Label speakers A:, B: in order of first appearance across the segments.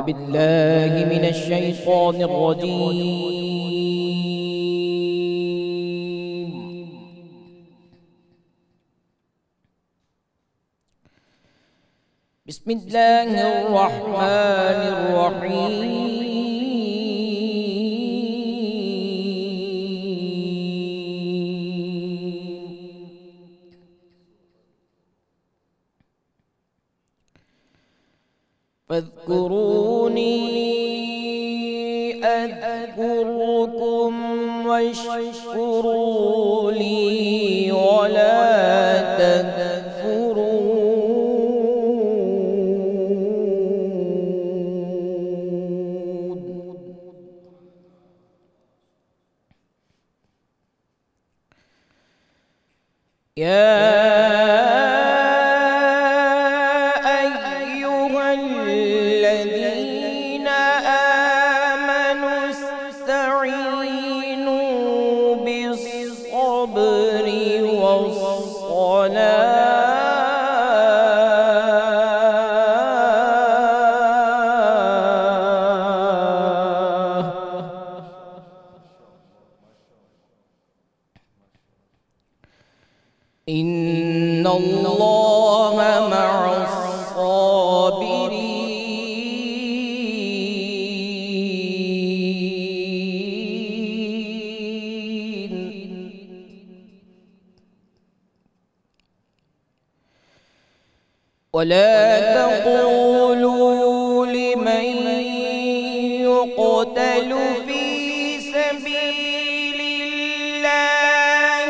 A: بالله من الشيطان الرجيم. بسم الله الرحمن الرحيم. فاذكروني أذكركم واشكروا لي ولا تكفرون. يا الذين آمنوا استعينوا بالصبر والصلاة إن الله مع الصابرين. ولا تقولوا لمن يقتل في سبيل الله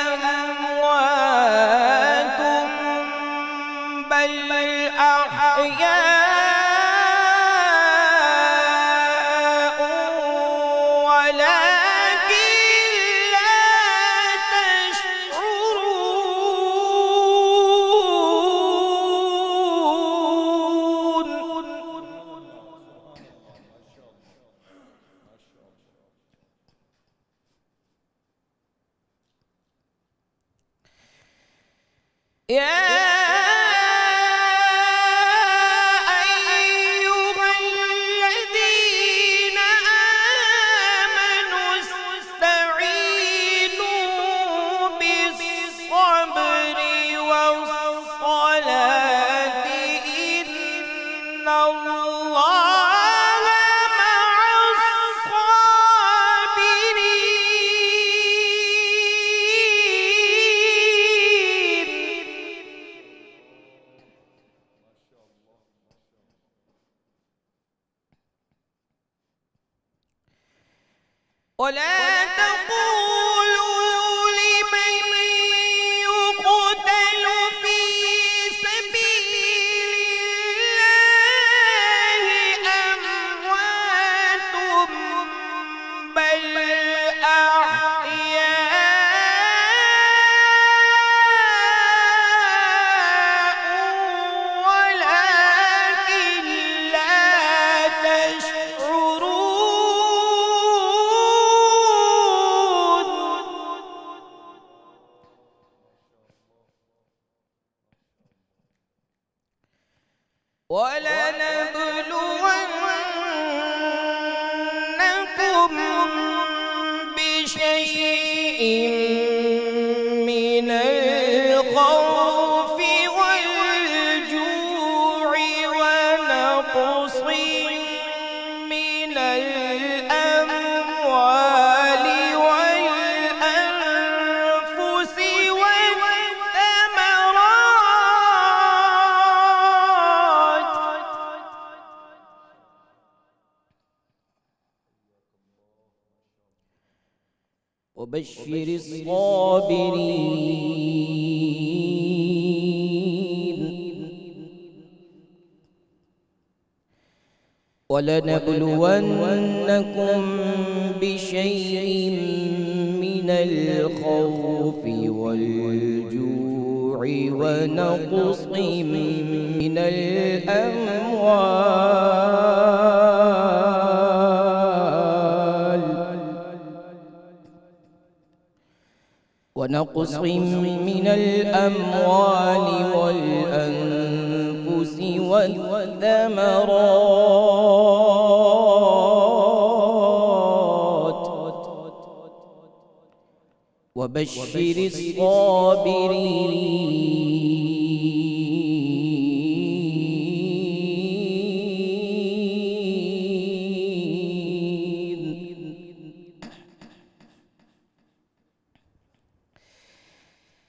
A: أموات بل أحياء ولكن لا تشعرون. يا أيها الذين آمنوا استعينوا بالصبر والصلاة إن الله مع الصابرين. ولا تقولوا لمن يقتل في سبيل الله أموات بل أحياء ولكن لا تشعرون. ولنبلونكم بشيء من الخوف والجوع ونقص من الأموال والأنفس والثمرات وبشر الصابرين. ولنبلونكم بشيء من الخوف والجوع ونقص من الأموال ونقص من الأموال والأنفس والثمرات وبشر الصابرين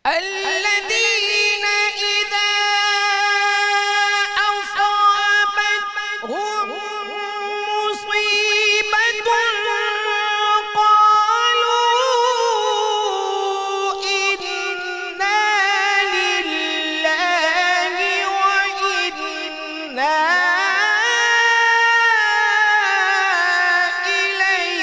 A: الذين إذا أصابتهم مصيبة قالوا إنا لله وإنا إليه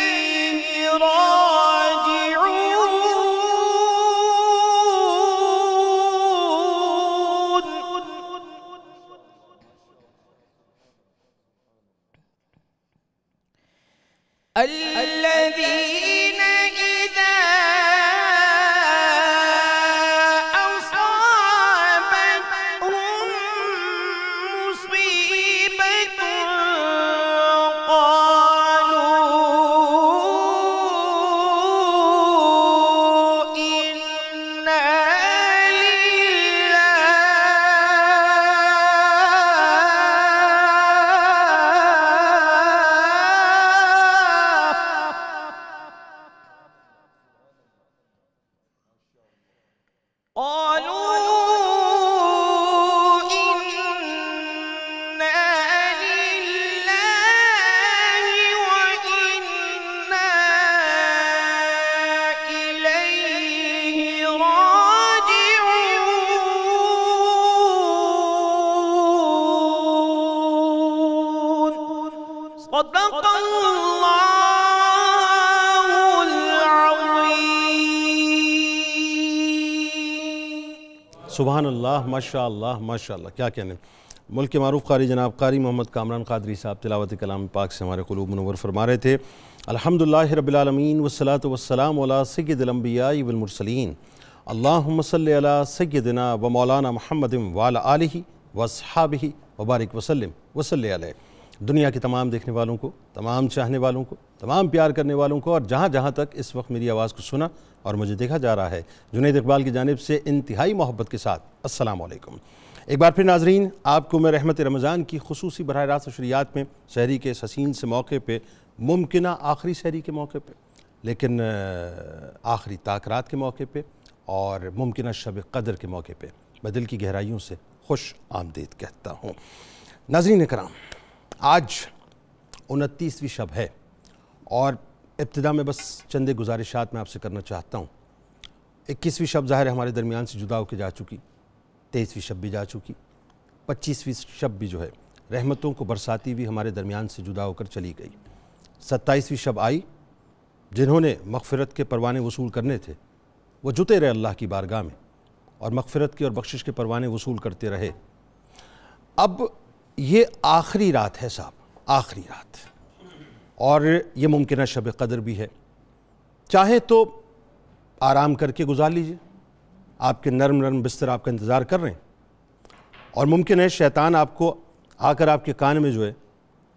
A: الذين إذا أصابتهم مصيبة قالوا إنا إليه راجعون صدق الله العظيم
B: سبحان اللہ ماشاءاللہ ماشاءاللہ، کیا کہنے۔ ملک کے معروف قاری جناب قاری محمد کامران قادری صاحب تلاوت کلام پاک سے ہمارے قلوب منور فرما رہے تھے۔ الحمدللہ رب العالمین والصلاة والسلام علی سید الانبیاء والمرسلین، اللہم صلی علی سیدنا و مولانا محمد وعلی آلہ واصحابہ وبارک وسلم وصلی علیہ۔ دنیا کے تمام دیکھنے والوں کو، تمام چاہنے والوں کو، تمام پیار کرنے والوں کو، اور جہاں جہاں تک اس وقت میری آواز کو سنا اور مجھے دیکھا جا رہا ہے، جنید اقبال کی جانب سے انتہائی محبت کے ساتھ السلام علیکم۔ ایک بار پھر ناظرین، آپ کو میں رحمت رمضان کی خصوصی براہ راست نشریات میں سحری کے اس حسین سے موقع پہ، ممکنہ آخری سحری کے موقع پہ، لیکن آخری تاکرات کے موقع پہ اور ممکنہ شب قدر کے موقع پہ میں دل کی گہرائیوں سے خوش آمدید کہتا ہوں۔ ناظرین کرام، آج 29ویں شب ہے اور ابتدا میں بس چند گزارشات میں آپ سے کرنا چاہتا ہوں۔ 21ویں شب ظاہر ہمارے درمیان سے جدا ہو کے جا چکی، 23ویں شب بھی جا چکی، 25ویں شب بھی جو ہے رحمتوں کو برساتی ہوئی ہمارے درمیان سے جدا ہو کر چلی گئی، 27ویں شب آئی، جنہوں نے مغفرت کے پروانے وصول کرنے تھے وہ جتے رہے اللہ کی بارگاہ میں اور مغفرت کی اور بخشش کے پروانے وصول کرتے رہے۔ اب یہ آخری رات ہے صاحب، آخری رات، اور یہ ممکنہ شب قدر بھی ہے۔ چاہے تو آرام کر کے گزار لیجئے، آپ کے نرم نرم بستر آپ کا انتظار کر رہے ہیں، اور ممکن ہے شیطان آپ کو آ کر آپ کے کان میں جو ہے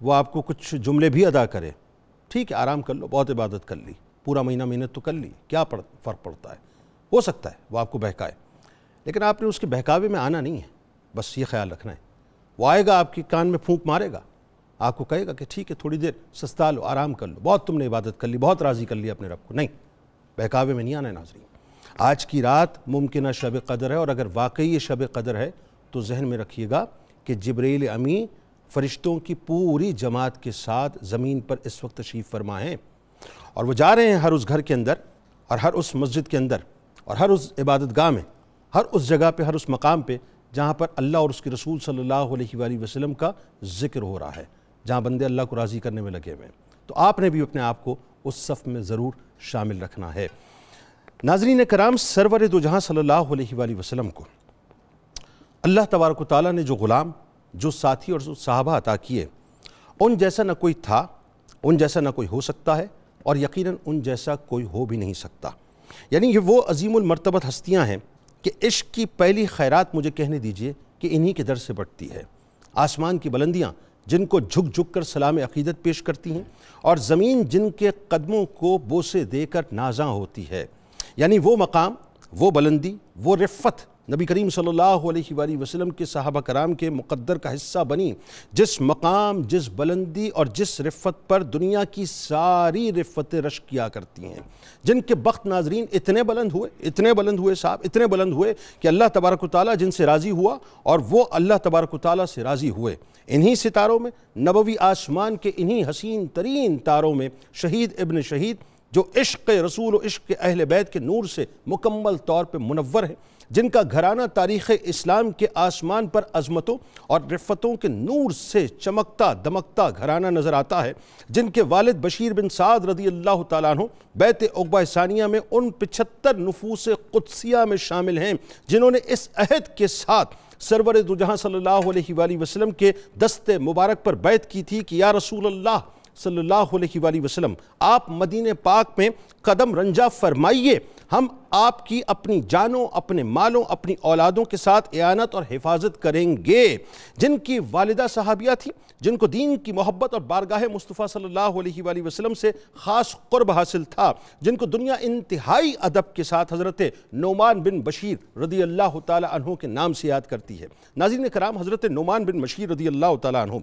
B: وہ آپ کو کچھ جملے بھی ادا کرے، ٹھیک ہے آرام کر لو، بہت عبادت کر لی، پورا مہینہ محنت تو کر لی، کیا فرق پڑتا ہے، ہو سکتا ہے وہ آپ کو بہکائے، لیکن آپ نے اس کے بہکاوے میں آنا نہیں ہے، بس یہ خیال رکھنا ہے۔ وہ آئے گا آپ کے کان میں پھونک مارے گا، آپ کو کہے گا کہ ٹھیک ہے تھوڑی دیر سستا لو، آرام کر لو، بہت تم نے عبادت کر لی، بہت راضی کر لی اپنے رب کو، نہیں، بہکاوے میں نہیں آنا ہے ناظرین۔ آج کی رات ممکنہ شب قدر ہے، اور اگر واقعی یہ شب قدر ہے تو ذہن میں رکھیے گا کہ جبرائیل امی فرشتوں کی پوری جماعت کے ساتھ زمین پر اس وقت تشریف فرما ہیں، اور وہ جا رہے ہیں ہر اس گھر کے اندر اور ہر اس مسجد کے اندر اور ہر اس عبادت گاہ میں، ہر اس جگہ پہ، ہر اس مقام پہ جہاں پر اللہ اور اس کے رسول صلی اللہ علیہ وآلہ وسلم کا ذکر ہو رہا ہے، جہاں بندے اللہ کو راضی کرنے میں لگے ہوئے ہیں، تو آپ نے بھی اپنے آپ کو اس صف میں ضرور شامل رکھنا ہے۔ ناظرین کرام، سرور دو جہاں صلی اللہ علیہ وآلہ وسلم کو اللہ تبارک و تعالیٰ نے جو غلام، جو ساتھی اور صحابہ عطا کیے، ان جیسا نہ کوئی تھا، ان جیسا نہ کوئی ہو سکتا ہے، اور یقیناً ان جیسا کوئی ہو بھی نہیں سکتا۔ یعنی یہ وہ عظیم المرتبت ہستیاں ہیں کہ عشق کی پہلی خیرات مجھے کہنے دیجئے کہ انہی کے در سے بڑھتی ہے۔ آسمان کی بلندیاں جن کو جھک جھک کر سلام عقیدت پیش کرتی ہیں، اور زمین جن کے قدموں کو بوسے دے کر نازاں ہوتی ہے۔ یعنی وہ مقام، وہ بلندی، وہ رفت نبی کریم صلی اللہ علیہ وآلہ وسلم کے صحابہ کرام کے مقدر کا حصہ بنی، جس مقام، جس بلندی اور جس رفت پر دنیا کی ساری رفتیں رشک کیا کرتی ہیں، جن کے بخت ناظرین اتنے بلند ہوئے صاحب، اتنے بلند ہوئے کہ اللہ تبارک و تعالیٰ جن سے راضی ہوا اور وہ اللہ تبارک و تعالیٰ سے راضی ہوئے۔ انہی ستاروں میں، نبوی آسمان کے انہی حسین ترین تاروں میں شہید ابن شہید، جو عشق رسول و عشق اہل بیت کے نور سے مکمل طور پہ منور ہیں، جن کا گھرانہ تاریخ اسلام کے آسمان پر عظمتوں اور رفتوں کے نور سے چمکتا دمکتا گھرانہ نظر آتا ہے، جن کے والد بشیر بن سعد رضی اللہ تعالیٰ عنہ بیت عقبہ ثانیہ میں ان 75 نفوس قدسیہ میں شامل ہیں جنہوں نے اس عہد کے ساتھ سرور دو جہاں صلی اللہ علیہ وآلہ وسلم کے دست مبارک پر بیعت کی تھی کہ یا رسول اللہ صلی اللہ علیہ وآلہ وسلم، آپ مدینہ پاک میں قدم رنجہ فرمائیے، ہم آپ کی اپنی جانوں، اپنے مالوں، اپنی اولادوں کے ساتھ اعانت اور حفاظت کریں گے۔ جن کی والدہ صحابیہ تھی، جن کو دین کی محبت اور بارگاہ مصطفیٰ صلی اللہ علیہ وآلہ وسلم سے خاص قرب حاصل تھا، جن کو دنیا انتہائی ادب کے ساتھ حضرت نعمان بن بشیر رضی اللہ تعالیٰ عنہ کے نام سے یاد کرتی ہے۔ ناظرین کرام، حضرت نعمان بن بشیر رضی اللہ تعالیٰ عنہ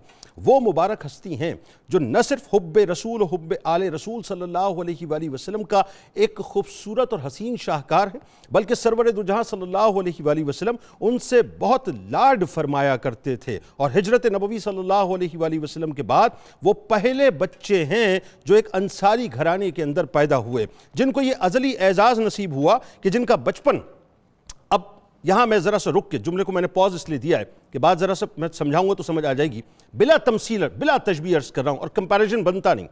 B: وہ مبارک ہستی ہیں جو نہ صرف حب رسول و حب آل رسول صلی اللہ علیہ وآلہ وسلم کا ایک خوبصورت اور حسین شاہکار ہے، بلکہ سرور دو جہاں صلی اللہ علیہ وآلہ وسلم ان سے بہت لاڈ فرمایا کرتے تھے، اور ہجرت نبوی صلی اللہ علیہ وآلہ وسلم کے بعد وہ پہلے بچے ہیں جو ایک انصاری گھرانے کے اندر پیدا ہوئے، جن کو یہ ازلی اعزاز نصیب ہوا کہ جن کا بچپن، اب یہاں میں ذرا سا رک کے جملے کو میں نے پاز اس لیے دیا ہے کہ بات ذرا سا میں سمجھاؤں گا تو سمجھ آ جائے گی، بلا تمثیل، بلا تشبیہ عرض کر رہا ہوں اور کمپیریزن بنتا نہیں۔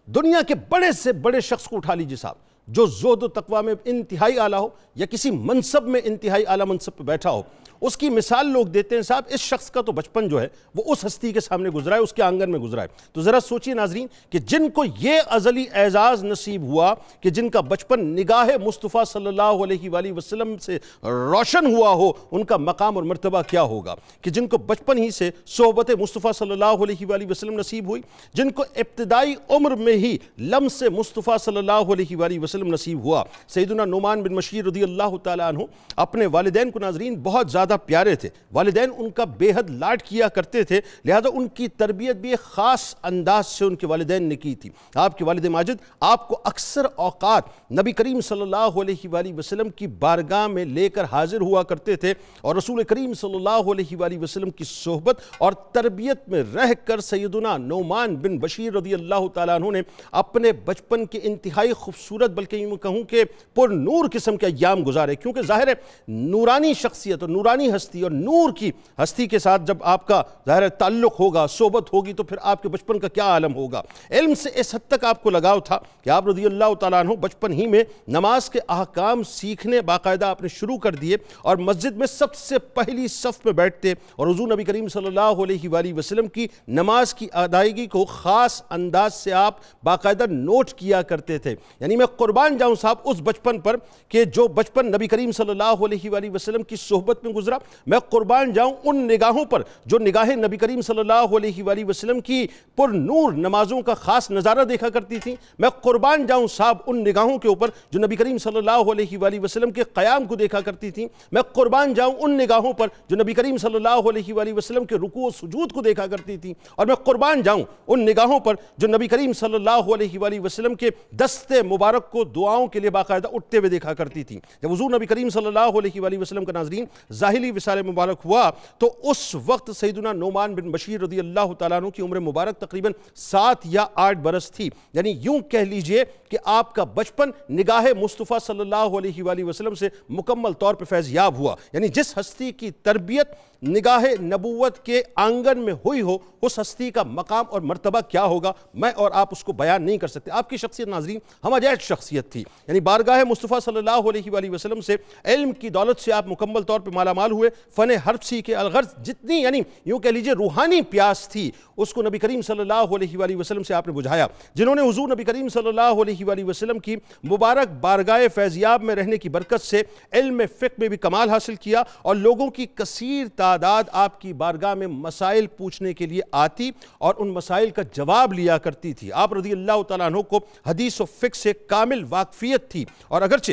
B: دنیا کے بڑے سے بڑے شخص کو اٹھا لیجیے صاحب، جو زہد و تقویٰ میں انتہائی اعلیٰ ہو یا کسی منصب میں انتہائی اعلیٰ منصب پہ بیٹھا ہو، اس کی مثال لوگ دیتے ہیں صاحب اس شخص کا تو بچپن جو ہے وہ اس ہستی کے سامنے گزرا ہے، اس کے آنگن میں گزرا ہے۔ تو ذرا سوچیے ناظرین کہ جن کو یہ ازلی اعزاز نصیب ہوا کہ جن کا بچپن نگاہ مصطفیٰ صلی اللہ علیہ وآلہ وسلم سے روشن ہوا ہو، ان کا مقام اور مرتبہ کیا ہوگا، کہ جن کو بچپن ہی سے صحبت مصطفیٰ صلی اللہ علیہ وآلہ وسلم نصیب ہوئی، جن کو ابتدائی عمر میں ہی لمس مصطفیٰ صلی اللہ علیہ وآلہ وسلم نصیب ہوا۔ سیدنا نعمان بن بشیر رضی اللہ تعالیٰ عنہ اپنے والدین کو ناظرین بہت زیادہ پیارے تھے، والدین ان کا بے حد لاڈ کیا کرتے تھے، لہذا ان کی تربیت بھی ایک خاص انداز سے ان کے والدین نے کی تھی۔ آپ کے والد ماجد آپ کو اکثر اوقات نبی کریم صلی اللہ علیہ وآلہ وسلم کی بارگاہ میں لے کر حاضر ہوا کرتے تھے، اور رسول کریم صلی اللہ علیہ وآلہ وسلم کی صحبت اور تربیت میں رہ کر سیدنا نعمان بن بشیر رضی اللہ تعالیٰ عنہ نے اپنے بچپن کے انتہائی خوبصورت بلکہ یوں کہوں کہ پر نور قسم کے ایام گزارے، کیونکہ ظاہر ہے نورانی شخصیت اور نورانی ہستی اور نور کی ہستی کے ساتھ جب آپ کا ظاہر تعلق ہوگا، صحبت ہوگی، تو پھر آپ کے بچپن کا کیا عالم ہوگا۔ علم سے اس حد تک آپ کو لگاؤ تھا کہ آپ رضی اللہ تعالیٰ عنہ بچپن ہی میں نماز کے احکام سیکھنے باقاعدہ آپ نے شروع کر دیے، اور مسجد میں سب سے پہلی صف میں بیٹھتے اور حضور نبی کریم صلی اللہ علیہ وآلہ وسلم کی نماز کی ادائیگی کو خاص انداز سے آپ باقاعدہ نوٹ کیا کرتے تھے۔ یعنی میں قربان جاؤں صاحب اس بچپن پر کہ جو بچپن نبی کریم صلی اللہ علیہ وآلہ وسلم کی صحبت میں گزرا، میں قربان جاؤں ان نگاہوں پر جو نگاہ نبی کریم صلی اللہ علیہ وآلہ وسلم کی پر نور نمازوں کا خاص نظارہ دیکھا کرتی تھی، میں قربان جاؤں صاحب ان نگاہوں کے اوپر جو نبی کریم صلی اللہ علیہ وآلہ وسلم کے قیام کو دیکھا کرتی تھی، میں قربان جاؤں ان نگاہوں پر جو نبی کریم صلی اللہ علیہ وآلہ وسلم کے رکوع و سجود کو دیکھا کرتی تھی، اور میں قربان جاؤں ان نگاہوں پر جو نبی کریم صلی اللہ علیہ وآلہ وسلم کے دست مبارک کو دعاؤں کے لیے باقاعدہ اٹھتے ہوئے دیکھا کرتی تھی۔ جب حضور نبی کریم صلی اللہ علیہ وآلہ وسلم کا ناظرین ظاہری وصال مبارک ہوا تو اس وقت سیدنا نعمان بن بشیر رضی اللہ تعالیٰ عنہ کی عمر مبارک تقریباً 7 یا 8 برس تھی، یعنی یوں کہہ لیجئے کہ آپ کا بچپن نگاہ مصطفیٰ صلی اللہ علیہ وآلہ وسلم سے مکمل طور پر فیض یاب ہوا۔ یعنی جس ہستی کی تربیت نگاہ نبوت کے آنگن میں ہوئی ہو، اس ہستی کا مقام اور مرتبہ کیا ہوگا میں اور آپ اس کو بیان نہیں کر سکتے۔ آپ کی شخصیت ناظرین ہم عجیب شخصیت تھی، یعنی بارگاہ مصطفیٰ صلی اللہ علیہ وآلہ وسلم سے علم کی دولت سے آپ مکمل طور پر مالا مال ہوئے، فن حرب سیکھے، الغرض جتنی یعنی یوں کہہ لیجئے روحانی پیاس تھی اس کو نبی کریم صلی اللہ علیہ وآلہ وسلم سے آپ نے بجھایا، جنہوں نے حضور نبی کریم صلی اللہ علیہ وآلہ وسلم کی مبارک بارگاہ فیضیاب میں رہنے کی برکت سے علم فقہ میں بھی کمال حاصل کیا، اور لوگوں کی کثیر تعداد آپ کی بارگاہ میں مسائل پوچھنے کے لیے آتی اور ان مسائل کا جواب لیا کرتی تھی۔ آپ رضی اللہ تعالیٰ عنہ کو حدیث و فقہ سے کامل واقفیت تھی، اور اگرچہ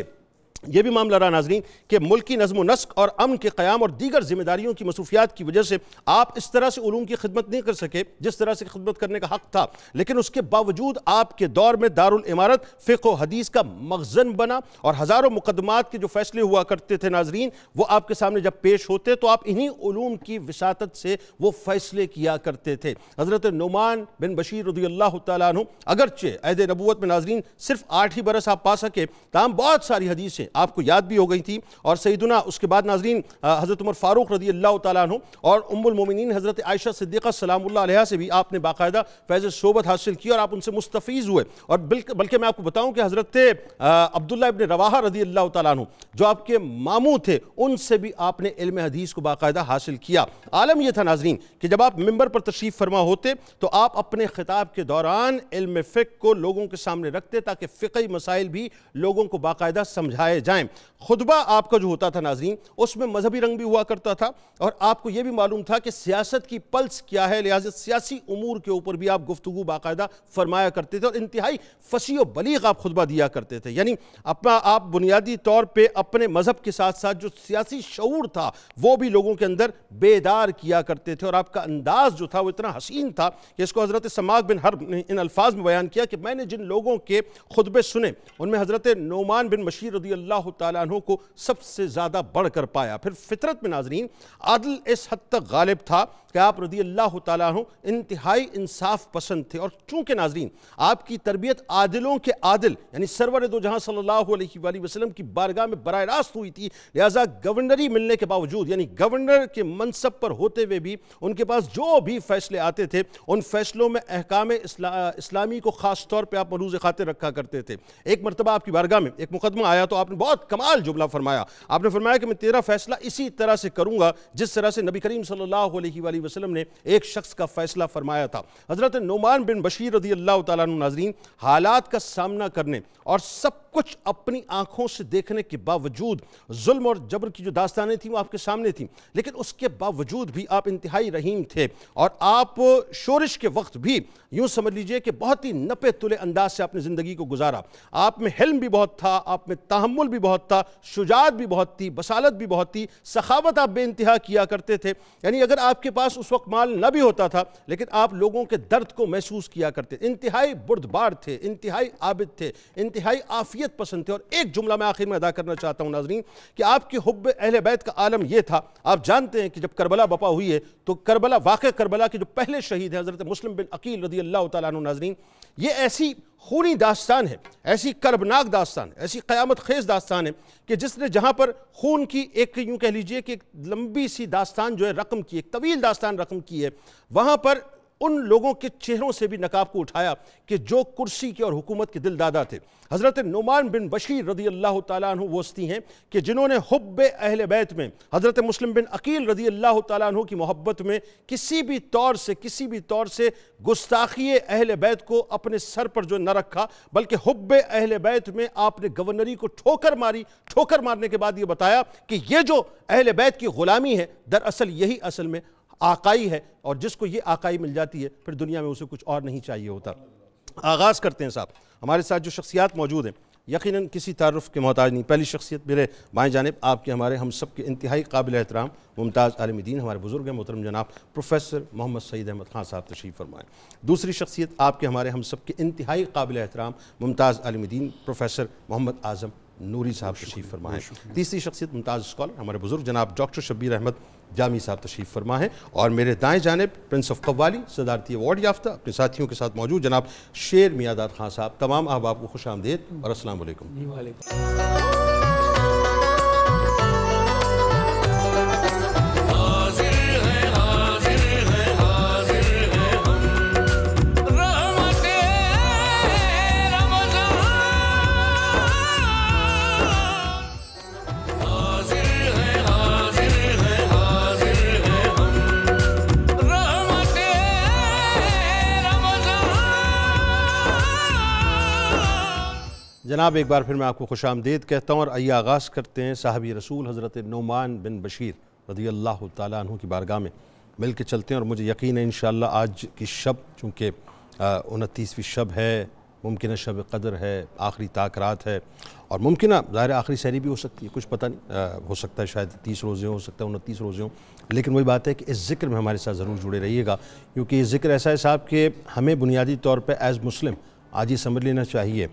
B: یہ بھی معاملہ رہا ناظرین کہ ملکی نظم و نسق اور امن کے قیام اور دیگر ذمہ داریوں کی مصروفیات کی وجہ سے آپ اس طرح سے علوم کی خدمت نہیں کر سکے جس طرح سے خدمت کرنے کا حق تھا، لیکن اس کے باوجود آپ کے دور میں دارالامارت فقہ و حدیث کا مخزن بنا اور ہزاروں مقدمات کے جو فیصلے ہوا کرتے تھے ناظرین وہ آپ کے سامنے جب پیش ہوتے تو آپ انہی علوم کی وساطت سے وہ فیصلے کیا کرتے تھے۔ حضرت نعمان بن بشیر رضی اللہ تعالیٰ عنہ اگرچہ عہد نبوت میں ناظرین صرف 8 ہی برس آپ پا سکے، تاہم بہت ساری حدیثیں آپ کو یاد بھی ہو گئی تھی، اور سیدنا اس کے بعد ناظرین حضرت عمر فاروق رضی اللہ تعالیٰ عنہ اور ام المومنین حضرت عائشہ صدیقہ سلام اللہ علیہ سے بھی آپ نے باقاعدہ فیض صحبت حاصل کی اور آپ ان سے مستفیض ہوئے، اور بلکہ میں آپ کو بتاؤں کہ حضرت عبداللہ ابن رواحہ رضی اللہ تعالیٰ عنہ جو آپ کے ماموں تھے ان سے بھی آپ نے علم حدیث کو باقاعدہ حاصل کیا۔ عالم یہ تھا ناظرین کہ جب آپ ممبر پر تشریف فرما ہوتے تو آپ اپنے خطاب کے دوران علم فقہ کو لوگوں کے سامنے رکھتے تاکہ فقہی مسائل بھی لوگوں کو باقاعدہ سمجھائے جائیں۔ خطبہ آپ کا جو ہوتا تھا ناظرین اس میں مذہبی رنگ بھی ہوا کرتا تھا، اور آپ کو یہ بھی معلوم تھا کہ سیاست کی پلس کیا ہے، لہذا سیاسی امور کے اوپر بھی آپ گفتگو باقاعدہ فرمایا کرتے تھے، اور انتہائی فصیح و بلیغ آپ خطبہ دیا کرتے تھے۔ یعنی آپ بنیادی طور پہ اپنے مذہب کے ساتھ ساتھ جو سیاسی شعور تھا وہ بھی لوگوں کے اندر بیدار کیا کرتے تھے، اور آپ کا انداز جو تھا وہ اتنا حسین تھا کہ اس کو حضرت سماک بن حرب نے ان الفاظ میں بیان کیا کہ میں نے جن لوگوں کے خطبے سنے ان میں حضرت نعمان بن بشیر رضی اللہ تعالیٰ عنہ کو سب سے زیادہ بڑھ کر پایا۔ پھر فطرت میں ناظرین عدل اس حد تک غالب تھا کہ آپ رضی اللہ تعالیٰ عنہ انتہائی انصاف پسند تھے، اور چونکہ ناظرین آپ کی تربیت عادلوں کے عادل یعنی سرور دو جہاں صلی اللہ علیہ وآلہ وسلم کی بارگاہ میں براہ راست ہوئی تھی، لہٰذا گورنری ملنے کے باوجود یعنی گورنر کے منصب پر ہوتے ہوئے بھی ان کے پاس جو بھی فیصلے آتے تھے ان فیصلوں میں احکام اسلامی کو خاص طور پہ آپ ملحوظ خاطر رکھا کرتے تھے۔ ایک مرتبہ آپ کی بارگاہ میں ایک مقدمہ آیا تو آپ نے بہت کمال جملہ فرمایا، آپ نے فرمایا کہ میں تیرا فیصلہ اسی طرح سے کروں گا جس طرح سے نبی کریم صلی اللہ علیہ وآلہ وسلم نے ایک شخص کا فیصلہ فرمایا تھا۔ حضرت نعمان بن بشیر رضی اللہ تعالیٰ عنہ ناظرین حالات کا سامنا کرنے اور سب کچھ اپنی آنکھوں سے دیکھنے کے باوجود ظلم اور جبر کی جو داستانیں تھیں وہ آپ کے سامنے تھیں، لیکن اس کے باوجود بھی آپ انتہائی رحیم تھے، اور آپ شورش کے وقت بھی یوں سمجھ لیجئے کہ بہت ہی نپے تلے انداز سے اپنی زندگی کو گزارا۔ آپ میں حلم بھی بہت تھا، آپ میں تحمل بھی بہت تھا، شجاعت بھی بہت تھی، بصالت بھی بہت تھی، سخاوت آپ بے انتہا کیا کرتے تھے۔ یعنی اگر آپ کے پاس اس وقت مال نہ بھی ہوتا تھا لیکن آپ لوگوں کے درد کو محسوس کیا کرتے، انتہائی بردبار تھے، انتہائی عابد تھے، انتہائی عافیت پسند تھے۔ اور ایک جملہ میں آخر میں ادا کرنا چاہتا ہوں ناظرین کہ آپ کی حب اہل بیت کا عالم یہ تھا، آپ جانتے ہیں کہ جب کربلا بپا ہوئی ہے تو واقع کربلا کے جو پہلے شہید ہیں حضرت مسلم بن عقیل رضی اللہ تعالیٰ عنہ ناظرین، یہ ایسی خونی داستان ہے، ایسی کربناک داستان، ایسی قیامت خیز داستان ہے کہ جس نے جہاں پر خون کی ایک یوں کہہ لیجئے کہ ایک لمبی سی داستان جو ہے رقم کی، ایک طویل داستان رقم کی ہے، وہاں پر ان لوگوں کے چہروں سے بھی نقاب کو اٹھایا کہ جو کرسی کے اور حکومت کے دل دادا تھے۔ حضرت نعمان بن بشیر رضی اللہ تعالیٰ عنہ وہ ہستی ہیں کہ جنہوں نے حب اہل بیت میں حضرت مسلم بن عقیل رضی اللہ تعالیٰ عنہ کی محبت میں کسی بھی طور سے گستاخی اہل بیت کو اپنے سر پر جو نہ رکھا، بلکہ حب اہل بیت میں آپ نے گورنری کو ٹھوکر مارنے کے بعد یہ بتایا کہ یہ جو اہل بیت کی غلامی ہے دراصل یہی اصل میں آقائی ہے، اور جس کو یہ آقائی مل جاتی ہے پھر دنیا میں اسے کچھ اور نہیں چاہیے ہوتا۔ آغاز کرتے ہیں صاحب، ہمارے ساتھ جو شخصیات موجود ہیں یقیناً کسی تعارف کے محتاج نہیں۔ پہلی شخصیت میرے بائیں جانب آپ کے ہمارے ہم سب کے انتہائی قابل احترام ممتاز عالم دین ہمارے بزرگ ہیں محترم جناب پروفیسر محمد سعید احمد خان صاحب تشریف فرمائیں۔ دوسری شخصیت آپ کے ہمارے ہم سب کے انتہائی قابل احترام ممتاز عالم دین پروفیسر محمد اعظم نوری صاحب تشریف فرمائیں۔ تیسری شخصیت ممتاز اسکالر ہمارے بزرگ جناب ڈاکٹر شبیر احمد جامی صاحب تشریف فرما ہیں، اور میرے دائیں جانب پرنس آف قوالی صدارتی ایوارڈ یافتہ اپنے ساتھیوں کے ساتھ موجود جناب شیر میاداد خان صاحب۔ تمام احباب کو خوش آمدید اور السلام علیکم۔ جناب ایک بار پھر میں آپ کو خوش آمدید کہتا ہوں، اور آئیے آغاز کرتے ہیں صحابی رسول حضرت نعمان بن بشیر رضی اللہ تعالیٰ عنہ کی بارگاہ میں مل کے چلتے ہیں، اور مجھے یقین ہے انشاءاللہ آج کی شب چونکہ 29ویں شب ہے ممکنہ شب قدر ہے، آخری تاکرات ہے، اور ممکنہ ظاہر آخری سحری بھی ہو سکتی ہے، کچھ پتہ نہیں، ہو سکتا ہے شاید 30 روزے ہوں، ہو سکتا ہے 29 روزے ہوں، لیکن وہی بات ہے کہ اس ذکر میں ہمارے ساتھ ضرور جڑے رہیے گا، کیونکہ یہ ذکر ایسا ہے صاحب کہ ہمیں بنیادی طور پہ ایز مسلم آج یہ سمجھ لینا چاہیے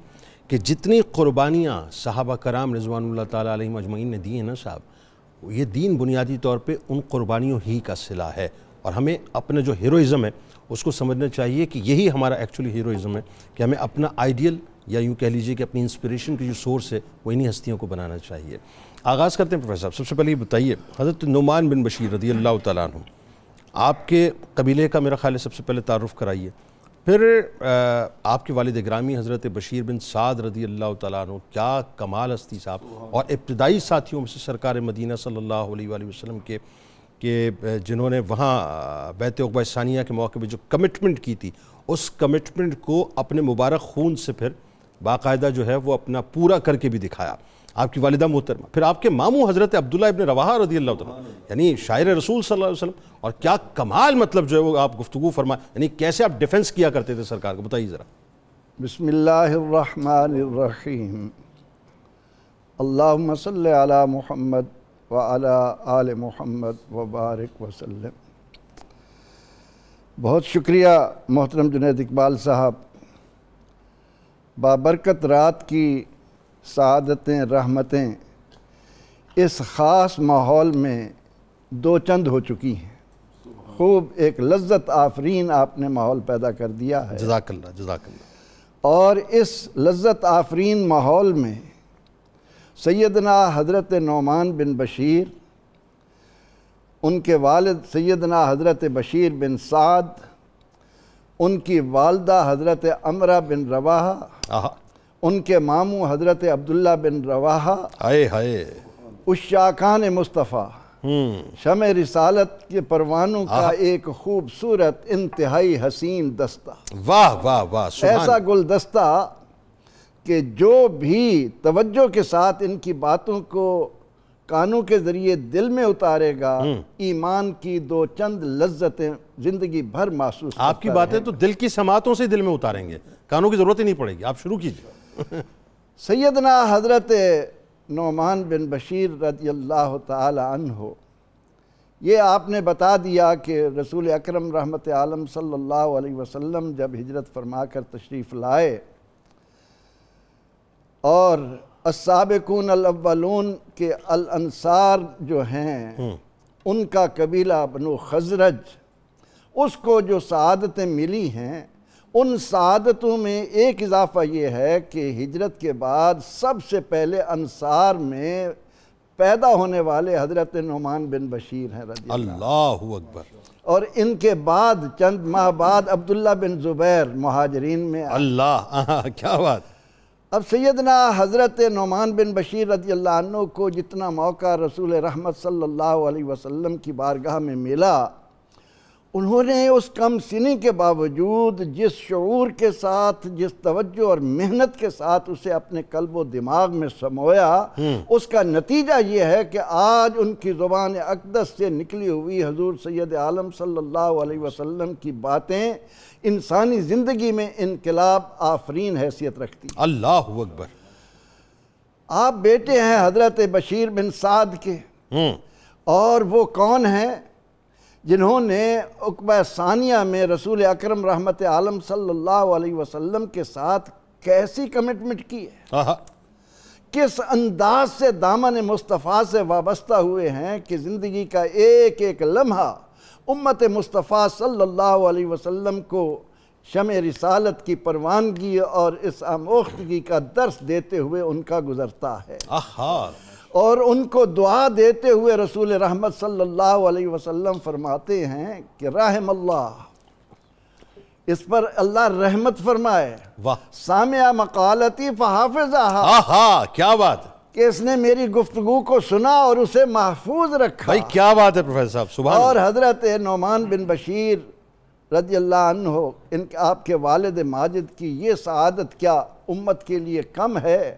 B: کہ جتنی قربانیاں صحابہ کرام رضوان اللہ تعالیٰ علیہم اجمعین نے دی ہیں نا صاحب، یہ دین بنیادی طور پہ ان قربانیوں ہی کا صلہ ہے، اور ہمیں اپنا جو ہیروئزم ہے اس کو سمجھنا چاہیے کہ یہی ہمارا ایکچولی ہیروئزم ہے، کہ ہمیں اپنا آئیڈیل یا یوں کہہ لیجئے کہ اپنی انسپریشن کی جو سورس ہے وہ انہی ہستیوں کو بنانا چاہیے۔ آغاز کرتے ہیں پروفیسر صاحب، سب سے پہلے یہ بتائیے حضرت نعمان بن بشیر رضی اللہ تعالیٰ عنہ، آپ کے قبیلے کا میرا خیال ہے سب سے پہلے تعارف کرائیے، پھر آپ کے والد گرامی حضرت بشیر بن سعد رضی اللہ تعالیٰ عنہ، کیا کمال ہستی صاحب، اور ابتدائی ساتھیوں میں سے سرکار مدینہ صلی اللہ علیہ وآلہ وسلم کے کہ جنہوں نے وہاں بیعت عقبہ ثانیہ کے موقع پہ جو کمٹمنٹ کی تھی، اس کمٹمنٹ کو اپنے مبارک خون سے پھر باقاعدہ جو ہے وہ اپنا پورا کر کے بھی دکھایا، آپ کی والدہ محترمہ، پھر آپ کے ماموں حضرت عبداللہ ابن رواحہ رضی اللہ تعالیٰ، یعنی شاعر رسول صلی اللہ علیہ وسلم، اور کیا کمال مطلب جو ہے وہ آپ گفتگو فرمائیں، یعنی کیسے آپ ڈیفنس کیا کرتے تھے سرکار کو، بتائیے ذرا۔
C: بسم اللہ الرحمن الرحیم، اللہم صلی علی محمد وعلی آل محمد وبارک وسلم۔ بہت شکریہ محترم جنید اقبال صاحب، بابرکت رات کی سعادتیں رحمتیں اس خاص ماحول میں دو چند ہو چکی ہیں، خوب ایک لذت آفرین آپ نے ماحول پیدا کر دیا ہے،
B: جزاک اللہ جزاک اللہ۔
C: اور اس لذت آفرین ماحول میں سیدنا حضرت نعمان بن بشیر، ان کے والد سیدنا حضرت بشیر بن سعد، ان کی والدہ حضرت عمرہ بن رواحہ، ان کے ماموں حضرت عبداللہ بن رواحہ، عشاقان مصطفیٰ، شمع رسالت کے پروانوں کا ایک خوبصورت انتہائی حسین دستہ،
B: واہ واہ واہ،
C: ایسا گلدستہ کہ جو بھی توجہ کے ساتھ ان کی باتوں کو کانوں کے ذریعے دل میں اتارے گا، ایمان کی دو چند لذتیں زندگی بھر محسوس کرتا ہے۔
B: آپ کی باتیں تو دل کی سماعتوں سے دل میں اتاریں گے، کانوں کی ضرورت ہی نہیں پڑے گی، آپ شروع کیجئے۔
C: سیدنا حضرت نعمان بن بشیر رضی اللہ تعالی عنہ، یہ آپ نے بتا دیا کہ رسول اکرم رحمت عالم صلی اللہ علیہ وسلم جب ہجرت فرما کر تشریف لائے اور السابقون الاولون کے الانصار جو ہیں ان کا قبیلہ بنو خزرج، اس کو جو سعادتیں ملی ہیں، ان سعادتوں میں ایک اضافہ یہ ہے کہ ہجرت کے بعد سب سے پہلے انصار میں پیدا ہونے والے حضرت نعمان بن بشیر ہیں رضی
B: اللہ اکبر،
C: اور ان کے بعد چند ماہ بعد عبداللہ بن زبیر مہاجرین میں
B: اللہ کیا بات۔
C: اب سیدنا حضرت نعمان بن بشیر رضی اللہ عنہ کو جتنا موقع رسول رحمت صلی اللہ علیہ وسلم کی بارگاہ میں ملا، انہوں نے اس کم سنی کے باوجود جس شعور کے ساتھ، جس توجہ اور محنت کے ساتھ اسے اپنے قلب و دماغ میں سمویا، اس کا نتیجہ یہ ہے کہ آج ان کی زبان اقدس سے نکلی ہوئی حضور سید عالم صلی اللہ علیہ وسلم کی باتیں انسانی زندگی میں انقلاب آفرین حیثیت رکھتی۔
B: اللہ اکبر۔
C: آپ بیٹے ہیں حضرت بشیر بن سعد کے، اور وہ کون ہیں جنہوں نے عقبہ ثانیہ میں رسول اکرم رحمت عالم صلی اللہ علیہ وسلم کے ساتھ کیسی کمٹمنٹ کی ہے، کس انداز سے دامن مصطفیٰ سے وابستہ ہوئے ہیں کہ زندگی کا ایک ایک لمحہ امت مصطفیٰ صلی اللہ علیہ وسلم کو شمع رسالت کی پروانگی اور اس آموختگی کا درس دیتے ہوئے ان کا گزرتا ہے، اور ان کو دعا دیتے ہوئے رسول رحمت صلی اللہ علیہ وسلم فرماتے ہیں کہ رحم اللہ، اس پر اللہ رحمت فرمائے، سامع مقالتی فحافظہا،
B: کیا بات ہے
C: کہ اس نے میری گفتگو کو سنا اور اسے محفوظ رکھا۔
B: بھائی کیا بات ہے پروفیسر صاحب، سبحان اللہ۔
C: اور حضرت نعمان بن بشیر رضی اللہ عنہ، آپ کے والد ماجد کی یہ سعادت کیا امت کے لیے کم ہے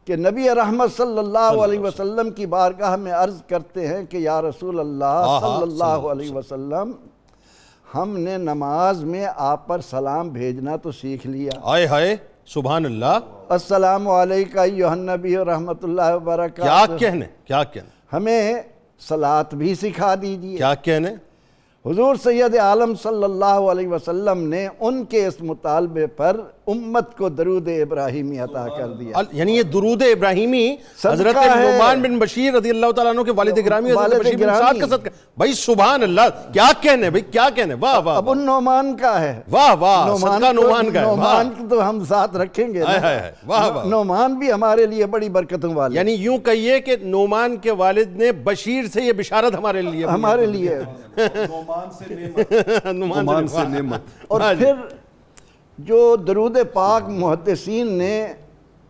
C: کہ نبی رحمت صلی اللہ علیہ وسلم کی بارگاہ میں عرض کرتے ہیں کہ یا رسول اللہ صلی اللہ علیہ وسلم، ہم نے نماز میں آپ پر سلام بھیجنا تو سیکھ لیا.
B: آئے ہائے سبحان اللہ.
C: السلام علیکہ ایھا النبی ورحمۃ اللہ وبرکاتہ.
B: کیا کہنے کیا کہنے.
C: ہمیں صلاۃ بھی سکھا دیجیے.
B: کیا کہنے.
C: حضور سید عالم صلی اللہ علیہ وسلم نے ان کے اس مطالبے پر امت کو درود ابراہیمی عطا کر دیا.
B: یعنی یہ درود ابراہیمی حضرت نعمان بن بشیر رضی اللہ تعالیٰ عنہ کے والد گرامی حضرت بشیر بن سعد کا صدقہ. بھائی سبحان اللہ. کیا کہنے بھائی کیا کہنے. واہ واہ.
C: اب ان نعمان کا ہے.
B: واہ واہ. صدقہ نعمان کا ہے.
C: نعمان کی تو ہم ساتھ رکھیں گے.
B: واہ واہ.
C: نعمان بھی ہمارے لیے بڑی برکتوں والے.
B: یعنی یوں کہیے کہ نعمان کے والد نے بشیر سے یہ بشارت ہمارے لیے
D: نعمان سے نعمت.
C: اور پھر جو درود پاک محدثین نے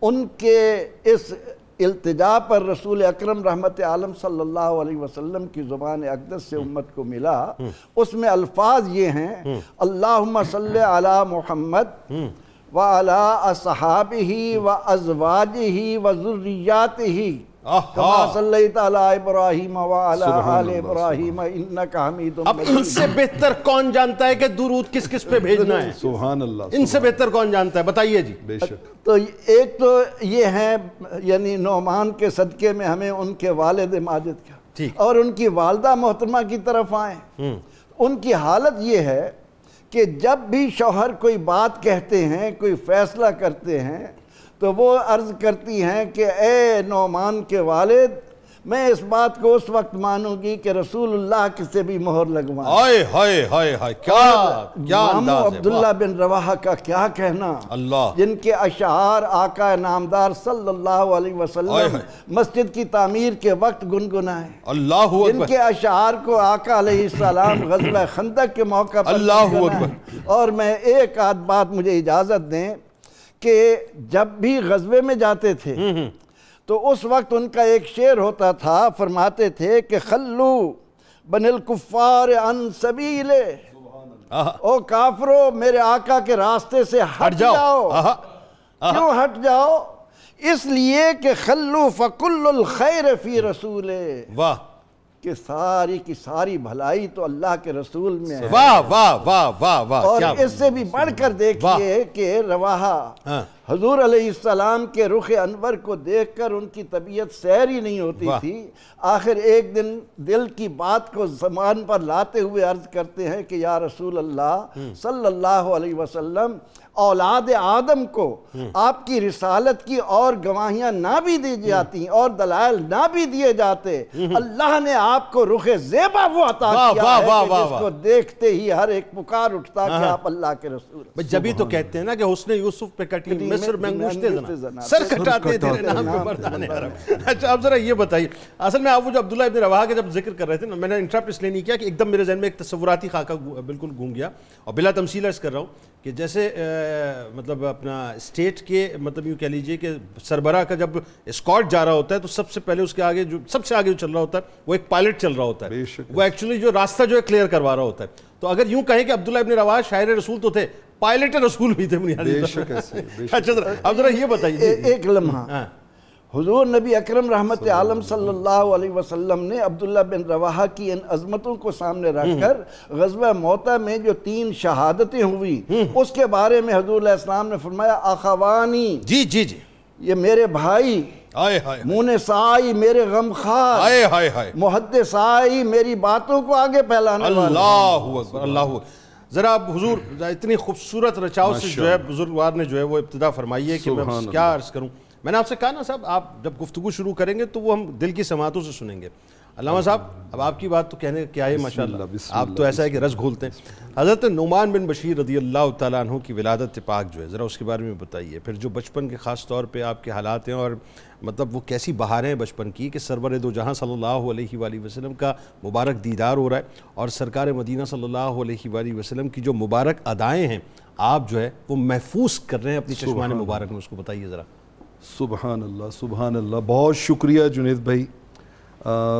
C: ان کے اس التجا پر رسول اکرم رحمت عالم صلی اللہ علیہ وسلم کی زبان اقدس سے امت کو ملا، اس میں الفاظ یہ ہیں: اللہم صلی علی محمد وعلی اصحابہ وازواجہ وذریاتہ کما صلیت علی ابراہیم وعلی آل ابراہیم انکا حمید
B: اب ان سے بہتر کون جانتا ہے کہ درود کس کس پہ بھیجنا ہے؟
D: سبحان اللہ.
B: ان سے بہتر کون جانتا ہے؟ بتائیے جی.
D: بے شک.
C: تو ایک تو یہ ہے یعنی نعمان کے صدقے میں ہمیں ان کے والد ماجد کا اور ان کی والدہ محترمہ کی طرف آئیں. ان کی حالت یہ ہے کہ جب بھی شوہر کوئی بات کہتے ہیں، کوئی فیصلہ کرتے ہیں، تو وہ عرض کرتی ہیں کہ اے نعمان کے والد، میں اس بات کو اس وقت مانوں گی کہ رسول اللہ سے بھی مہر لگوائیں.
B: آئے ہائے ہائے ہائے. کیا انداز ہے.
C: عبداللہ بن رواحہ کا کیا کہنا،
B: اللہ،
C: جن کے اشعار آقا نامدار صلی اللہ علیہ وسلم مسجد کی تعمیر کے وقت گنگنائے.
B: اللہ اکبر.
C: جن کے اشعار کو آقا علیہ السلام غزوہ خندق کے موقع پر
B: اللہ اکبر.
C: اور میں ایک آدھ بات مجھے اجازت دیں کہ جب بھی غزوے میں جاتے تھے تو اس وقت ان کا ایک شعر ہوتا تھا، فرماتے تھے کہ خلو بن الکفار عن سبیلے، او کافرو میرے آقا کے راستے سے ہٹ جاؤ. کیوں ہٹ جاؤ؟ اس لیے کہ خلو فکل الخیر فی رسولے،
B: واہ،
C: کہ ساری کی ساری بھلائی تو اللہ کے رسول میں ہے.
B: واہ واہ واہ واہ واہ.
C: اور اس سے بھی بڑھ کر دیکھیے کہ رواحہ حضور علیہ السلام کے رخ انور کو دیکھ کر ان کی طبیعت سیر ہی نہیں ہوتی تھی. آخر ایک دن دل کی بات کو زبان پر لاتے ہوئے عرض کرتے ہیں کہ یا رسول اللہ صلی اللہ علیہ وسلم، اولاد آدم کو آپ کی رسالت کی اور گواہیاں نہ بھی دی جاتی اور دلائل نہ بھی دیے جاتے، اللہ نے آپ کو رخ زیبا وہ عطا کیا ہے کہ جس کو دیکھتے ہی ہر ایک پکار اٹھتا کہ آپ اللہ کے رسول.
B: جبھی تو کہتے ہیں نا کہ حسن یوسف پہ کٹی مصر میں انگوشتے زنا، سر کٹاتے تیرے نام پہ مردان عرب. اچھا اب ذرا یہ بتائیے، اصل میں آپ وہ جو عبداللہ ابن رواحہ کے جب ذکر کر رہے تھے نا، میں نے انٹرپٹ اس لیے نہیں کیا کہ ایک دم میرے ذہن میں ایک تصوراتی خاکہ بالکل گھوم گیا، اور بلا تمثیل عرض کر رہا ہوں کہ جیسے مطلب اپنا اسٹیٹ کے مطلب یوں کہہ لیجئے کہ سربراہ کا جب اسکارٹ جا رہا ہوتا ہے تو سب سے پہلے اس کے آگے جو سب سے آگے جو چل رہا ہوتا ہے وہ ایک پائلٹ چل رہا ہوتا ہے، وہ ایکچولی جو راستہ جو ہے کلیئر کروا رہا ہوتا ہے. تو اگر یوں کہیں کہ عبداللہ ابن رواحہ شاعر رسول تو تھے، پائلٹ رسول بھی تھے بنیادی طور پر. اچھا اب ذرا یہ بتائیے
C: ایک لمحہ، حضور نبی اکرم رحمت عالم صلی اللہ علیہ وسلم نے عبداللہ بن رواحہ کی ان عظمتوں کو سامنے رکھ کر غزوہ موتہ میں جو 3 شہادتیں ہوئی اس کے بارے میں حضور علیہ السلام نے فرمایا اخوانی،
B: جی جی جی،
C: یہ میرے بھائی، مونسائی میرے غمخوار، محدثائی میری باتوں کو آگے پھیلانے والے.
B: اللہ اکبر اللہ اکبر. ذرا اب حضور اتنی خوبصورت رچاؤ سے جو ہے بزرگوار نے جو ہے وہ ابتدا فرمائی ہے کہ میں کیا عرض کروں. میں نے آپ سے کہا نا صاحب، آپ جب گفتگو شروع کریں گے تو وہ ہم دل کی سماعتوں سے سنیں گے. علامہ صاحب اب آپ کی بات تو کہنے کیا ہے ماشاءاللہ، آپ تو ایسا ہے کہ رس گھولتے ہیں. حضرت نعمان بن بشیر رضی اللہ تعالیٰ عنہ کی ولادت پاک جو ہے ذرا اس کے بارے میں بتائیے. پھر جو بچپن کے خاص طور پہ آپ کے حالات ہیں اور مطلب وہ کیسی بہاریں ہیں بچپن کی کہ سرور دو جہاں صلی اللہ علیہ وآلہ وسلم کا مبارک دیدار ہو رہا ہے اور سرکار مدینہ صلی اللہ علیہ وآلہ وسلم کی جو مبارک ادائیں ہیں آپ جو ہے وہ محفوظ کر رہے ہیں اپنی چشمان مبارک میں، اس کو بتائیے ذرا.
D: سبحان اللہ سبحان اللہ. بہت شکریہ جنید بھائی.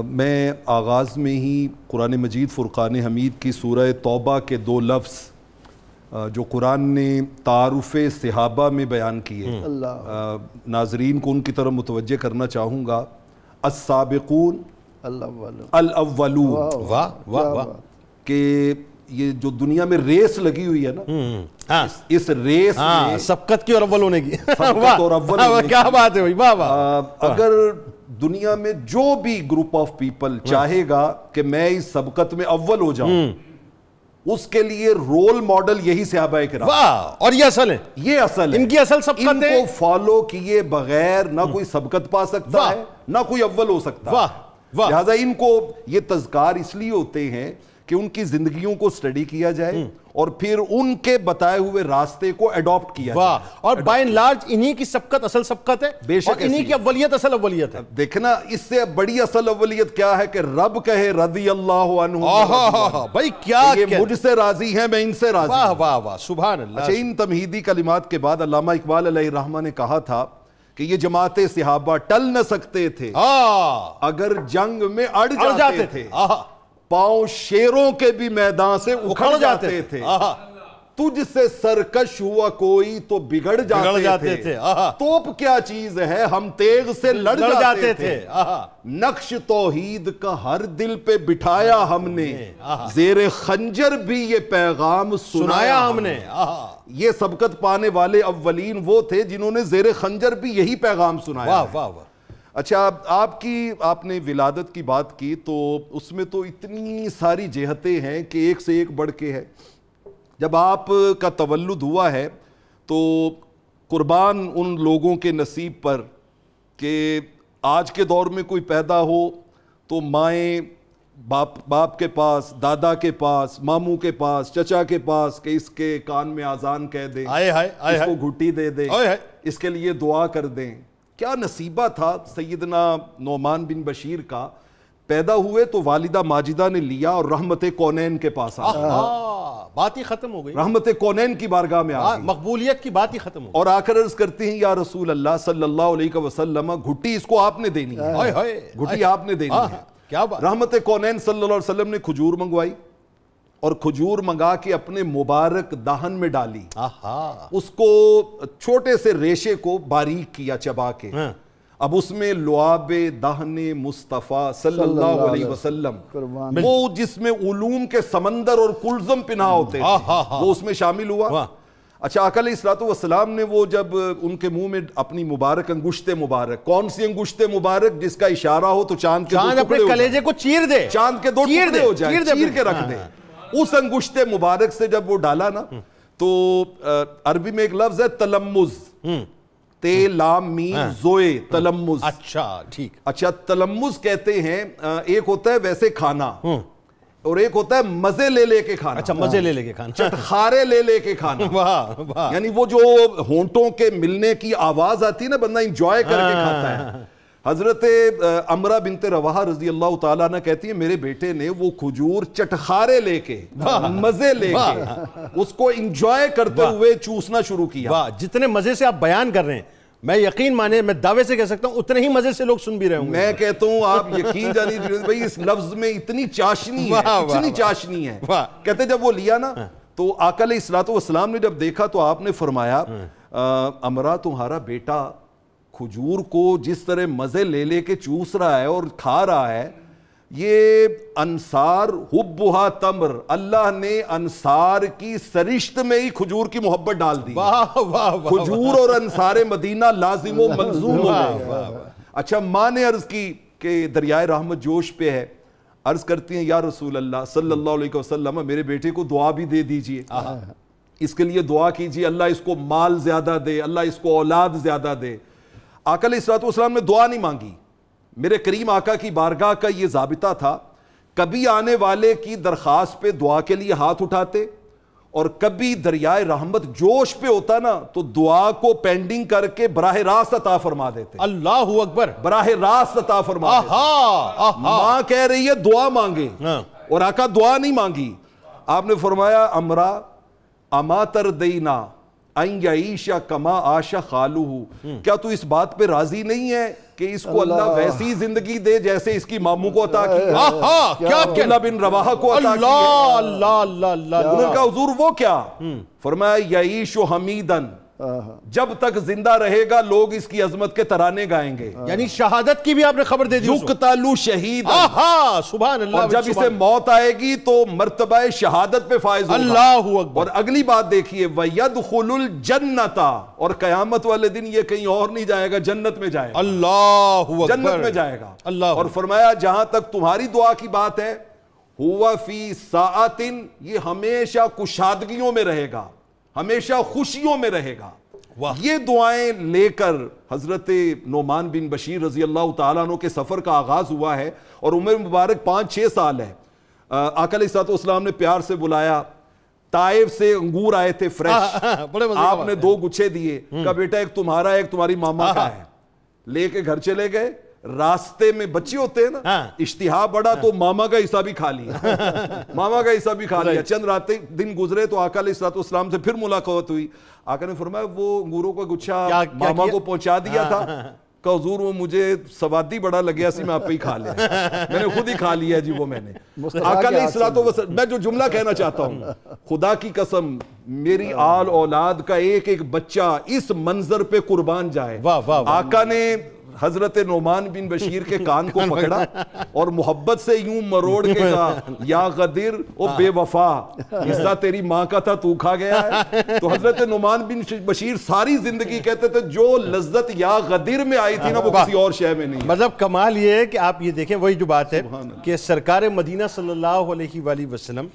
D: میں آغاز میں ہی قرآن مجید فرقان حمید کی سورہ توبہ کے 2 لفظ جو قرآن نے تعارف صحابہ میں بیان کیے ناظرین کو ان کی طرف متوجہ کرنا چاہوں گا. السابقون الاولون،
B: واہ واہ واہ.
D: کہ یہ جو دنیا میں ریس لگی ہوئی ہے نا، اس ریس میں
B: سبقت کی اور اول ہونے کی،
D: سبقت اور اول ہونے کی،
B: کیا بات ہے بھائی، واہ واہ.
D: اگر دنیا میں جو بھی گروپ آف پیپل چاہے گا کہ میں اس سبقت میں اول ہو جاؤں، اس کے لیے رول ماڈل یہی صحابہ کرام.
B: واہ، اور یہ اصل ہے،
D: یہ اصل ہے،
B: ان کی اصل سبقت
D: ان
B: ہے.
D: کو فالو کیے بغیر نہ کوئی سبقت پا سکتا ہے نہ کوئی اول ہو سکتا.
B: واہ،
D: لہٰذا ان کو یہ تذکار اس لیے ہوتے ہیں کہ ان کی زندگیوں کو سٹڈی کیا جائے اور پھر ان کے بتائے ہوئے راستے کو ایڈاپٹ کیا جائے.
B: اور بائی اینڈ لارج انہی کی سبقت اصل سبقت ہے،
D: بے شک
B: اور انہی کی اولیت اصل اولیت ہے.
D: دیکھنا اس سے بڑی اصل اولیت کیا ہے کہ رب کہے رضی اللہ عنہ،
B: بھائی کیا
D: یہ مجھ سے راضی ہیں، میں ان سے راضی
B: واہ
D: ہوں.
B: واہ واہ، سبحان اللہ.
D: اچھا، ان تمہیدی کلمات کے بعد علامہ اقبال علیہ الرحمہ نے کہا تھا کہ یہ جماعت صحابہ ٹل نہ سکتے تھے اگر جنگ میں اڑ جاتے تھے، پاؤں شیروں کے بھی میدان سے اکھڑ جاتے تھے، تجھ سے سرکش ہوا کوئی تو بگڑ جاتے تھے، توپ کیا چیز ہے ہم تیغ سے لڑ جاتے تھے، نقش توحید کا ہر دل پہ بٹھایا ہم نے، زیر خنجر بھی یہ پیغام سنایا ہم نے. یہ سبقت پانے والے اولین وہ تھے جنہوں نے زیر خنجر بھی یہی پیغام سنایا.
B: واہ واہ واہ.
D: اچھا، آپ نے ولادت کی بات کی تو اس میں تو اتنی ساری جہتیں ہیں کہ ایک سے ایک بڑھ کے ہے. جب آپ کا تولد ہوا ہے تو قربان ان لوگوں کے نصیب پر کہ آج کے دور میں کوئی پیدا ہو تو مائیں باپ کے پاس، دادا کے پاس، ماموں کے پاس، چچا کے پاس کہ اس کے کان میں آذان کہہ دیں، اس کو گھٹی دے دیں، اس کے لیے دعا کر دیں. کیا نصیبہ تھا سیدنا نعمان بن بشیر کا. پیدا ہوئے تو والدہ ماجدہ نے لیا اور رحمت کونین کے پاس
B: بات ہی ختم ہو گئی،
D: رحمت کونین کی بارگاہ میں آ گئی،
B: مقبولیت کی بات ہی ختم ہو گئی.
D: اور آ کر عرض کرتی ہیں یا رسول اللہ صلی اللہ علیہ وسلم، گھٹی اس کو آپ نے دینی ہے، گھٹی آپ نے دینی ہے.
B: کیا بات.
D: رحمت کونین صلی اللہ علیہ وسلم نے کھجور منگوائی اور کھجور منگا کے اپنے مبارک دہن میں ڈالی، اس کو چھوٹے سے ریشے کو باریک کیا چبا کے. اب اس میں لعاب دہن مصطفیٰ صلی اللہ علیہ وسلم، وہ جس میں علوم کے سمندر اور کلزم پنہا ہوتے تھے، وہ اس میں شامل ہوا. اچھا، آقا علیہ الصلوۃ والسلام نے وہ جب ان کے منہ میں اپنی مبارک انگشت مبارک، کون سی انگشت مبارک جس کا اشارہ ہو تو چاند کے
B: اپنے کلیجے کو چیر دے،
D: چاند کے دو ٹکڑے ہو جائے، چیر کے رکھ دے. اس انگشت مبارک سے جب وہ ڈالا نا تو عربی میں ایک لفظ ہے تلمز، تے لام میم زوئے، تلمز.
B: اچھا ٹھیک.
D: اچھا، تلمز کہتے ہیں ایک ہوتا ہے ویسے کھانا اور ایک ہوتا ہے مزے لے لے کے کھانا.
B: اچھا، مزے لے لے کے کھانا،
D: چٹخارے لے لے کے کھانا. یعنی وہ جو ہونٹوں کے ملنے کی آواز آتی ہے نا، بندہ انجوائے کر کے کھاتا ہے. حضرت امرہ بنت رواحہ رضی اللہ تعالیٰ عنہ کہتی ہیں میرے بیٹے نے وہ کھجور چٹخارے لے کے، مزے لے کے، اس کو انجوائے کرتے ہوئے چوسنا شروع کیا.
B: واہ، جتنے مزے سے آپ بیان کر رہے ہیں میں یقین مانے، میں دعوے سے کہہ سکتا ہوں اتنے ہی مزے سے لوگ سن بھی رہے ہوں گے.
D: میں کہتا ہوں آپ یقین جانیے بھائی، اس لفظ میں اتنی چاشنی ہے، اتنی چاشنی ہے. کہتے جب وہ لیا نا تو آقا علیہ الصلوۃ والسلام نے جب دیکھا تو آپ نے فرمایا امرہ تمہارا بیٹا کھجور کو جس طرح مزے لے لے کے چوس رہا ہے اور کھا رہا ہے، یہ انصار حبھا تمر، اللہ نے انصار کی سرشت میں ہی کھجور کی محبت ڈال دی. کھجور اور انصار مدینہ لازم و ملزوم ہو گئے. اچھا، ماں نے عرض کی کہ دریائے رحمت جوش پہ ہے، عرض کرتی ہیں یا رسول اللہ صلی اللہ علیہ وسلم میرے بیٹے کو دعا بھی دے دیجئے، اس کے لیے دعا کیجئے اللہ اس کو مال زیادہ دے، اللہ اس کو اولاد زیادہ دے. آقا علیہ الصلوۃ والسلام نے دعا نہیں مانگی. میرے کریم آقا کی بارگاہ کا یہ ضابطہ تھا، کبھی آنے والے کی درخواست پہ دعا کے لیے ہاتھ اٹھاتے اور کبھی دریائے رحمت جوش پہ ہوتا نا تو دعا کو پینڈنگ کر کے براہ راست عطا فرما دیتے.
B: اللہ اکبر.
D: براہ راست عطا فرما دیتے. ماں کہہ رہی ہے دعا مانگے اور آقا دعا نہیں مانگی. آپ نے فرمایا امرا اما تردینا این یعیش کما عاش خالہ، کیا تو اس بات پہ راضی نہیں ہے کہ اس کو اللہ ویسی زندگی دے جیسے اس کی ماموں کو عطا کی، کیا عبداللہ بن رواحہ کو عطا کی.
B: اللہ اللہ اللہ اللہ.
D: انہوں نے کہا حضور وہ کیا؟ فرمایا یعیش حمیدن جب تک زندہ رہے گا لوگ اس کی عظمت کے ترانے گائیں گے.
B: یعنی شہادت کی بھی آپ نے خبر دے دی.
D: یقتل شہیدا.
B: سبحان اللہ.
D: اور جب اسے موت آئے گی تو مرتبہ شہادت پہ فائز ہوگا.
B: اللہ اکبر.
D: اور اگلی بات دیکھیے وَيَدْخُلُ الْجَنَّةَ. اور قیامت والے دن یہ کہیں اور نہیں جائے گا, جنت میں جائے گا.
B: اللہ اکبر.
D: جنت میں جائے گا.
B: اللہ.
D: اور فرمایا جہاں تک تمہاری دعا کی بات ہے ہوا فی ساعتن, یہ ہمیشہ کشادگیوں میں رہے گا, ہمیشہ خوشیوں میں رہے گا. یہ دعائیں لے کر حضرت نعمان بن بشیر رضی اللہ تعالیٰ عنہ کے سفر کا آغاز ہوا ہے. اور عمر مبارک 5-6 سال ہے. آقا علیہ السلام نے پیار سے بلایا. طائف سے انگور آئے تھے فریش, آپ نے 2 گچھے دیے, کہا بیٹا ایک تمہارا ہے ایک تمہاری ماما کا ہے. لے کے گھر چلے گئے. راستے میں بچے ہوتے ہیں نا, اشتہا بڑا تو ماما کا حصہ بھی کھا لیا. ماما کا حصہ بھی کھا لیا. چند راتیں دن گزرے تو آقا علیہ السلام سے پھر ملاقات ہوئی. آقا نے فرمایا وہ انگوروں کا گچھا ماما کو پہنچا دیا تھا. کہ حضور وہ مجھے سوادی بڑا لگیا سی, میں آپ پہ ہی کھا لیا, میں نے خود ہی کھا لیا جی وہ میں نے. آقا علیہ السلام, میں جو جملہ کہنا چاہتا ہوں, خدا کی قسم میری آل اولاد کا ایک ایک بچہ اس منظر پہ قربان جائے. آقا نے حضرت نعمان بن بشیر کے کان کو پکڑا اور محبت سے یوں مروڑ کے کہا یا غدیر او بے وفا, حصہ تیری ماں کا تھا تو کھا گیا ہے. تو حضرت نعمان بن بشیر ساری زندگی کہتے تھے جو لذت یا غدیر میں آئی تھی نا وہ کسی اور شے میں نہیں.
B: مطلب کمال یہ ہے کہ آپ یہ دیکھیں وہی جو بات ہے کہ سرکار مدینہ صلی اللہ علیہ وآلہ وسلم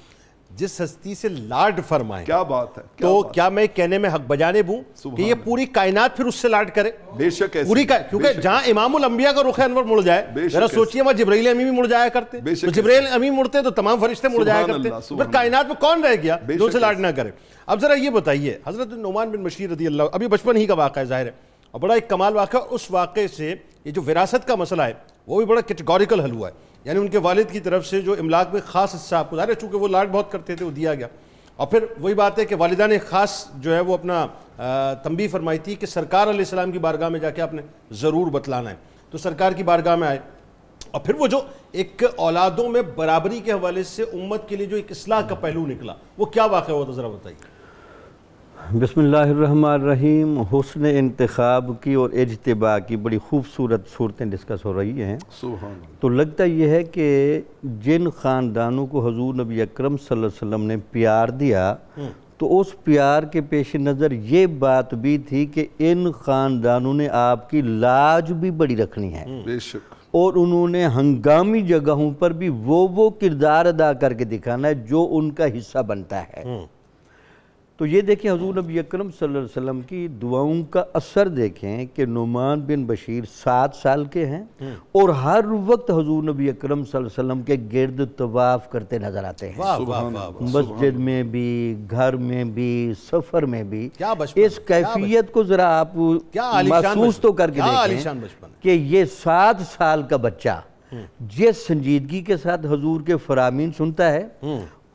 B: جس ہستی سے لاڈ فرمائے,
D: کیا بات ہے,
B: تو کیا میں کہنے میں حق بجانب ہوں کہ یہ پوری کائنات پھر اس سے لاڈ کرے.
D: بے شک ایسے,
B: پوری کیونکہ جہاں امام الانبیاء کا رخ انور مڑ جائے, ذرا سوچئے وہاں جبرائیل امین بھی مڑ جایا کرتے, تو جبرائیل امین مڑتے تو تمام فرشتے مڑ جایا کرتے, پھر کائنات میں کون رہ گیا جو اسے لاڈ نہ کرے. اب ذرا یہ بتائیے, حضرت نعمان بن بشیر رضی اللہ, ابھی بچپن ہی کا واقعہ ہے ظاہر ہے, اور بڑا ایک کمال واقعہ. اس واقعے سے یہ جو وراثت کا مسئلہ ہے وہ بھی بڑا کیٹیگوریکل حل ہوا ہے. یعنی ان کے والد کی طرف سے جو املاک میں خاص حصہ آپ کو ظاہر ہے چونکہ وہ لاڈ بہت کرتے تھے وہ دیا گیا. اور پھر وہی بات ہے کہ والدہ نے خاص جو ہے وہ اپنا تنبیہ فرمائی تھی کہ سرکار علیہ السلام کی بارگاہ میں جا کے آپ نے ضرور بتلانا ہے. تو سرکار کی بارگاہ میں آئے, اور پھر وہ جو ایک اولادوں میں برابری کے حوالے سے امت کے لیے جو ایک اصلاح کا پہلو نکلا, وہ کیا واقعہ ہوا تھا ذرا بتائیے.
C: بسم اللہ الرحمن الرحیم. حسن انتخاب کی اور اجتباء کی بڑی خوبصورت صورتیں ڈسکس ہو رہی ہیں. تو لگتا یہ ہے کہ جن خاندانوں کو حضور نبی اکرم صلی اللہ علیہ وسلم نے پیار دیا تو اس پیار کے پیش نظر یہ بات بھی تھی کہ ان خاندانوں نے آپ کی لاج بھی بڑی رکھنی ہے,
D: بے شک,
C: اور انہوں نے ہنگامی جگہوں پر بھی وہ کردار ادا کر کے دکھانا ہے جو ان کا حصہ بنتا ہے. تو یہ دیکھیں حضور نبی اکرم صلی اللہ علیہ وسلم کی دعاؤں کا اثر دیکھیں کہ نعمان بن بشیر 7 سال کے ہیں اور ہر وقت حضور نبی اکرم صلی اللہ علیہ وسلم کے گرد طواف کرتے نظر آتے ہیں, مسجد میں بھی, گھر میں بھی, سفر میں بھی. اس کیفیت کو ذرا آپ محسوس تو کر کے دیکھیں کہ یہ 7 سال کا بچہ جس سنجیدگی کے ساتھ حضور کے فرامین سنتا ہے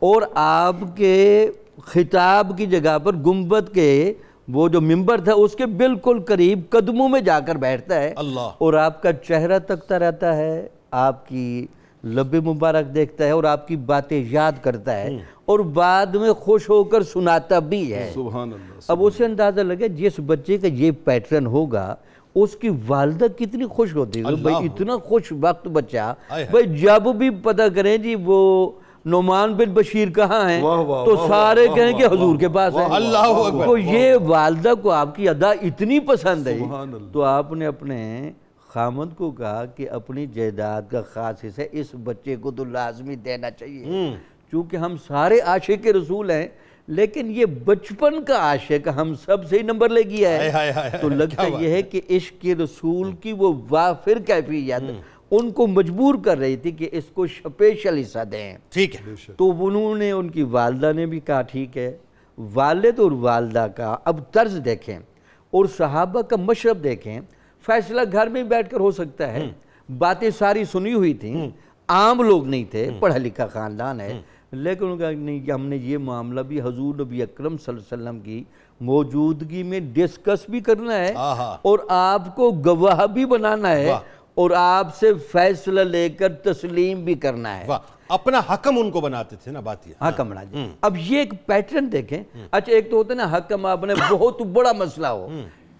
C: اور آپ کے خطاب کی جگہ پر گنبد کے وہ جو منبر تھا اس کے بالکل قریب قدموں میں جا کر بیٹھتا ہے, اور آپ کا چہرہ تکتا رہتا ہے, آپ کی لب مبارک دیکھتا ہے اور آپ کی باتیں یاد کرتا ہے, اور بعد میں خوش ہو کر سناتا بھی ہے. سبحان اللہ. اب اسے اندازہ لگے جس بچے کا یہ پیٹرن ہوگا اس کی والدہ کتنی خوش ہوتی ہے. بھائی اتنا خوش وقت بچہ, بھائی جب بھی پتہ کریں جی وہ نعمان بن بشیر کہاں ہیں تو سارے کہیں کہ حضور کے پاس ہیں. تو یہ والدہ کو آپ کی ادا اتنی پسند ہے تو آپ نے اپنے خامد کو کہا کہ اپنی جائیداد کا خاص حصہ اس بچے کو تو لازمی دینا چاہیے, چونکہ ہم سارے عاشق رسول ہیں لیکن یہ بچپن کا عاشق ہم سب سے ہی نمبر لے گیا ہے. تو لگتا یہ ہے کہ عشق رسول کی وہ وافر کیفیت ان کو مجبور کر رہی تھی کہ اس کو اسپیشل حصہ دیں.
B: ٹھیک ہے.
C: تو انہوں نے, ان کی والدہ نے بھی کہا ٹھیک ہے. والد اور والدہ کا اب طرز دیکھیں اور صحابہ کا مشرب دیکھیں. فیصلہ گھر میں بیٹھ کر ہو سکتا ہے, باتیں ساری سنی ہوئی تھیں, عام لوگ نہیں تھے, پڑھا لکھا خاندان ہے, لیکن انہوں نے کہا نہیں ہم نے یہ معاملہ بھی حضور نبی اکرم صلی اللہ علیہ وسلم کی موجودگی میں ڈسکس بھی کرنا ہے اور آپ کو گواہ بھی بنانا ہے,
E: اور آپ سے فیصلہ لے کر تسلیم بھی کرنا ہے.
B: واہ، اپنا حکم ان کو بناتے تھے نا، بات یہ
E: حکم بنا جی. اب یہ ایک پیٹرن دیکھیں. اچھا ایک تو ہوتا ہے نا حکم آپ نے بہت بڑا مسئلہ ہو،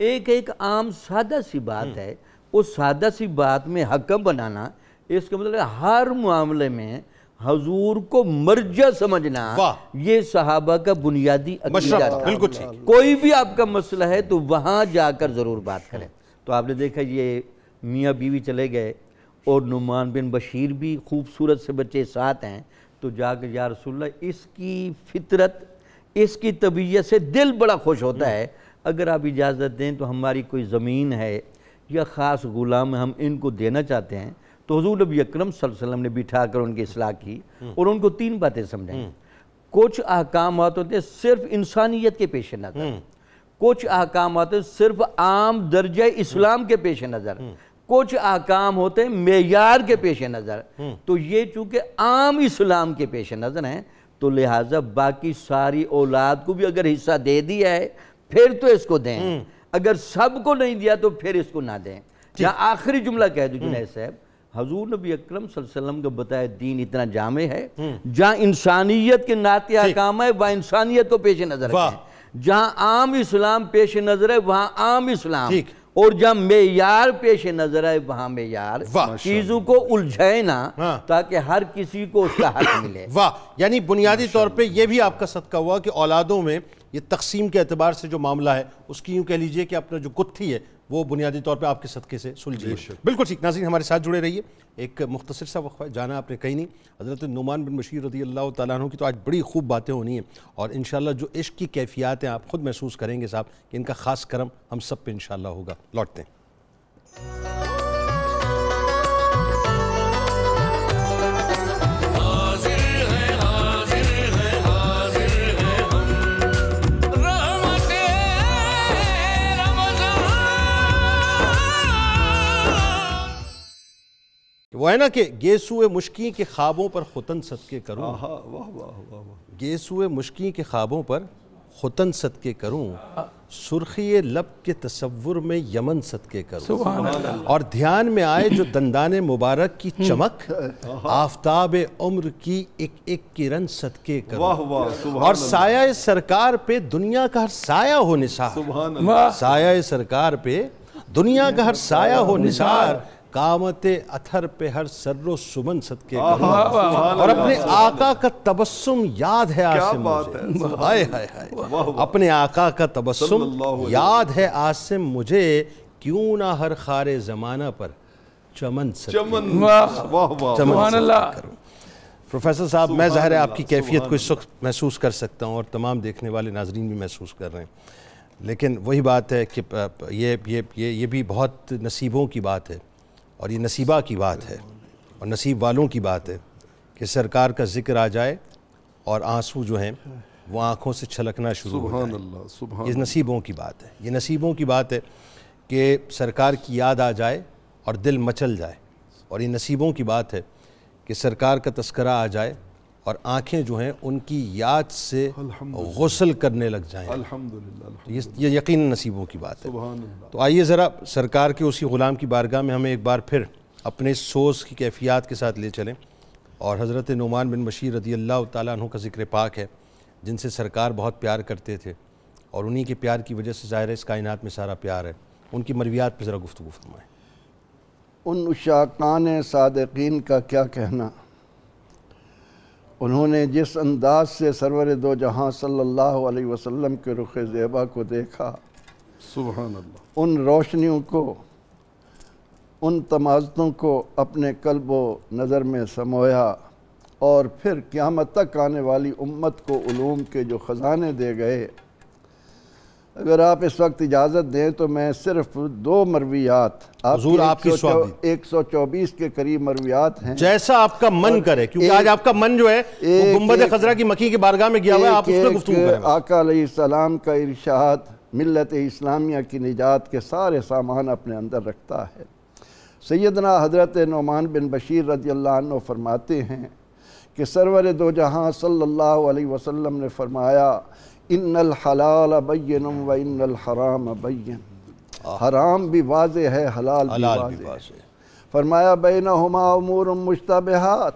E: ایک عام سادہ سی بات ہے، اس سادہ سی بات میں حکم بنانا، اس کا مطلب ہر معاملے میں حضور کو مرجع سمجھنا. یہ صحابہ کا بنیادی عقیدہ تھا.
B: بالکل ٹھیک.
E: کوئی بھی آپ کا مسئلہ ہے تو وہاں جا کر ضرور بات کریں. تو آپ نے دیکھا یہ میاں بیوی چلے گئے اور نعمان بن بشیر بھی خوبصورت سے بچے ساتھ ہیں، تو جا کے یا رسول اللہ اس کی فطرت، اس کی طبیعت سے دل بڑا خوش ہوتا ہے، اگر آپ اجازت دیں تو ہماری کوئی زمین ہے یا خاص غلام ہم ان کو دینا چاہتے ہیں. تو حضور نبی اکرم صلی اللہ علیہ وسلم نے بٹھا کر ان کی اصلاح کی اور ان کو 3 باتیں سمجھائیں. کچھ احکامات ہوتے ہیں صرف انسانیت کے پیش نظر، کچھ احکامات ہوتے ہیں صرف عام درجہ اسلام کے پیش نظر، کچھ احکام ہوتے ہیں معیار کے پیش نظر. تو یہ چونکہ عام اسلام کے پیش نظر ہیں تو لہٰذا باقی ساری اولاد کو بھی اگر حصہ دے دیا ہے پھر تو اس کو دیں، اگر سب کو نہیں دیا تو پھر اس کو نہ دیں. جہاں آخری جملہ کہہ دوں جنید صاحب، حضور نبی اکرم صلی اللہ علیہ وسلم کا بتایا دین اتنا جامع ہے، جہاں انسانیت کے ناطے احکام ہے وہاں انسانیت کو پیش نظر رکھیں، جہاں عام اسلام پیش نظر ہے وہاں عام اسلام، اور جہاں معیار پیش نظر ہے وہاں معیار. چیزوں کو الجھائے نہ تاکہ ہر کسی کو اس کا حق ملے.
B: واہ، یعنی بنیادی طور پہ یہ بھی آپ کا صدقہ ہوا کہ اولادوں میں یہ تقسیم کے اعتبار سے جو معاملہ ہے اس کی یوں کہہ لیجئے کہ اپنا جو گتھی ہے وہ بنیادی طور پہ آپ کے صدقے سے سلجھی ہے. بالکل ٹھیک. ناظرین ہمارے ساتھ جڑے رہیے. ایک مختصر سا وقفہ جانا آپ نے کہیں نہیں. حضرت نعمان بن بشیر رضی اللہ تعالیٰ عنہ کی تو آج بڑی خوب باتیں ہونی ہیں، اور انشاءاللہ جو عشق کی کیفیات ہیں آپ خود محسوس کریں گے صاحب کہ ان کا خاص کرم ہم سب پہ انشاءاللہ ہوگا. لوٹتے ہیں. وہ ہے نا کہ گیسوئے مشکی کے خوابوں پر ختن صدقے کروں، گیسوئے مشکی کے خوابوں پر ختن صدقے کروں، سرخی لب کے تصور میں یمن صدقے کروں، اور دھیان میں آئے جو دندان مبارک کی چمک، آفتاب عمر کی ایک ایک کرن صدقے کروں، اور سایہ سرکار پہ دنیا کا ہر سایہ ہو نثار، سایہ سرکار پہ دنیا کا ہر سایہ ہو نثار، قامت اتھر پہ ہر سر و سمن صدقے کروں، اور اپنے آقا کا تبسم یاد ہے آج سے مجھے، ہائے ہائے ہائے، اپنے آقا کا تبسم یاد ہے آج سے مجھے، کیوں نہ ہر خار زمانہ پر چمن صدقے کروں. پروفیسر صاحب، میں ظاہر ہے آپ کی کیفیت کو اس وقت محسوس کر سکتا ہوں اور تمام دیکھنے والے ناظرین بھی محسوس کر رہے ہیں، لیکن وہی بات ہے کہ یہ بھی بہت نصیبوں کی بات ہے، اور یہ نصیبہ کی بات ہے اور نصیب والوں کی بات ہے کہ سرکار کا ذکر آ جائے اور آنسو جو ہیں وہ آنکھوں سے چھلکنا شروع ہو جائے. یہ نصیبوں کی بات ہے، یہ نصیبوں کی بات ہے کہ سرکار کی یاد آ جائے اور دل مچل جائے، اور یہ نصیبوں کی بات ہے کہ سرکار کا تذکرہ آ جائے اور آنکھیں جو ہیں ان کی یاد سے غسل کرنے لگ جائیں. یہ یقین نصیبوں کی بات ہے. تو آئیے ذرا سرکار کے اسی غلام کی بارگاہ میں ہمیں ایک بار پھر اپنے سوز کی کیفیات کے ساتھ لے چلیں، اور حضرت نعمان بن بشیر رضی اللہ تعالیٰ عنہ کا ذکر پاک ہے جن سے سرکار بہت پیار کرتے تھے، اور انہی کے پیار کی وجہ سے ظاہر ہے اس کائنات میں سارا پیار ہے. ان کی مرویات پہ ذرا گفتگو فرمائیں.
C: ان عشاقان صادقین کا کیا کہنا، انہوں نے جس انداز سے سرور دو جہاں صلی اللہ علیہ وسلم کے رخ زیبا کو دیکھا، سبحان اللہ، ان روشنیوں کو، ان تمازتوں کو اپنے قلب و نظر میں سمویا، اور پھر قیامت تک آنے والی امت کو علوم کے جو خزانے دے گئے. اگر آپ اس وقت اجازت دیں تو میں صرف 2 مرویات،
B: حضور آپ کی سواب دی،
C: 124 کے قریب مرویات ہیں، جیسا
B: آپ کا من کرے، کیونکہ آج آپ کا من جو ہے وہ گنبد خضرا کی مکی کی بارگاہ میں گیا ہوا ہے، آپ اس پہ گفتگو کریں.
C: آقا علیہ السلام کا ارشاد ملت اسلامیہ کی نجات کے سارے سامان اپنے اندر رکھتا ہے. سیدنا حضرت نعمان بن بشیر رضی اللہ عنہ فرماتے ہیں کہ سرور دو جہاں صلی اللہ علیہ وسلم نے فرمایا، ان الحلال بین و ان الحرام بین، حرام بھی واضح ہے، حلال بھی واضح ہے. فرمایا بینہما امور مشتبہات،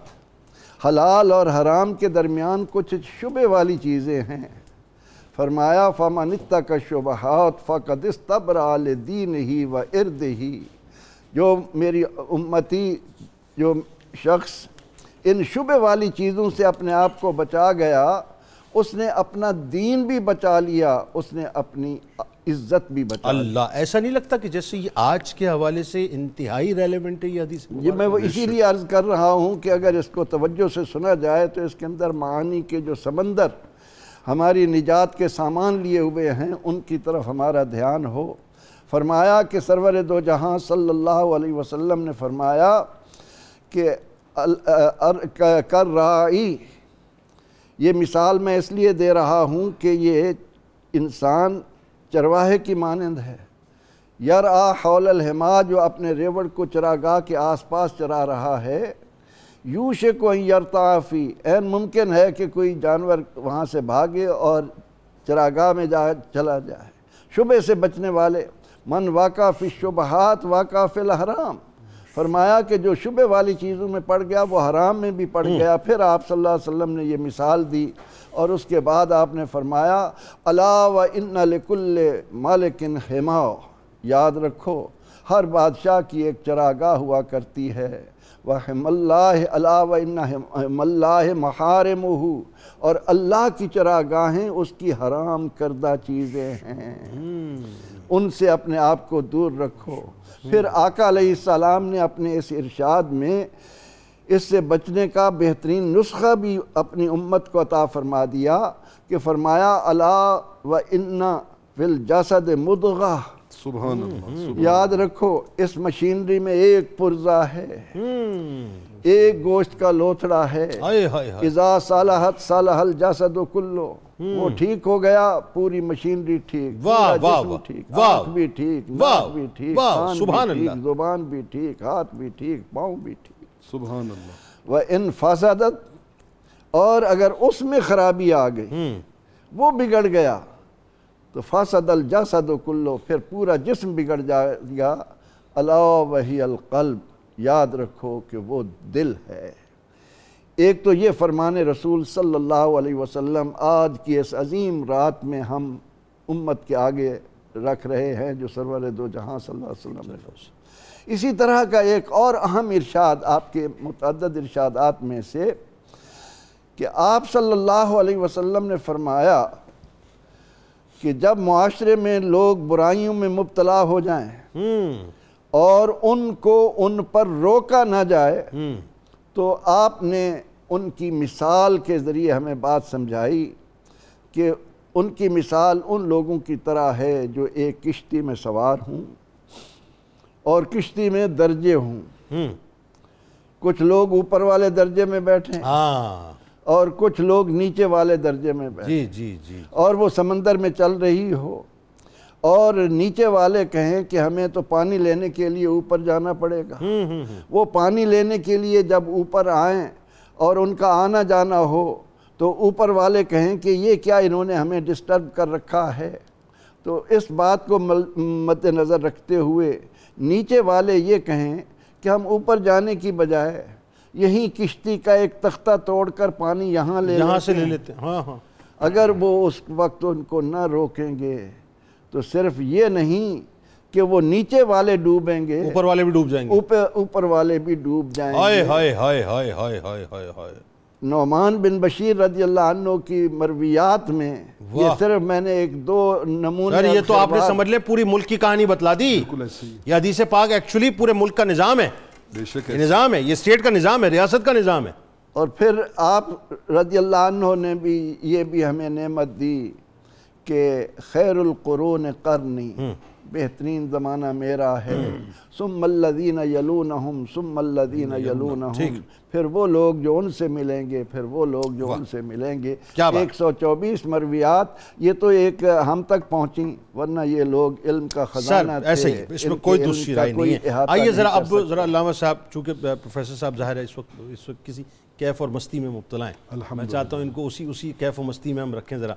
C: حلال اور حرام کے درمیان کچھ شبہ والی چیزیں ہیں۔ فرمایا فمن اتقى الشبہات فقد استبرأ لدینہ وعرضہ، جو میری امتی، جو شخص ان شبہ والی چیزوں سے اپنے آپ کو بچا گیا، اس نے اپنا دین بھی بچا لیا، اس نے اپنی عزت بھی بچا لی۔
B: اللہ، ایسا نہیں لگتا کہ جیسے یہ آج کے حوالے سے انتہائی ریلیونٹ ہے یہ حدیث؟
C: یہ میں وہ اسی لیے عرض کر رہا ہوں کہ اگر اس کو توجہ سے سنا جائے تو اس کے اندر معانی کے جو سمندر ہماری نجات کے سامان لیے ہوئے ہیں ان کی طرف ہمارا دھیان ہو۔ فرمایا کہ سرور دو جہاں صلی اللہ علیہ وسلم نے فرمایا کہ کر رائی، یہ مثال میں اس لیے دے رہا ہوں کہ یہ انسان چرواہے کی مانند ہے، یرعا حول الحما، جو اپنے ریوڑ کو چراگاہ کے آس پاس چرا رہا ہے، یوشک ان یرتع فی، عین ممکن ہے کہ کوئی جانور وہاں سے بھاگے اور چراگاہ میں چلا جائے۔ شبہ سے بچنے والے، من واقع فی الشبہات واقع فی الحرام، فرمایا کہ جو شبہ والی چیزوں میں پڑ گیا وہ حرام میں بھی پڑ گیا۔ پھر آپ صلی اللہ علیہ وسلم نے یہ مثال دی اور اس کے بعد آپ نے فرمایا الا وان لکل مالک حما، یاد رکھو ہر بادشاہ کی ایک چراگاہ ہوا کرتی ہے، وحم اللہ الا وان حم اللہ محارمہ، اور اللہ کی چراگاہیں اس کی حرام کردہ چیزیں ہیں، ان سے اپنے آپ کو دور رکھو۔ پھر آقا علیہ السلام نے اپنے اس ارشاد میں اس سے بچنے کا بہترین نسخہ بھی اپنی امت کو عطا فرما دیا کہ فرمایا الا وان فی الجسد مضغہ،
D: سبحان اللہ،
C: یاد رکھو اس مشینری میں ایک پرزہ ہے، ایک گوشت کا لوتھڑا ہے، اذا صلحت صلح الجسد کلو، وہ ٹھیک ہو گیا پوری مشینری ٹھیک، پورا جسم ٹھیک، آنکھ بھی ٹھیک، ناک بھی ٹھیک، کان بھی ٹھیک، زبان بھی ٹھیک، ہاتھ بھی ٹھیک، پاؤں بھی ٹھیک۔
D: سبحان اللہ۔
C: وَإِن فَسَدَتْ، اور اگر اس میں خرابی آ گئی، وہ بگڑ گیا تو فَسَدَ الْجَسَدُ كُلُّ، پھر پورا جسم بگڑ جائے گا۔ الا وَهِيَ الْقَلْبُ، یاد رکھو کہ وہ دل ہے۔ ایک تو یہ فرمان رسول صلی اللہ علیہ وسلم آج کی اس عظیم رات میں ہم امت کے آگے رکھ رہے ہیں جو سرور دو جہاں صلی اللہ علیہ وسلم نے۔ اسی طرح کا ایک اور اہم ارشاد آپ کے متعدد ارشادات میں سے کہ آپ صلی اللہ علیہ وسلم نے فرمایا کہ جب معاشرے میں لوگ برائیوں میں مبتلا ہو جائیں اور ان کو ان پر روکا نہ جائے تو آپ نے ان کی مثال کے ذریعے ہمیں بات سمجھائی کہ ان کی مثال ان لوگوں کی طرح ہے جو ایک کشتی میں سوار ہوں اور کشتی میں درجے ہوں، کچھ لوگ اوپر والے درجے میں بیٹھیں اور کچھ لوگ نیچے والے درجے میں بیٹھیں، اور وہ سمندر میں چل رہی ہو اور نیچے والے کہیں کہ ہمیں تو پانی لینے کے لیے اوپر جانا پڑے گا، وہ پانی لینے کے لیے جب اوپر آئیں اور ان کا آنا جانا ہو تو اوپر والے کہیں کہ یہ کیا انہوں نے ہمیں ڈسٹرب کر رکھا ہے۔ تو اس بات کو مد نظر رکھتے ہوئے نیچے والے یہ کہیں کہ ہم اوپر جانے کی بجائے یہیں کشتی کا ایک تختہ توڑ کر پانی یہاں لے لیتے ہیں۔ اگر وہ اس وقت ان کو نہ روکیں گے تو صرف یہ نہیں کہ وہ نیچے والے ڈوبیں گے،
B: اوپر والے بھی ڈوب جائیں گے،
C: اوپر والے بھی ڈوب جائیں گے۔
B: ہائے ہائے ہائے ہائے ہائے ہائے ہائے ہائے۔
C: نعمان بن بشیر رضی اللہ عنہ کی مرویات میں یہ صرف میں نے ایک دو نمونے،
B: یہ تو آپ نے سمجھ لیں پوری ملک کی کہانی بتلا دی۔ یہ حدیث پاک ایکچولی پورے ملک کا نظام ہے، یہ نظام ہے، یہ اسٹیٹ کا نظام ہے، ریاست کا نظام ہے۔
C: اور پھر آپ رضی اللہ عنہ نے بھی یہ بھی ہمیں نعمت دی کہ خیر القرون قرنی، بہترین زمانہ میرا ہے، ثم الذین یلونہم ثم الذین یلونہم، پھر وہ لوگ جو ان سے ملیں گے، پھر وہ لوگ جو ان سے ملیں گے۔ 124 مرویات یہ تو ایک ہم تک پہنچیں، ورنہ یہ لوگ علم کا خزانہ تھے،
B: ایسے ہی اس میں کوئی دوسری رائے نہیں ہے۔ آئیے ذرا اب ذرا علامہ صاحب، چونکہ پروفیسر صاحب ظاہر ہے اس وقت کسی کیف اور مستی میں مبتلا ہیں، میں چاہتا ہوں ان کو اسی کیف و مستی میں ہم رکھیں۔ ذرا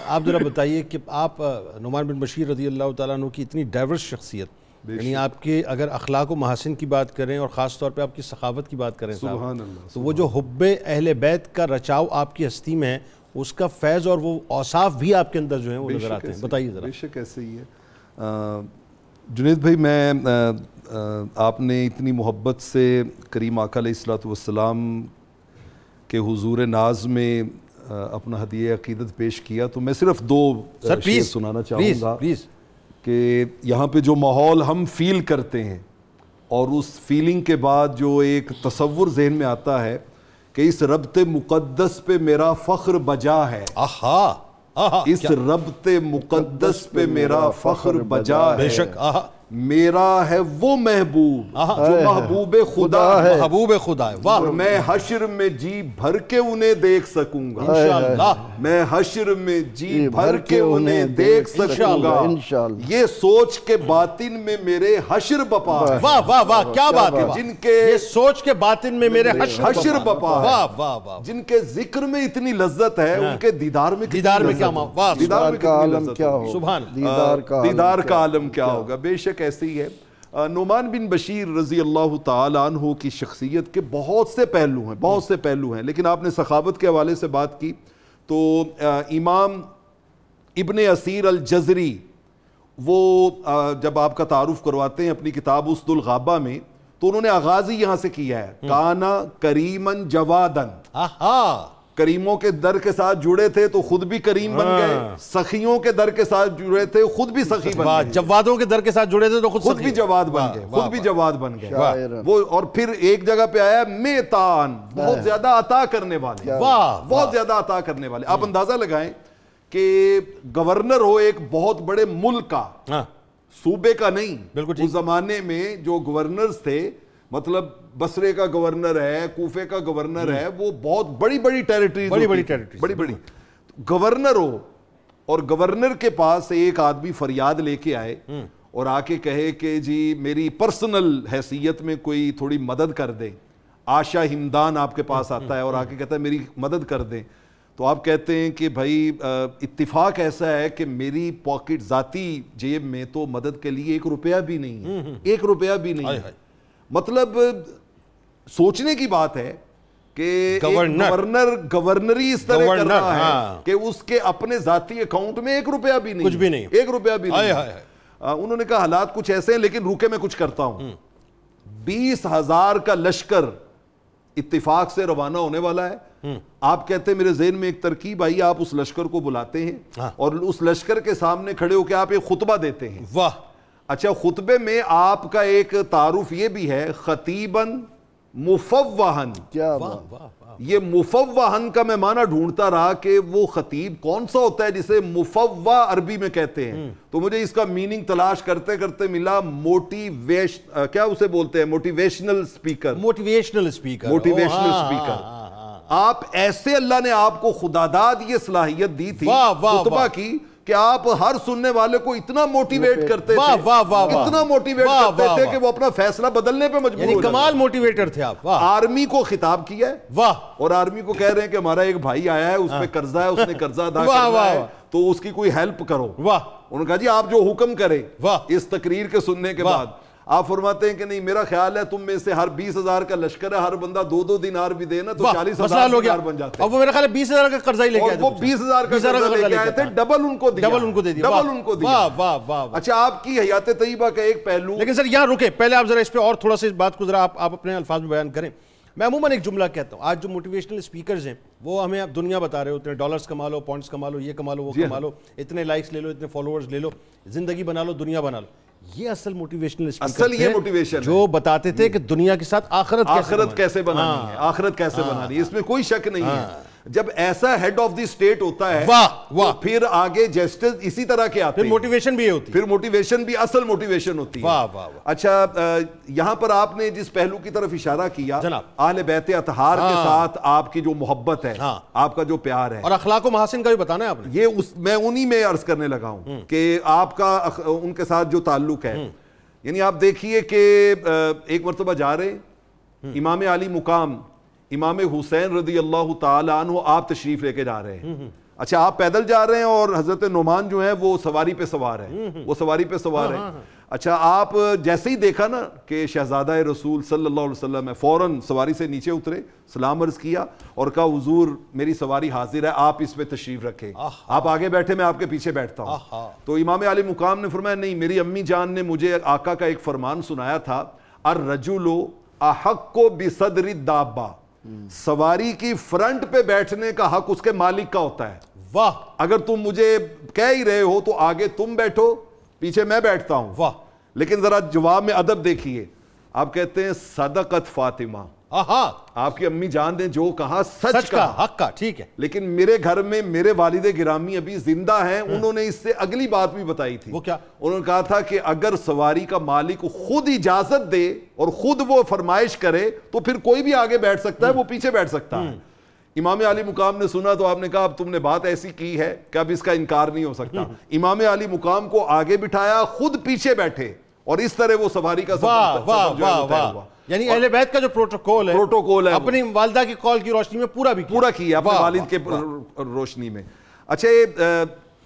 B: آپ ذرا بتائیے کہ آپ نعمان بن بشیر رضی اللہ تعالیٰ عنہ کی اتنی ڈائیورس شخصیت یعنی آپ کے اگر اخلاق و محاسن کی بات کریں اور خاص طور پہ آپ کی سخاوت کی بات کریں صاحب،
D: سبحان اللہ،
B: تو وہ جو حب اہل بیت کا رچاؤ آپ کی ہستی میں ہے، اس کا فیض اور وہ اوصاف بھی آپ کے اندر جو ہیں وہ نظر آتے ہیں. بتائیے ذرا.
D: بے شک ایسے ہی ہے. جنید بھائی، میں آپ نے اتنی محبت سے کریم آقا علیہ الصلوۃ والسلام کے حضور ناز میں اپنا ہدیہ عقیدت پیش کیا، تو میں صرف 2 شعر سنانا چاہوں گا کہ یہاں پہ جو ماحول ہم فیل کرتے ہیں اور اس فیلنگ کے بعد جو ایک تصور ذہن میں آتا ہے کہ اس ربط مقدس پہ میرا فخر بجا ہے، اس ربط مقدس پہ میرا فخر بجا ہے،
B: بے شک
D: میرا ہے وہ محبوب جو محبوب خدا ہے،
B: محبوب خدا ہے. واہ.
D: میں حشر میں جی بھر کے انہیں دیکھ سکوں گا،
B: انشاءاللہ.
D: میں حشر میں جی بھر کے انہیں دیکھ سکوں گا، یہ سوچ کے باطن میں میرے حشر بپا ہے.
B: واہ واہ واہ، کیا بات ہے.
D: جن کے
B: یہ سوچ کے باطن میں میرے
D: حشر بپا ہے،
B: واہ واہ واہ،
D: جن کے ذکر میں اتنی لذت ہے، ان کے دیدار میں
B: دیدار میں کیا واہ،
D: دیدار کا عالم کیا ہوگا،
B: سبحان
D: دیدار کا عالم کیا ہوگا. بے شک ایسے ہی ہے. نعمان بن بشیر رضی اللہ تعالی عنہ کی شخصیت کے بہت سے پہلو ہیں، لیکن آپ نے سخاوت کے حوالے سے بات کی تو امام ابن اسیر الجزری وہ جب آپ کا تعارف کرواتے ہیں اپنی کتاب اسد الغابہ میں، تو انہوں نے آغاز ہی یہاں سے کیا ہے، کانا کریمن جوادن. کریموں کے در کے ساتھ جڑے تھے تو خود بھی کریم بن گئے، سخیوں کے در کے ساتھ جڑے تھے خود بھی سخی بن گئے،
B: جوادوں کے در کے ساتھ جڑے تھے تو
D: خود بھی جواد بن گئے، وہ اور پھر ایک جگہ پہ آیا میتان، بہت زیادہ عطا کرنے والے، بہت زیادہ عطا کرنے والے. آپ اندازہ لگائیں کہ گورنر ہو ایک بہت بڑے ملک کا، صوبے کا نہیں، اس زمانے میں جو گورنرز تھے، مطلب بصرے کا گورنر ہے، کوفے کا گورنر ہے، وہ بہت بڑی ٹیریٹریز، بڑی گورنر ہو، اور گورنر کے پاس ایک آدمی فریاد لے کے آئے اور آ کے کہے کہ جی میری پرسنل حیثیت میں کوئی تھوڑی مدد کر دے. آشا ہمدان آپ کے پاس آتا ہے اور آ کے کہتا ہے میری مدد کر دیں. تو آپ کہتے ہیں کہ بھائی اتفاق ایسا ہے کہ میری پاکٹ ذاتی جیب میں تو مدد کے لیے 1 روپیہ بھی نہیں ہے، 1 روپیہ بھی نہیں ہے. مطلب سوچنے کی بات ہے کہ گورنری اس طرح کر رہا ہے کہ اس کے اپنے ذاتی اکاؤنٹ میں 1 روپیہ بھی نہیں،
B: کچھ بھی نہیں،
D: 1 روپیہ بھی نہیں. انہوں نے کہا حالات کچھ ایسے ہیں لیکن رکے میں کچھ کرتا ہوں. 20,000 کا لشکر اتفاق سے روانہ ہونے والا ہے. آپ کہتے ہیں میرے ذہن میں ایک ترکیب آئی، آپ اس لشکر کو بلاتے ہیں اور اس لشکر کے سامنے کھڑے ہو کے آپ ایک خطبہ دیتے ہیں.
B: واہ.
D: اچھا، خطبے میں آپ کا ایک تعارف یہ بھی ہے، خطیباً مفوہن. یہ مفوہن کا میں معنی ڈھونڈتا رہا کہ وہ خطیب کون سا ہوتا ہے جسے مفوہ عربی میں کہتے ہیں. تو مجھے اس کا میننگ تلاش کرتے کرتے ملا کیا اسے بولتے ہیں، موٹیویشنل اسپیکر. آپ ایسے اللہ نے آپ کو خداداد یہ صلاحیت دی تھی خطبہ کی کہ آپ ہر سننے والے کو اتنا موٹیویٹ کرتے تھے، اتنا موٹیویٹ کرتے تھے کہ وہ اپنا فیصلہ بدلنے پہ مجبور ہو جاتے.
B: کمال موٹیویٹر تھے آپ.
D: آرمی کو خطاب کیا ہے اور آرمی کو کہہ رہے ہیں کہ ہمارا ایک بھائی آیا ہے، اس پہ قرضہ ہے، اس نے قرضہ ادا کرنا ہے، تو اس کی کوئی ہیلپ کرو. انہوں نے کہا جی آپ جو حکم کریں. اس تقریر کے سننے کے بعد آپ فرماتے ہیں کہ نہیں، میرا خیال ہے تم میں سے ہر 20,000 کا لشکر ہے، ہر بندہ 2 دینار بھی دے نا تو 40,000 دینار بن جاتے ہیں.
B: اب وہ میرا خیال ہے 20,000 کا قرضہ ہی لے کے آئے تھے.
D: وہ 20,000 کا قرضہ لے کے آئے تھے، ڈبل ان کو دیا. اچھا، آپ کی حیات طیبہ کا ایک پہلو.
B: لیکن سر یہاں رکے، پہلے آپ ذرا اس پہ اور تھوڑا سا اس بات کو ذرا آپ اپنے الفاظ میں بیان کریں. میں عموماً ایک جملہ کہتا ہوں، آج جو موٹیویشنل اسپیکرز ہیں وہ ہمیں اب دنیا بتا رہے ہوتے ہیں، ڈالرز کما لو، پوائنٹس کما لو، یہ کما لو، وہ کما لو، اتنے لائکس لے لو، اتنے فالوورز لے لو، زندگی بنا لو، دنیا بنا لو. یہ اصل موٹیویشنل اسپیکر تھے جو بتاتے تھے کہ دنیا کے ساتھ آخرت
D: کیسے بنانی ہے، آخرت کیسے بنانی ہے. اس میں کوئی شک نہیں ہے. جب ایسا ہیڈ آف دی اسٹیٹ ہوتا ہے پھر آگے جسٹس اسی طرح کے آتے ہیں،
B: پھر موٹیویشن بھی ہوتی ہے،
D: پھر موٹیویشن بھی اصل موٹیویشن ہوتی ہے. اچھا، یہاں پر آپ نے جس پہلو کی طرف اشارہ کیا، اہل بیت اطہار کے ساتھ آپ کی جو محبت ہے، آپ کا جو پیار ہے،
B: اور اخلاق و محاسن کا بھی بتانا ہے آپ نے،
D: یہ میں انہی میں عرض کرنے لگا ہوں کہ آپ کا ان کے ساتھ جو تعلق ہے. یعنی آپ دیکھیے کہ ایک مرتبہ جا رہے امام علی مقام امام حسین رضی اللہ تعالی عنہ آپ تشریف لے کے جا رہے ہیں. اچھا، آپ پیدل جا رہے ہیں اور حضرت نعمان جو ہیں وہ سواری پہ سوار ہیں، اچھا آپ جیسے ہی دیکھا نا کہ شہزادہ رسول صلی اللہ علیہ وسلم ہے، فوراً سواری سے نیچے اترے، سلام عرض کیا اور کہا حضور میری سواری حاضر ہے، آپ اس پہ تشریف رکھیں، آپ آگے بیٹھے میں آپ کے پیچھے بیٹھتا ہوں۔ تو امام علی مقام نے فرمایا نہیں، میری امی جان نے مجھے آقا کا ایک فرمان سنایا تھا، الرجل احق بصدر الدابہ، سواری کی فرنٹ پہ بیٹھنے کا حق اس کے مالک کا ہوتا ہے۔
B: واہ،
D: اگر تم مجھے کہہ ہی رہے ہو تو آگے تم بیٹھو، پیچھے میں بیٹھتا ہوں۔
B: واہ،
D: لیکن ذرا جواب میں ادب دیکھیے، آپ کہتے ہیں صدقت فاطمہ، آپ کی امی جان نے جو کہا سچ
B: کا
D: کہا،
B: حق کا، ٹھیک ہے۔
D: لیکن میرے گھر میں میرے والد گرامی ابھی زندہ ہیں، انہوں نے اس سے اگلی بات بھی بتائی تھی۔
B: وہ کیا؟
D: انہوں نے کہا تھا کہ اگر سواری کا مالک خود اجازت دے اور خود وہ فرمائش کرے تو پھر کوئی بھی آگے بیٹھ سکتا ہے، وہ پیچھے بیٹھ سکتا ہے۔ امام علی مقام نے سنا تو آپ نے کہا اب تم نے بات ایسی کی ہے کہ اب اس کا انکار نہیں ہو سکتا۔ امام علی مقام کو آگے بٹھایا، خود پیچھے بیٹھے، اور اس طرح وہ سواری کا
B: واہ واہ واہ واہ، یعنی اہل بیت کا جو پروٹوکول ہے اپنی والدہ کی قول کی روشنی میں پورا کیا
D: اپنے والد کے روشنی میں۔ اچھا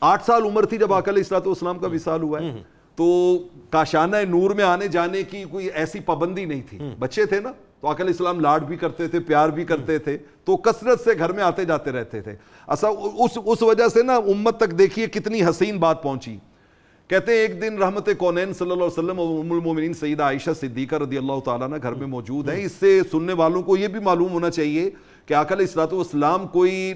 D: 8 سال عمر تھی جب آقا علیہ الصلوۃ والسلام کا وصال ہوا ہے، تو کاشانہ نور میں آنے جانے کی کوئی ایسی پابندی نہیں تھی، بچے تھے نا، تو آقا علیہ السلام لاڈ بھی کرتے تھے، پیار بھی کرتے تھے، تو کثرت سے گھر میں آتے جاتے رہتے تھے۔ اصل اس وجہ سے نا امت تک دیکھیے کتنی حسین بات پہنچی۔ کہتے ہیں ایک دن رحمت کونین صلی اللہ علیہ وسلم اور ام المومنین سیدہ عائشہ صدیقہ رضی اللہ تعالیٰ عنہ گھر میں موجود ہیں۔ اس سے سننے والوں کو یہ بھی معلوم ہونا چاہیے کہ آقا علیہ الصلوۃ والسلام کوئی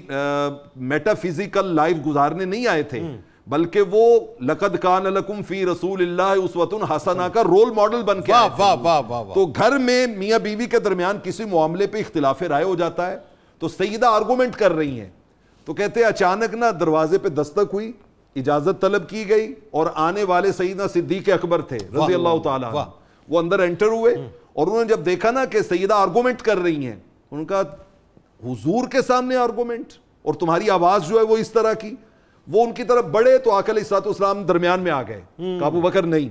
D: میٹا فزیکل لائف گزارنے نہیں آئے تھے، بلکہ وہ لقد کان لکم فی رسول اللہ اسوۃ حسنہ کا رول ماڈل بن کے آئے تھے۔ تو گھر میں میاں بیوی کے درمیان کسی معاملے پہ اختلاف رائے ہو جاتا ہے تو سیدہ آرگومنٹ کر رہی ہیں، تو کہتے ہیں اچانک نا دروازے پہ دستک ہوئی، اجازت طلب کی گئی، اور آنے والے سیدنا صدیق اکبر تھے رضی اللہ تعالیٰ عنہ، وہ اندر انٹر ہوئے، اور انہوں نے جب دیکھا نا کہ سیدہ آرگومنٹ کر رہی ہیں، انہوں نے کہا حضور کے سامنے آرگومنٹ، اور تمہاری آواز جو ہے وہ اس طرح کی۔ وہ ان کی طرف بڑھے تو آقا علیہ الصلوۃ والسلام درمیان میں آ گئے، کہا ابو بکر نہیں،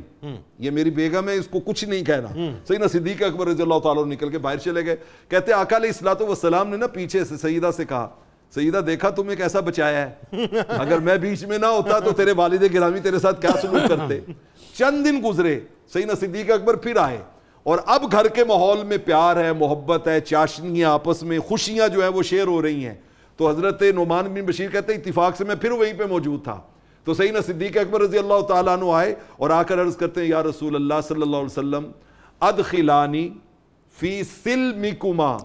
D: یہ میری بیگم ہے، اس کو کچھ نہیں کہنا۔ سیدنا صدیق اکبر رضی اللہ تعالیٰ عنہ نکل کے باہر چلے گئے۔ کہتے آقا علیہ الصلوۃ والسلام نے نا پیچھے سے سیدہ سے کہا، سیدہ دیکھا تم نے کیسا بچایا ہے، اگر میں بیچ میں نہ ہوتا تو تیرے والد گرامی تیرے ساتھ کیا سلوک کرتے۔ چند دن گزرے، سیدنا صدیق اکبر پھر آئے، اور اب گھر کے ماحول میں پیار ہے، محبت ہے، چاشنیاں آپس میں، خوشیاں جو ہیں وہ شیئر ہو رہی ہیں۔ تو حضرت نعمان بن بشیر کہتے ہیں اتفاق سے میں پھر وہیں پہ موجود تھا، تو سیدنا صدیق اکبر رضی اللہ تعالیٰ عنہ آئے اور آ کر عرض کرتے ہیں یا رسول اللہ صلی اللہ علیہ وسلم ادخلانی فی سلمکما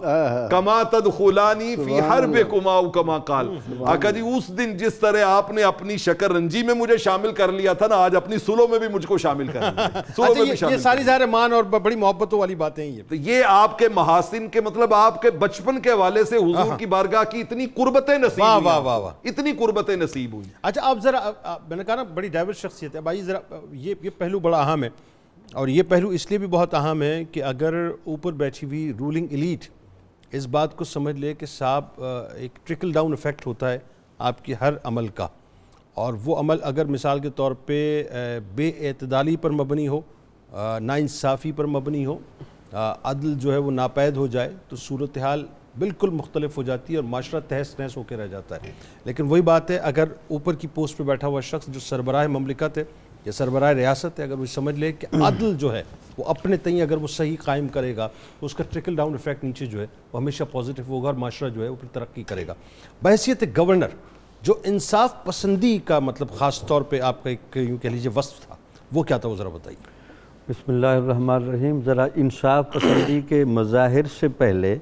D: کما تدخلانی فی حربکما کما قال۔ آقا جی اس دن جس طرح آپ نے اپنی شکر رنجی میں مجھے شامل کر لیا تھا نا، آج اپنی سلو میں بھی مجھ کو شامل کر لیا۔
B: یہ ساری ظاہر مان اور بڑی محبتوں والی باتیں ہیں۔
D: یہ آپ کے محاسن کے مطلب آپ کے بچپن کے حوالے سے حضور کی بارگاہ کی اتنی قربتیں نصیب ہوئی، اتنی قربتیں نصیب ہوئی۔
B: اچھا آپ ذرا، میں نے کہا نا بڑی ڈائیورس شخصیت ہے بھائی، ذرا یہ پہلو بڑا اہم ہے، اور یہ پہلو اس لیے بھی بہت اہم ہے کہ اگر اوپر بیٹھی ہوئی رولنگ ایلیٹ اس بات کو سمجھ لے کہ صاحب ایک ٹرکل ڈاؤن ایفیکٹ ہوتا ہے آپ کے ہر عمل کا، اور وہ عمل اگر مثال کے طور پہ بے اعتدالی پر مبنی ہو، ناانصافی پر مبنی ہو، عدل جو ہے وہ ناپید ہو جائے، تو صورتحال بالکل مختلف ہو جاتی ہے اور معاشرہ تہس نہس ہو کے رہ جاتا ہے۔ لیکن وہی بات ہے، اگر اوپر کی پوسٹ پہ بیٹھا ہوا شخص جو سربراہ مملکت ہے یا سربراہ ریاست ہے، اگر وہ سمجھ لے کہ عدل جو ہے وہ اپنے تئیں اگر وہ صحیح قائم کرے گا تو اس کا ٹرکل ڈاؤن ایفیکٹ نیچے جو ہے وہ ہمیشہ پازیٹیو ہوگا، اور معاشرہ جو ہے وہ پھر ترقی کرے گا۔ بحیثیت گورنر جو انصاف پسندی کا مطلب خاص طور پہ آپ کا ایک یوں کہہ لیجیے وصف تھا، وہ کیا تھا، وہ ذرا بتائیے۔
E: بسم اللہ الرحمن الرحیم۔ ذرا انصاف پسندی کے مظاہر سے پہلے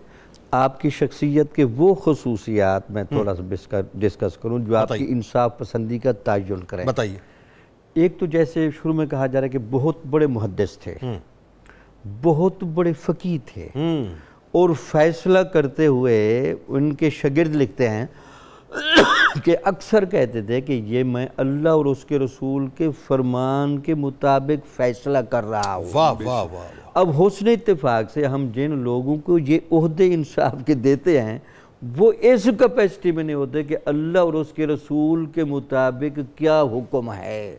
E: آپ کی شخصیت کے وہ خصوصیات میں تھوڑا سا ڈسکس کروں جو آپ کی انصاف پسندی کا تعین کریں۔
B: بتائیے۔
E: ایک تو جیسے شروع میں کہا جا رہا ہے کہ بہت بڑے محدث تھے، بہت بڑے فقیہ تھے، اور فیصلہ کرتے ہوئے ان کے شاگرد لکھتے ہیں کہ اکثر کہتے تھے کہ یہ میں اللہ اور اس کے رسول کے فرمان کے مطابق فیصلہ کر رہا ہوں۔
B: واہ واہ واہ۔
E: اب حسن اتفاق سے ہم جن لوگوں کو یہ عہدے انصاف کے دیتے ہیں وہ اس کیپیسٹی میں نہیں ہوتے کہ اللہ اور اس کے رسول کے مطابق کیا حکم ہے،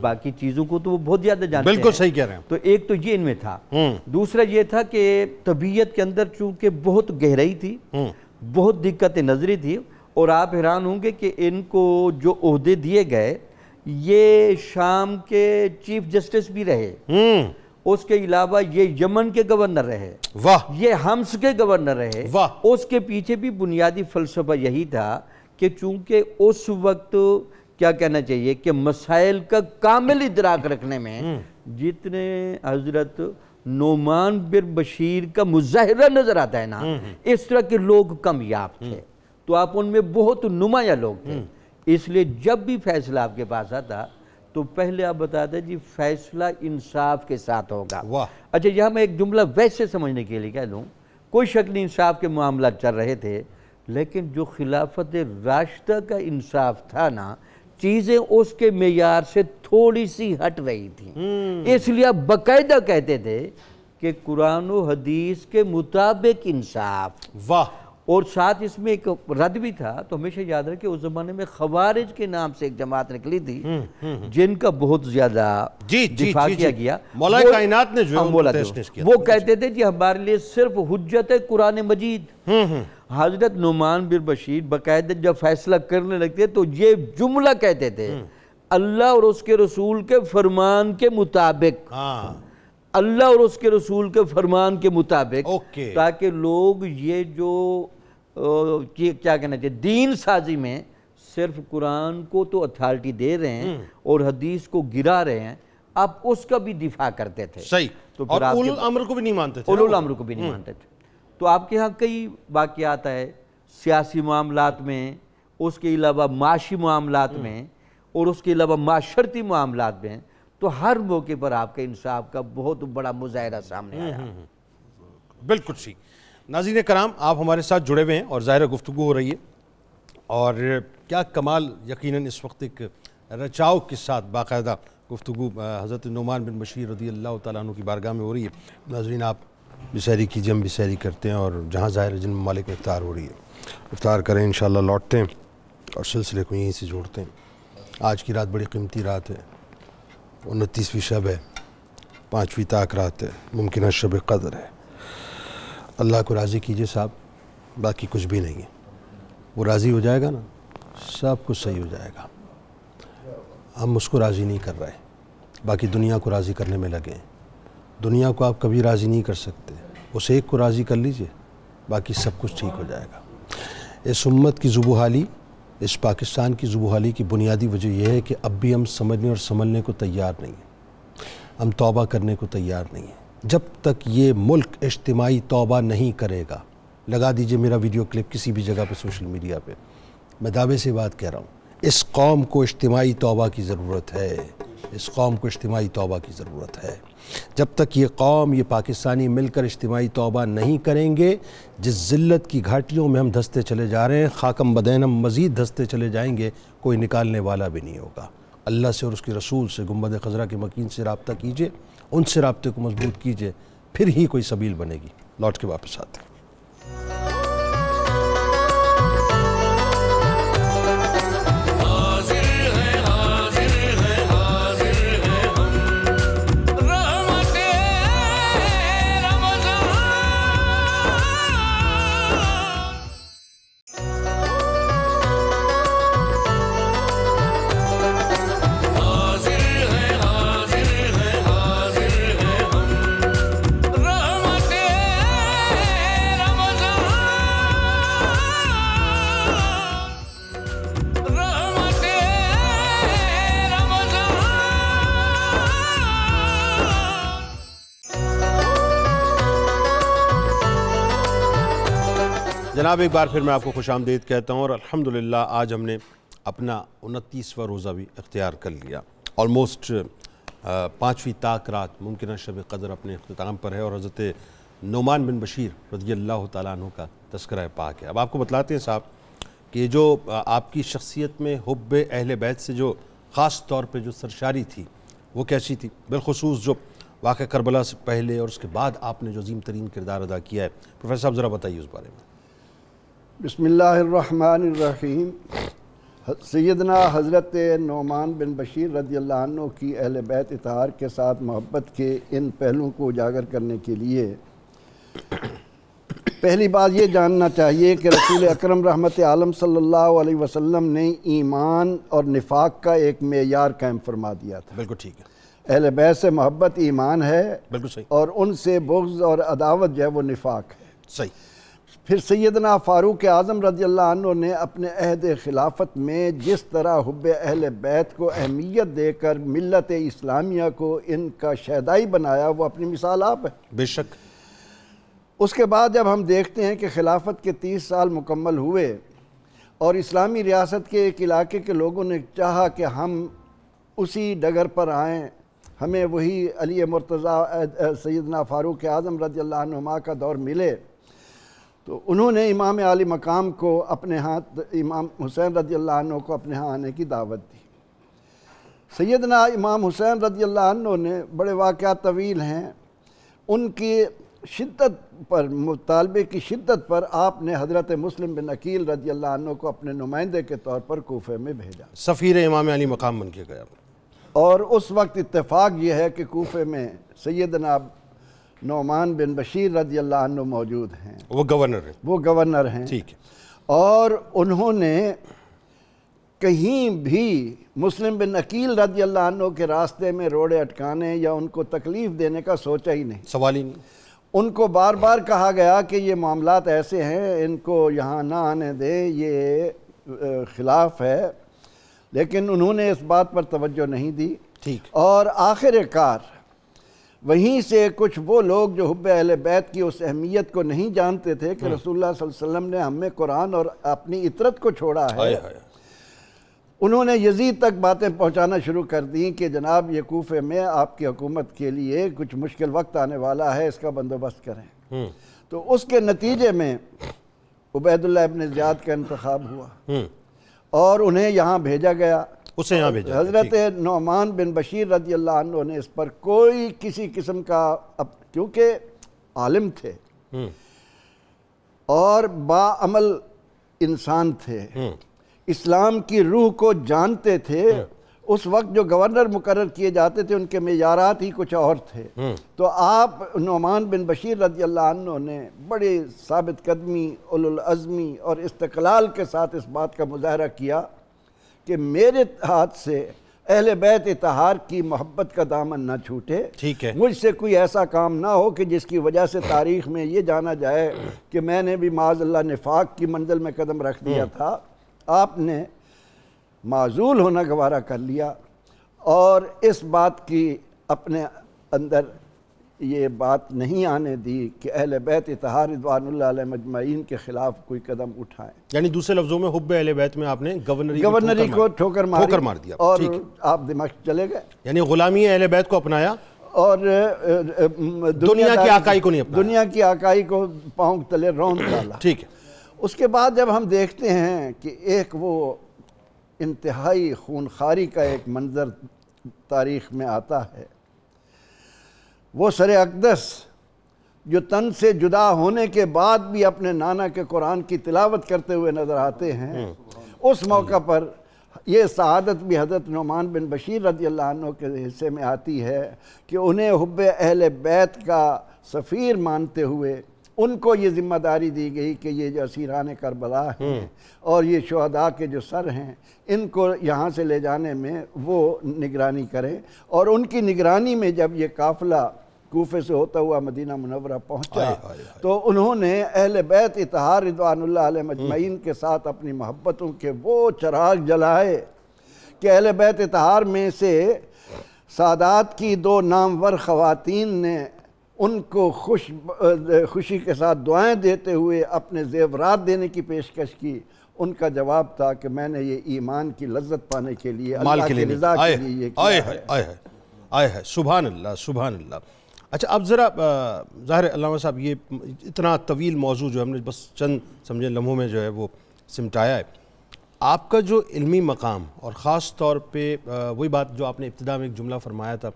E: باقی چیزوں کو تو وہ بہت زیادہ جانتے ہیں۔
B: بالکل صحیح کہہ رہے ہیں۔
E: تو ایک تو یہ ان میں تھا، دوسرا یہ تھا کہ طبیعت کے اندر چونکہ بہت گہرائی تھی، بہت دقت نظری تھی، اور آپ حیران ہوں گے کہ ان کو جو عہدے دیے گئے یہ شام کے چیف جسٹس بھی رہے، اس کے علاوہ یہ یمن کے گورنر رہے،
B: واہ،
E: یہ حمص کے گورنر رہے۔
B: واہ۔
E: اس کے پیچھے بھی بنیادی فلسفہ یہی تھا کہ چونکہ اس وقت کیا کہنا چاہیے کہ مسائل کا کامل ادراک رکھنے میں جتنے حضرت نعمان بن بشیر کا مظاہرہ نظر آتا ہے نا، اس طرح کے لوگ کمیاب تھے، تو آپ ان میں بہت نمایاں لوگ تھے۔ اس لیے جب بھی فیصلہ آپ کے پاس آتا تو پہلے آپ بتاتے جی فیصلہ انصاف کے ساتھ ہوگا۔
B: واہ۔
E: اچھا یہاں میں ایک جملہ ویسے سمجھنے کے لیے کہہ دوں، کوئی شک نہیں انصاف کے معاملات چل رہے تھے، لیکن جو خلافت راشدہ کا انصاف تھا نا، چیزیں اس کے معیار سے تھوڑی سی ہٹ رہی تھیں، اس لیے آپ باقاعدہ کہتے تھے کہ قرآن و حدیث کے مطابق انصاف۔
B: واہ۔
E: اور ساتھ اس میں ایک رد بھی تھا، تو ہمیشہ یاد رکھے اس زمانے میں خوارج کے نام سے ایک جماعت نکلی تھی جن کا بہت زیادہ دفاع کیا گیا،
B: مولا کائنات نے جو
E: وہ کہتے تھے کہ ہمارے لیے صرف حجت ہے قرآن مجید۔ حضرت نعمان بن بشیر باقاعدہ جب فیصلہ کرنے لگتے تو یہ جملہ کہتے تھے، اللہ اور اس کے رسول کے فرمان کے مطابق، اللہ اور اس کے رسول کے فرمان کے مطابق، تاکہ لوگ یہ جو کیا کہنا چاہیے دین سازی میں صرف قرآن کو تو اتھارٹی دے رہے ہیں اور حدیث کو گرا رہے ہیں، آپ اس کا بھی دفاع کرتے تھے۔
B: صحیح، اور اولو الامر کو بھی نہیں مانتے تھے،
E: اولو الامر کو بھی نہیں مانتے تھے۔ تو آپ کے ہاں کئی واقعات ہے سیاسی معاملات میں، اس کے علاوہ معاشی معاملات میں، اور اس کے علاوہ معاشرتی معاملات میں، تو ہر موقع پر آپ کے انصاف کا بہت بڑا مظاہرہ سامنے آیا۔
B: بالکل ٹھیک۔ ناظرین کرام، آپ ہمارے ساتھ جڑے ہوئے ہیں اور ظاہر گفتگو ہو رہی ہے، اور کیا کمال، یقیناً اس وقت ایک رچاؤ کے ساتھ باقاعدہ گفتگو حضرت نعمان بن بشیر رضی اللہ تعالیٰ عنہ کی بارگاہ میں ہو رہی ہے۔ ناظرین آپ بھی سحری کیجئے، ہم بھی سحری کرتے ہیں، اور جہاں ظاہر جن ممالک میں افطار ہو رہی ہے افطار کریں، انشاءاللہ لوٹتے ہیں اور سلسلے کو یہیں سے جوڑتے ہیں۔ آج کی رات بڑی قیمتی رات ہے، 29ویں شب ہے، 5ویں طاق رات ہے، ممکنہ شب قدر ہے۔ اللہ کو راضی کیجئے صاحب، باقی کچھ بھی نہیں ہے، وہ راضی ہو جائے گا نا، سب کچھ صحیح ہو جائے گا۔ ہم اس کو راضی نہیں کر رہے، باقی دنیا کو راضی کرنے میں لگے ہیں۔ دنیا کو آپ کبھی راضی نہیں کر سکتے، اس ایک کو راضی کر لیجئے، باقی سب کچھ ٹھیک ہو جائے گا۔ اس امت کی زبوحالی، اس پاکستان کی زبوحالی کی بنیادی وجہ یہ ہے کہ اب بھی ہم سمجھنے اور سنبھلنے کو تیار نہیں ہیں، ہم توبہ کرنے کو تیار نہیں ہیں۔ جب تک یہ ملک اجتماعی توبہ نہیں کرے گا، لگا دیجئے میرا ویڈیو کلپ کسی بھی جگہ پہ سوشل میڈیا پہ، میں دعوے سے بات کہہ رہا ہوں، اس قوم کو اجتماعی توبہ کی ضرورت ہے، اس قوم کو اجتماعی توبہ کی ضرورت ہے۔ جب تک یہ قوم، یہ پاکستانی مل کر اجتماعی توبہ نہیں کریں گے، جس ذلت کی گھاٹیوں میں ہم دھستے چلے جا رہے ہیں، خاکم بدین ہم مزید دھستے چلے جائیں گے، کوئی نکالنے والا بھی نہیں ہوگا۔ اللہ سے اور اس کے رسول سے، گنبد خضرا کے مکین سے رابطہ کیجئے، ان سے رابطے کو مضبوط کیجئے، پھر ہی کوئی سبیل بنے گی۔ لوٹ کے واپس آتے ہیں۔ جناب ایک بار پھر میں آپ کو خوش آمدید کہتا ہوں، اور الحمدللہ آج ہم نے اپنا 29واں روزہ بھی اختیار کر لیا۔ آلموسٹ 5ویں طاق رات، ممکنہ شب قدر اپنے اختتام پر ہے، اور حضرت نعمان بن بشیر رضی اللہ تعالیٰ عنہ کا تذکرہ پاک ہے۔ اب آپ کو بتلاتے ہیں صاحب کہ جو آپ کی شخصیت میں حب اہل بیت سے جو خاص طور پہ جو سرشاری تھی وہ کیسی تھی، بالخصوص جو واقعہ کربلا سے پہلے اور اس کے بعد آپ نے جو عظیم ترین کردار ادا کیا ہے، پروفیسر صاحب ذرا بتائیے اس بارے میں۔
C: بسم اللہ الرحمن الرحیم۔ سیدنا حضرت نعمان بن بشیر رضی اللہ عنہ کی اہل بیت اطہار کے ساتھ محبت کے ان پہلوؤں کو اجاگر کرنے کے لیے پہلی بات یہ جاننا چاہیے کہ رسول اکرم رحمت عالم صلی اللہ علیہ وسلم نے ایمان اور نفاق کا ایک معیار قائم فرما دیا تھا۔
B: بالکل ٹھیک ہے،
C: اہل بیت سے محبت ایمان ہے،
B: بالکل صحیح،
C: اور ان سے بغض اور عداوت جو ہے وہ نفاق ہے۔
B: صحیح۔
C: پھر سیدنا فاروق اعظم رضی اللہ عنہ نے اپنے عہد خلافت میں جس طرح حب اہل بیت کو اہمیت دے کر ملت اسلامیہ کو ان کا شہدائی بنایا، وہ اپنی مثال آپ ہے۔
B: بے شک۔
C: اس کے بعد جب ہم دیکھتے ہیں کہ خلافت کے 30 سال مکمل ہوئے اور اسلامی ریاست کے ایک علاقے کے لوگوں نے چاہا کہ ہم اسی ڈگر پر آئیں، ہمیں وہی علی مرتضیٰ سیدنا فاروق اعظم رضی اللہ عنہما کا دور ملے، تو انہوں نے امام عالی مقام کو اپنے ہاں، امام حسین رضی اللہ عنہ کو اپنے ہاں آنے کی دعوت دی۔ سیدنا امام حسین رضی اللہ عنہ نے بڑے واقعات طویل ہیں، ان کی شدت پر، مطالبے کی شدت پر آپ نے حضرت مسلم بن عقیل رضی اللہ عنہ کو اپنے نمائندے کے طور پر کوفہ میں بھیجا،
B: سفیر امام علی مقام بن کے گیا،
C: اور اس وقت اتفاق یہ ہے کہ کوفہ میں سیدنا نعمان بن بشیر رضی اللہ عنہ موجود ہیں،
B: وہ گورنر ہے،
C: وہ گورنر ہیں،
B: ٹھیک ہے،
C: اور انہوں نے کہیں بھی مسلم بن عقیل رضی اللہ عنہ کے راستے میں روڑے اٹکانے یا ان کو تکلیف دینے کا سوچا ہی نہیں۔
B: سوال ہی نہیں۔
C: ان کو بار بار کہا گیا کہ یہ معاملات ایسے ہیں، ان کو یہاں نہ آنے دے، یہ خلاف ہے، لیکن انہوں نے اس بات پر توجہ نہیں دی۔
B: ٹھیک۔
C: اور آخر کار وہیں سے کچھ وہ لوگ جو حب اہل بیت کی اس اہمیت کو نہیں جانتے تھے کہ رسول اللہ صلی اللہ علیہ وسلم نے ہمیں قرآن اور اپنی اطرت کو چھوڑا ہے، انہوں نے یزید تک باتیں پہنچانا شروع کر دیں کہ جناب یہ کوفے میں آپ کی حکومت کے لیے کچھ مشکل وقت آنے والا ہے، اس کا بندوبست کریں۔ تو اس کے نتیجے میں عبید اللہ ابن زیاد کا انتخاب ہوا اور انہیں یہاں بھیجا گیا،
B: اسے یہاں بھیجا۔
C: حضرت نعمان بن بشیر رضی اللہ عنہ نے اس پر کوئی کسی قسم کا، کیونکہ عالم تھے اور باعمل انسان تھے، اسلام کی روح کو جانتے تھے، اس وقت جو گورنر مقرر کیے جاتے تھے ان کے معیارات ہی کچھ اور تھے، تو آپ نعمان بن بشیر رضی اللہ عنہ نے بڑے ثابت قدمی، اولوالعزمی اور استقلال کے ساتھ اس بات کا مظاہرہ کیا کہ میرے ہاتھ سے اہل بیت اطہار کی محبت کا دامن نہ چھوٹے،
B: ٹھیک ہے،
C: مجھ سے کوئی ایسا کام نہ ہو کہ جس کی وجہ سے تاریخ میں یہ جانا جائے کہ میں نے بھی معاذ اللہ نفاق کی منزل میں قدم رکھ دیا تھا۔ آپ نے معزول ہونا گوارا کر لیا اور اس بات کی اپنے اندر یہ بات نہیں آنے دی کہ اہل بیت اطہار رضوان اللہ علیہ مجمعین کے خلاف کوئی قدم اٹھائیں،
B: یعنی دوسرے لفظوں میں حب اہل بیت میں آپ نے
C: گورنری کو ٹھوکر
B: مار دیا
C: اور آپ دمشق چلے گئے،
B: یعنی غلامی اہل بیت کو اپنایا
C: اور
B: دنیا کی آقائی کو نہیں اپنایا،
C: دنیا کی آقائی کو پاؤں تلے روند ڈالا۔
B: ٹھیک ہے۔
C: اس کے بعد جب ہم دیکھتے ہیں کہ ایک وہ انتہائی خونخواری کا ایک منظر تاریخ میں آتا ہے، وہ سر اقدس جو تن سے جدا ہونے کے بعد بھی اپنے نانا کے قرآن کی تلاوت کرتے ہوئے نظر آتے ہیں، اس موقع پر یہ سعادت بھی حضرت نعمان بن بشیر رضی اللہ عنہ کے حصے میں آتی ہے کہ انہیں حب اہل بیت کا سفیر مانتے ہوئے ان کو یہ ذمہ داری دی گئی کہ یہ جو اسیران کربلا ہیں اور یہ شہداء کے جو سر ہیں ان کو یہاں سے لے جانے میں وہ نگرانی کریں، اور ان کی نگرانی میں جب یہ قافلہ کوفے سے ہوتا ہوا مدینہ منورہ پہنچا تو انہوں نے اہل بیت اطہار رضوان اللہ علیہ مجمعین کے ساتھ اپنی محبتوں کے وہ چراغ جلائے کہ اہل بیت اطہار میں سے سادات کی دو نامور خواتین نے ان کو خوشی کے ساتھ دعائیں دیتے ہوئے اپنے زیورات دینے کی پیشکش کی۔ ان کا جواب تھا کہ میں نے یہ ایمان کی لذت پانے کے لیے، اللہ کی رضا کے لیے یہ کیا ہے۔
B: آئے ہے، سبحان اللہ، سبحان اللہ۔ اچھا اب ذرا ظاہر ہے علامہ صاحب یہ اتنا طویل موضوع جو ہم نے بس چند سمجھے لمحوں میں جو ہے وہ سمٹایا ہے، آپ کا جو علمی مقام اور خاص طور پہ وہی بات جو آپ نے ابتدا میں ایک جملہ فرمایا تھا،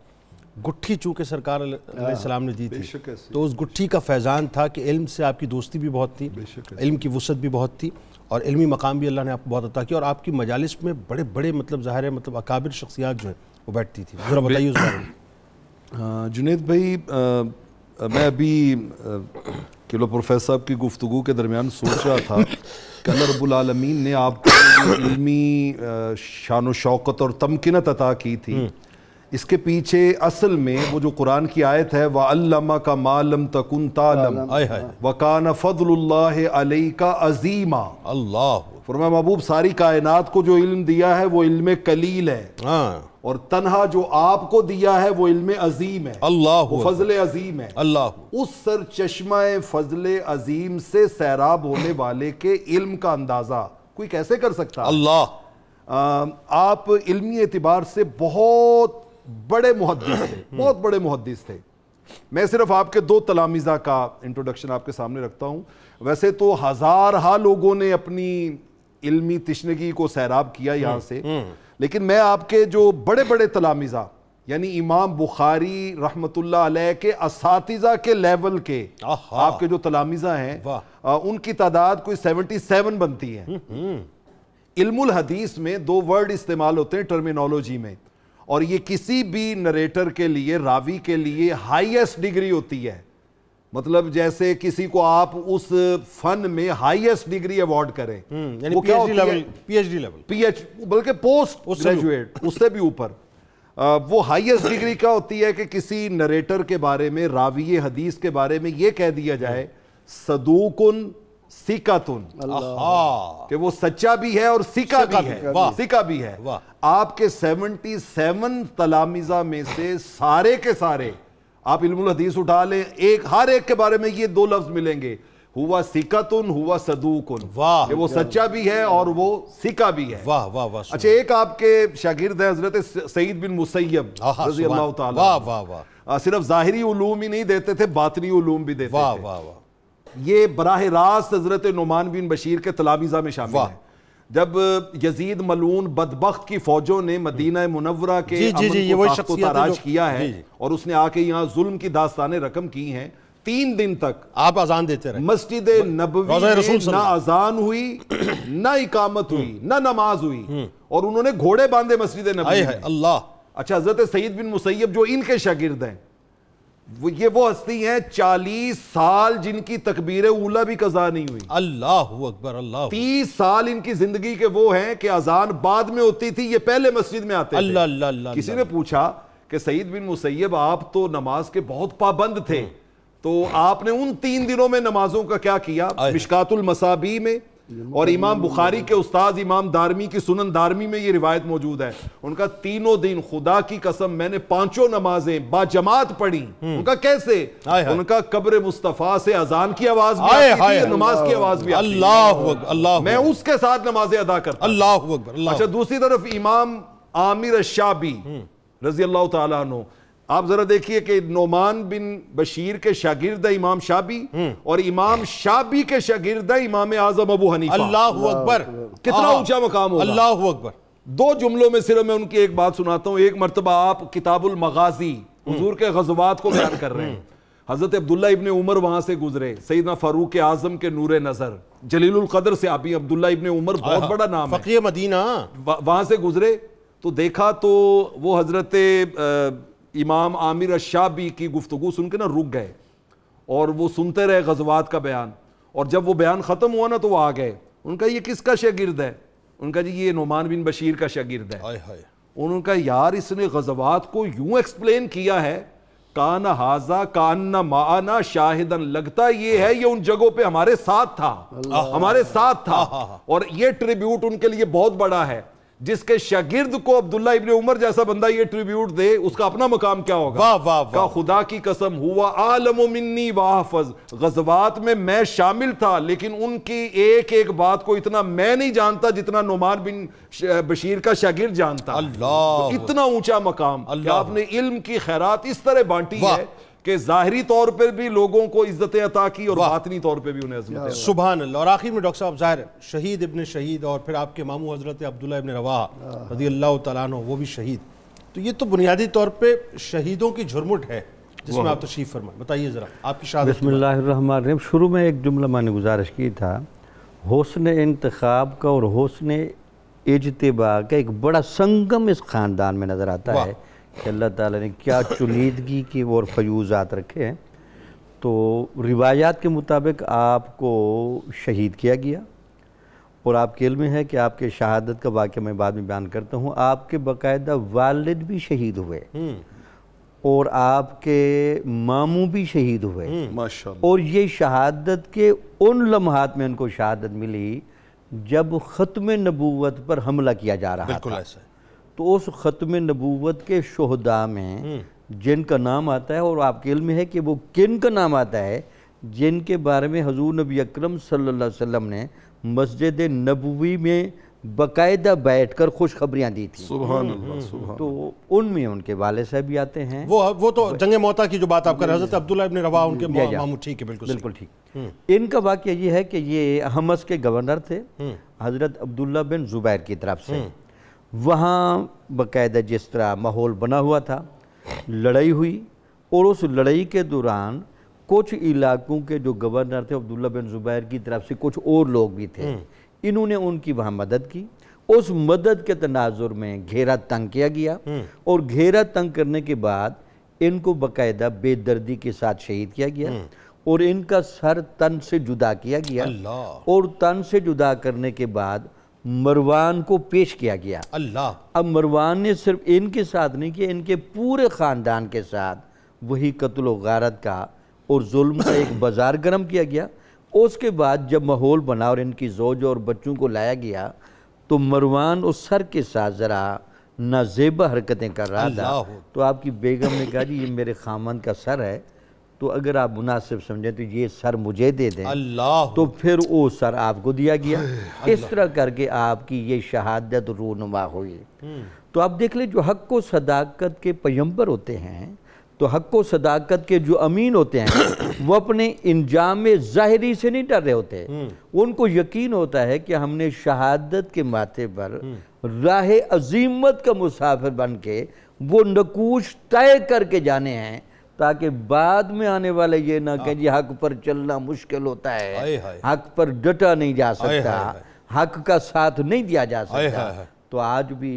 B: گٹھی چونکہ سرکار علیہ السلام نے دی تھی تو اس گٹھی کا فیضان تھا کہ علم سے آپ کی دوستی بھی بہت تھی، علم کی وسعت بھی بہت تھی اور علمی مقام بھی اللہ نے آپ کو بہت عطا کیا، اور آپ کی مجالس میں بڑے بڑے مطلب ظاہر ہے مطلب اکابر شخصیات جو ہیں وہ بیٹھتی تھی، ذرا بتائیے اس بارے میں۔
D: جنید بھائی، میں ابھی کہ لو پروفیسر صاحب کی گفتگو کے درمیان سوچ رہا تھا کہ اللہ رب العالمین نے آپ کو علمی شان و شوقت اور تمکنت عطا کی تھی، اس کے پیچھے اصل میں وہ جو قرآن کی آیت ہے وَعَلَّمَكَ مَا لَمْ تَكُنْ تَعْلَمْ وَكَانَ فَضْلُ اللَّهِ عَلَيْكَ عَظِيمًا.
B: اللہ
D: فرمایا محبوب ساری کائنات کو جو علم دیا ہے وہ علم قلیل ہے، اور تنہا جو آپ کو دیا ہے وہ علم عظیم ہے،
B: اللہ
D: وہ فضل عظیم ہے.
B: اللہ
D: اس سر چشمہ فضل عظیم سے سیراب ہونے والے کے علم کا اندازہ کوئی کیسے کر سکتا؟
B: اللہ
D: آپ علمی اعتبار سے بہت بڑے محدث تھے، بہت بڑے محدث تھے. میں صرف آپ کے 2 تلامذہ کا انٹروڈکشن آپ کے سامنے رکھتا ہوں. ویسے تو ہزارہا لوگوں نے اپنی علمی تشنگی کو سیراب کیا یہاں سے، لیکن میں آپ کے جو بڑے بڑے تلامذہ یعنی امام بخاری رحمت اللہ علیہ کے اساتذہ کے لیول کے آپ کے جو تلامذہ ہیں ان کی تعداد کوئی 77 بنتی ہے. علم الحدیث میں 2 ورڈ استعمال ہوتے ہیں ٹرمینالوجی میں، اور یہ کسی بھی نریٹر کے لیے، راوی کے لیے ہائیسٹ ڈگری ہوتی ہے. مطلب جیسے کسی کو آپ اس فن میں ہائیسٹ ڈگری ایوارڈ کریں،
B: یعنی
D: وہ کیا ہوتی ہے؟
B: پی ایچ ڈی لیول،
D: بلکہ پوسٹ گریجویٹ، اس سے بھی اوپر. وہ ہائیسٹ ڈگری کیا ہوتی ہے کہ کسی نریٹر کے بارے میں، راوی حدیث کے بارے میں یہ کہہ دیا جائے صدوقن ثقۃن، کہ وہ سچا بھی ہے اور ثقہ بھی ہے، ثقہ بھی ہے. آپ کے 77 تلامذہ میں سے سارے کے سارے آپ علم الحدیث اٹھا لیں، ہر ایک کے بارے میں یہ 2 لفظ ملیں گے، ہوا ثقۃن ہوا صدوقن، کہ وہ سچا بھی ہے اور وہ ثقہ بھی ہے. اچھا ایک آپ کے شاگرد ہیں حضرت سعید بن مسیب رضی اللہ تعالیٰ، صرف ظاہری علوم ہی نہیں دیتے تھے، باطنی علوم بھی دیتے تھے. یہ براہ راست حضرت نعمان بن بشیر کے تلامذہ میں شامل ہیں. جب یزید ملعون بدبخت کی فوجوں نے مدینہ منورہ کے امن کو تحت و تاراج کیا ہے اور اس نے آ کے یہاں ظلم کی داستانیں رقم کی ہیں، 3 دن تک
B: آپ اذان دیتے رہے.
D: مسجد نبوی میں نہ اذان ہوئی، نہ اقامت ہوئی، نہ نماز ہوئی، اور انہوں نے گھوڑے باندھے مسجد نبوی میں.
B: اللہ.
D: اچھا حضرت سعید بن مسیب جو ان کے شاگرد ہیں، یہ وہ ہستی ہیں 40 سال جن کی تکبیر اولیٰ بھی قضا نہیں ہوئی.
B: اللہ اکبر. اللہ
D: 30 سال ان کی زندگی کے وہ ہیں کہ اذان بعد میں ہوتی تھی، یہ پہلے مسجد میں آتے تھے.
B: اللہ.
D: کسی نے پوچھا کہ سعید بن مسیب آپ تو نماز کے بہت پابند تھے، تو آپ نے ان 3 دنوں میں نمازوں کا کیا کیا؟ مشکات المصابیح میں اور امام بخاری کے استاذ امام دارمی کی سنن دارمی میں یہ روایت موجود ہے. ان کا 3 دن خدا کی قسم میں نے 5 نمازیں با جماعت پڑھی. ان کا کیسے؟ ان کا قبر مصطفیٰ سے اذان کی آواز بھی آتی تھی، نماز کی آواز بھی آتی تھی.
B: اللہ
D: میں اس کے ساتھ نمازیں ادا کرتا.
B: اللہ اکبر.
D: اچھا دوسری طرف امام عامر الشعبی رضی اللہ تعالیٰ عنہ، آپ ذرا دیکھیے کہ نعمان بن بشیر کے شاگرد امام شعبی اور امام شعبی کے شاگرد امام اعظم ابو حنیفہ.
B: اللہ اکبر.
D: کتنا اونچا مقام ہوگا.
B: اللہ اکبر.
D: 2 جملوں میں صرف میں ان کی ایک بات سناتا ہوں. ایک مرتبہ آپ کتاب المغازی حضور کے غزوات کو بیان کر رہے ہیں، حضرت عبداللہ ابن عمر وہاں سے گزرے، سیدنا فاروق اعظم کے نور نظر، جلیل القدر سے آپ عبداللہ ابن عمر بہت بڑا نام ہے،
B: فقیہ مدینہ،
D: وہاں سے گزرے تو دیکھا تو وہ حضرت امام عامر الشعبی کی گفتگو سن کے نا رک گئے اور وہ سنتے رہے غزوات کا بیان. اور جب وہ بیان ختم ہوا نا تو وہ آ گئے. ان کا یہ کس کا شاگرد ہے؟ ان کا جی یہ نعمان بن بشیر کا شاگرد ہے. ان کا یار اس نے غزوات کو یوں ایکسپلین کیا ہے، کان ھذا کان معنا شاہدن، لگتا یہ ہے یہ ان جگہوں پہ ہمارے ساتھ تھا، ہمارے ساتھ تھا. اور یہ ٹریبیوٹ ان کے لیے بہت بڑا ہے. جس کے شاگرد کو عبداللہ ابن عمر جیسا بندہ یہ ٹریبیوٹ دے، اس کا اپنا مقام کیا ہوگا. کہ خدا کی قسم ہوا عالم منی واحفظ، غزوات میں شامل تھا لیکن ان کی ایک ایک بات کو اتنا میں نہیں جانتا جتنا نعمان بن بشیر کا شاگرد جانتا.
B: اللہ،
D: اتنا اونچا مقام کہ آپ نے علم کی خیرات اس طرح بانٹی ہے کہ ظاہری طور پر بھی لوگوں کو عزت عطا کی اور باطنی طور پہ بھی انہیں عظمت عطا کی.
B: سبحان اللہ. اور آخر میں ڈاکٹر صاحب ظاہر شہید ابن شہید اور پھر آپ کے ماموں حضرت عبداللہ ابن رواحہ رضی اللہ تعالیٰ عنہ وہ بھی شہید، تو یہ تو بنیادی طور پہ شہیدوں کی جھرمٹ ہے جس میں آپ تشریف فرمائیں. بتائیے ذرا آپ کی شہادت.
E: بسم اللہ الرحمن الرحیم. شروع میں ایک جملہ میں نے گزارش کی تھا، حسن انتخاب کا اور حسن اجتباء کا ایک بڑا سنگم اس خاندان میں نظر آتا ہے کہ اللہ تعالیٰ نے کیا چنیدگی کی اور فیوزات رکھے ہیں. تو روایات کے مطابق آپ کو شہید کیا گیا، اور آپ کے علم میں ہے کہ آپ کے شہادت کا واقعہ میں بعد میں بیان کرتا ہوں، آپ کے باقاعدہ والد بھی شہید ہوئے اور آپ کے ماموں بھی شہید ہوئے،
D: ماشاءاللہ،
E: اور یہ شہادت کے ان لمحات میں ان کو شہادت ملی جب ختم نبوت پر حملہ کیا جا رہا
B: بالکل
E: تھا۔
B: ایسا ہے۔
E: تو اس ختم نبوت کے شہداء میں جن کا نام آتا ہے، اور آپ کے علم میں ہے کہ وہ کن کا نام آتا ہے، جن کے بارے میں حضور نبی اکرم صلی اللہ علیہ وسلم نے مسجد نبوی میں باقاعدہ بیٹھ کر خوشخبریاں دی تھیں،
D: سبحان اللہ، سبحان
E: تو ان میں ان کے والد صاحب بھی آتے ہیں۔
B: وہ تو جنگ موتا کی جو بات آپ کر رہے ہیں، حضرت عبداللہ ابن رواحہ ان کے ماموں، ٹھیک ہے، بالکل
E: بالکل ٹھیک۔ ان کا واقعہ یہ ہے کہ یہ حمص کے گورنر تھے حضرت عبداللہ بن زبیر کی طرف سے، وہاں باقاعدہ جس طرح ماحول بنا ہوا تھا، لڑائی ہوئی، اور اس لڑائی کے دوران کچھ علاقوں کے جو گورنر تھے عبداللہ بن زبیر کی طرف سے کچھ اور لوگ بھی تھے، انہوں نے ان کی وہاں مدد کی۔ اس مدد کے تناظر میں گھیرا تنگ کیا گیا، اور گھیرا تنگ کرنے کے بعد ان کو باقاعدہ بے دردی کے ساتھ شہید کیا گیا، اور ان کا سر تن سے جدا کیا گیا، اور تن سے جدا کرنے کے بعد مروان کو پیش کیا گیا۔ اب مروان نے صرف ان کے ساتھ نہیں کیا، ان کے پورے خاندان کے ساتھ وہی قتل و غارت کا اور ظلم کا ایک بازار گرم کیا گیا۔ اس کے بعد جب ماحول بنا اور ان کی زوج اور بچوں کو لایا گیا، تو مروان اس سر کے ساتھ ذرا نازیبہ حرکتیں کر رہا تھا، تو آپ کی بیگم نے کہا جی یہ میرے خامند کا سر ہے، تو اگر آپ مناسب سمجھیں تو یہ سر مجھے دے دیں، تو پھر وہ سر آپ کو دیا گیا۔ اس طرح کر کے آپ کی یہ شہادت رونما ہوئی۔ تو آپ دیکھ لیں جو حق و صداقت کے پیمبر ہوتے ہیں، تو حق و صداقت کے جو امین ہوتے ہیں، وہ اپنے انجام ظاہری سے نہیں ڈر رہے ہوتے، ان کو یقین ہوتا ہے کہ ہم نے شہادت کے ماتھے پر راہ عظیمت کا مسافر بن کے وہ نقوش طے کر کے جانے ہیں، تاکہ بعد میں آنے والے یہ نہ کہیں جی حق پر چلنا مشکل ہوتا ہے، حق پر ڈٹا نہیں جا سکتا، حق کا ساتھ نہیں دیا جا سکتا۔ تو آج بھی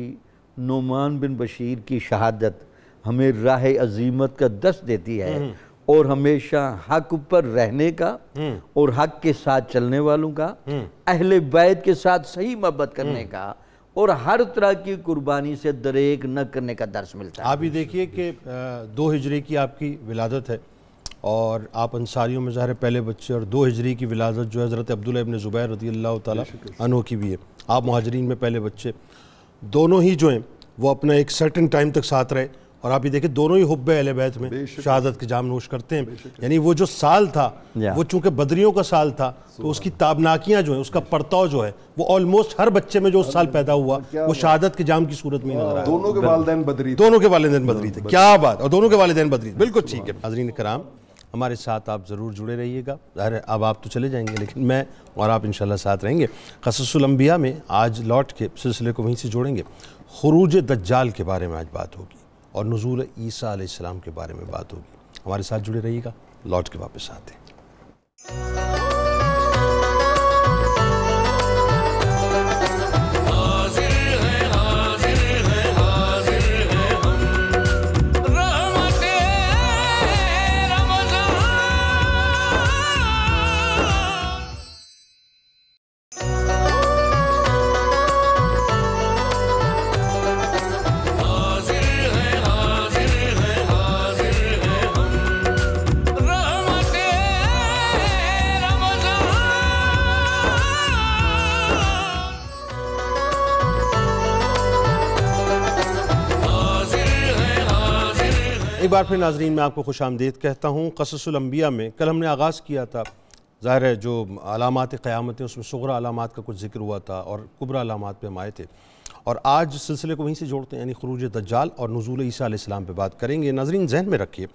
E: نعمان بن بشیر کی شہادت ہمیں راہ عظیمت کا دست دیتی ہے، اور ہمیشہ حق پر رہنے کا اور حق کے ساتھ چلنے والوں کا، اہل بیت کے ساتھ صحیح محبت کرنے کا، اور ہر طرح کی قربانی سے دریغ نہ کرنے کا درس ملتا ہے۔
B: آپ ہی دیکھیے کہ 2 ہجری کی آپ کی ولادت ہے، اور آپ انصاریوں میں ظاہر پہلے بچے، اور 2 ہجری کی ولادت جو حضرت عبداللہ ابن زبیر رضی اللہ تعالیٰ عنہ کی بھی ہے، آپ مہاجرین میں پہلے بچے، دونوں ہی جو ہیں وہ اپنا ایک سرٹن ٹائم تک ساتھ رہے، اور آپ یہ دیکھیں دونوں ہی حب اہل بیت میں شہادت کے جام نوش کرتے ہیں۔ یعنی وہ جو سال تھا وہ چونکہ بدریوں کا سال تھا، تو اس کی تابناکیاں جو ہیں، اس کا پرتاؤ جو ہے، وہ آلموسٹ ہر بچے میں جو اس سال پیدا ہوا وہ شہادت کے جام کی صورت میں نظر آیا۔
D: دونوں کے والدین بدری تھے،
B: دونوں کے والدین بدری تھے، کیا بات، اور دونوں کے والدین بدری تھے، بالکل ٹھیک ہے۔ حاضرین کرام، ہمارے ساتھ آپ ضرور جڑے رہیے گا، اب آپ تو چلے جائیں گے لیکن میں اور آپ انشاءاللہ ساتھ رہیں گے۔ قصص الانبیاء میں آج لوٹ کے سلسلے کو وہیں سے جوڑیں گے، خروج دجال کے بارے میں آج بات ہوگی، اور نزول عیسیٰ علیہ السلام کے بارے میں بات ہوگی۔ ہمارے ساتھ جڑے رہیے گا، لوٹ کے واپس آتے ہیں۔ ایک بار پھر ناظرین میں آپ کو خوش آمدید کہتا ہوں۔ قصص الانبیاء میں کل ہم نے آغاز کیا تھا، ظاہر ہے جو علامات قیامت ہیں اس میں صغرا علامات کا کچھ ذکر ہوا تھا، اور کبرا علامات پہ ہم آئے تھے، اور آج سلسلے کو وہیں سے جوڑتے ہیں، یعنی خروج دجال اور نزول عیسیٰ علیہ السلام پہ بات کریں گے۔ ناظرین ذہن میں رکھیے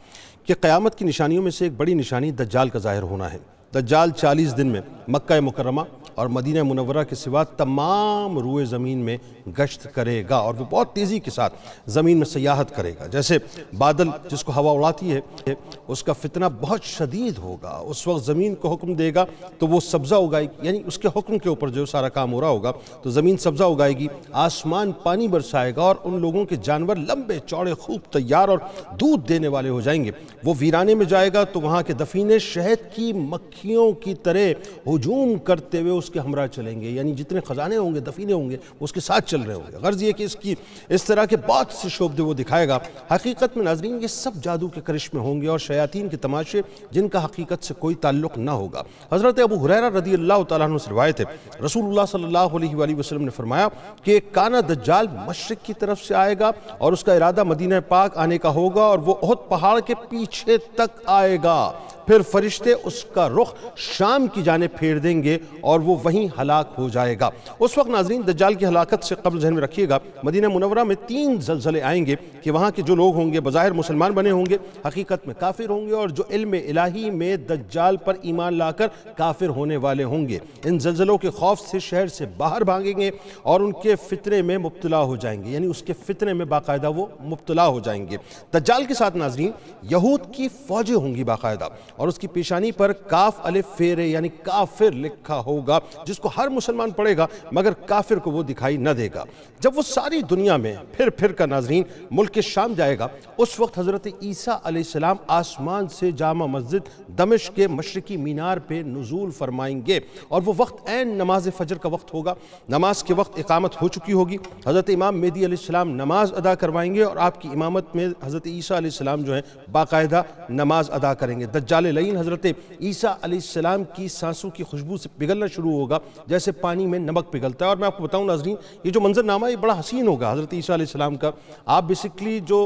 B: کہ قیامت کی نشانیوں میں سے ایک بڑی نشانی دجال کا ظاہر ہونا ہے۔ دجال 40 دن میں مکہ مکرمہ اور مدینہ منورہ کے سوا تمام روئے زمین میں گشت کرے گا، اور وہ بہت تیزی کے ساتھ زمین میں سیاحت کرے گا۔ جیسے بادل جس کو ہوا اڑاتی ہے اس کا فتنہ بہت شدید ہوگا، اس وقت زمین کو حکم دے گا تو وہ سبزہ اگائے گی، یعنی اس کے حکم کے اوپر جو سارا کام ہو رہا ہوگا تو زمین سبزہ اگائے گی، آسمان پانی برسائے گا، اور ان لوگوں کے جانور لمبے چوڑے خوب تیار اور دودھ دینے والے ہو جائیں گے۔ وہ ویرانے میں جائے گا تو وہاں کے دفینے شہد کی مکھیوں کی طرح ہجوم کرتے ہوئے اس کے ہمراہ چلیں گے، یعنی جتنے خزانے ہوں گے، دفینے ہوں گے، وہ اس کے ساتھ چل رہے ہوں گے۔ غرض یہ کہ اس طرح کے بہت سے شعبے وہ دکھائے گا۔ حقیقت میں ناظرین یہ سب جادو کے کرشمے ہوں گے اور شیاطین کے تماشے جن کا حقیقت سے کوئی تعلق نہ ہوگا۔ حضرت ابو ہریرہ رضی اللہ تعالیٰ عنہ سے روایت ہے، رسول اللہ صلی اللہ علیہ وآلہ وسلم نے فرمایا کہ کانا دجال مشرق کی طرف سے آئے گا اور اس کا ارادہ مدینہ پاک آنے کا ہوگا، اور وہ احد پہاڑ کے پیچھے تک آئے گا، پھر فرشتے اس کا رخ شام کی جانب پھیر دیں گے اور وہ وہیں ہلاک ہو جائے گا۔ اس وقت ناظرین دجال کی ہلاکت سے قبل ذہن میں رکھیے گا مدینہ منورہ میں 3 زلزلے آئیں گے کہ وہاں کے جو لوگ ہوں گے بظاہر مسلمان بنے ہوں گے، حقیقت میں کافر ہوں گے، اور جو علم الہی میں دجال پر ایمان لا کر کافر ہونے والے ہوں گے۔ ان زلزلوں کے خوف سے شہر سے باہر بھاگیں گے اور ان کے فتنے میں مبتلا ہو جائیں گے، یعنی اس کے فتنے میں باقاعدہ وہ مبتلا ہو جائیں گے۔ دجال کے ساتھ ناظرین یہود کی فوجیں ہوں گی باقاعدہ، اور اس کی پیشانی پر کاف الف فیرے یعنی کافر لکھا ہوگا، جس کو ہر مسلمان پڑھے گا مگر کافر کو وہ دکھائی نہ دے گا۔ جب وہ ساری دنیا میں پھر کر ناظرین ملک شام جائے گا، اس وقت حضرت عیسیٰ علیہ السلام آسمان سے جامع مسجد دمشق کے مشرقی مینار پہ نزول فرمائیں گے، اور وہ وقت عین نماز فجر کا وقت ہوگا۔ نماز کے وقت اقامت ہو چکی ہوگی، حضرت امام مہدی علیہ السلام نماز ادا کروائیں گے، اور آپ کی امامت میں حضرت عیسیٰ علیہ السلام جو ہیں باقاعدہ نماز ادا کریں گے۔ دجال لعین حضرت عیسیٰ علیہ السلام کی سانسوں کی خوشبو سے پگھلنا شروع ہوگا جیسے پانی میں نمک پگھلتا ہے۔ اور میں آپ کو بتاؤں ناظرین یہ جو منظر نامہ یہ بڑا حسین ہوگا حضرت عیسیٰ علیہ السلام کا۔ آپ بیسکلی جو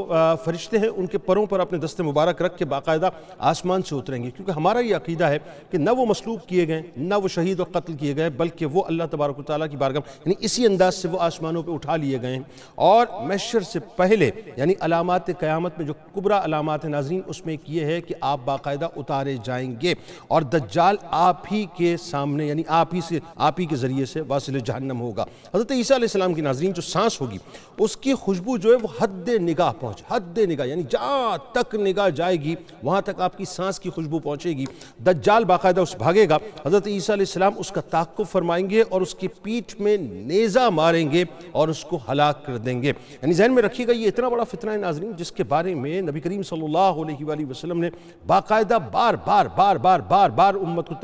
B: فرشتے ہیں ان کے پروں پر اپنے دست مبارک رکھ کے باقاعدہ آسمان سے اتریں گے، کیونکہ ہمارا یہ عقیدہ ہے کہ نہ وہ مصلوب کیے گئے نہ وہ شہید اور قتل کیے گئے، بلکہ وہ اللہ تبارک و تعالیٰ کی بارگاہ یعنی اسی انداز سے وہ آسمانوں پہ اٹھا لیے گئے ہیں، اور محشر سے پہلے یعنی علامات قیامت میں جو کبریٰ علامات ہیں ناظرین اس میں ایک یہ ہے کہ آپ باقاعدہ اتارے جائیں گے، اور دجال آپ ہی کے سامنے یعنی آپ ہی کے ذریعے سے واصل جہنم ہوگا۔ حضرت عیسیٰ علیہ السلام کی ناظرین جو سانس ہوگی اس کی خوشبو جو ہے وہ حد نگاہ یعنی جہاں تک نگاہ جائے گی وہاں تک آپ کی سانس کی خوشبو پہنچے گی۔ دجال باقاعدہ اس بھاگے گا، حضرت عیسیٰ علیہ السلام اس کا تعقب فرمائیں گے اور اس کی پیٹھ میں نیزہ ماریں گے اور اس کو ہلاک کر دیں گے۔ یعنی ذہن میں رکھیے گا یہ اتنا بڑا فتنہ ہے ناظرین جس کے بارے میں نبی کریم صلی اللہ علیہ وآلہ وسلم نے باقاعدہ بار امت کو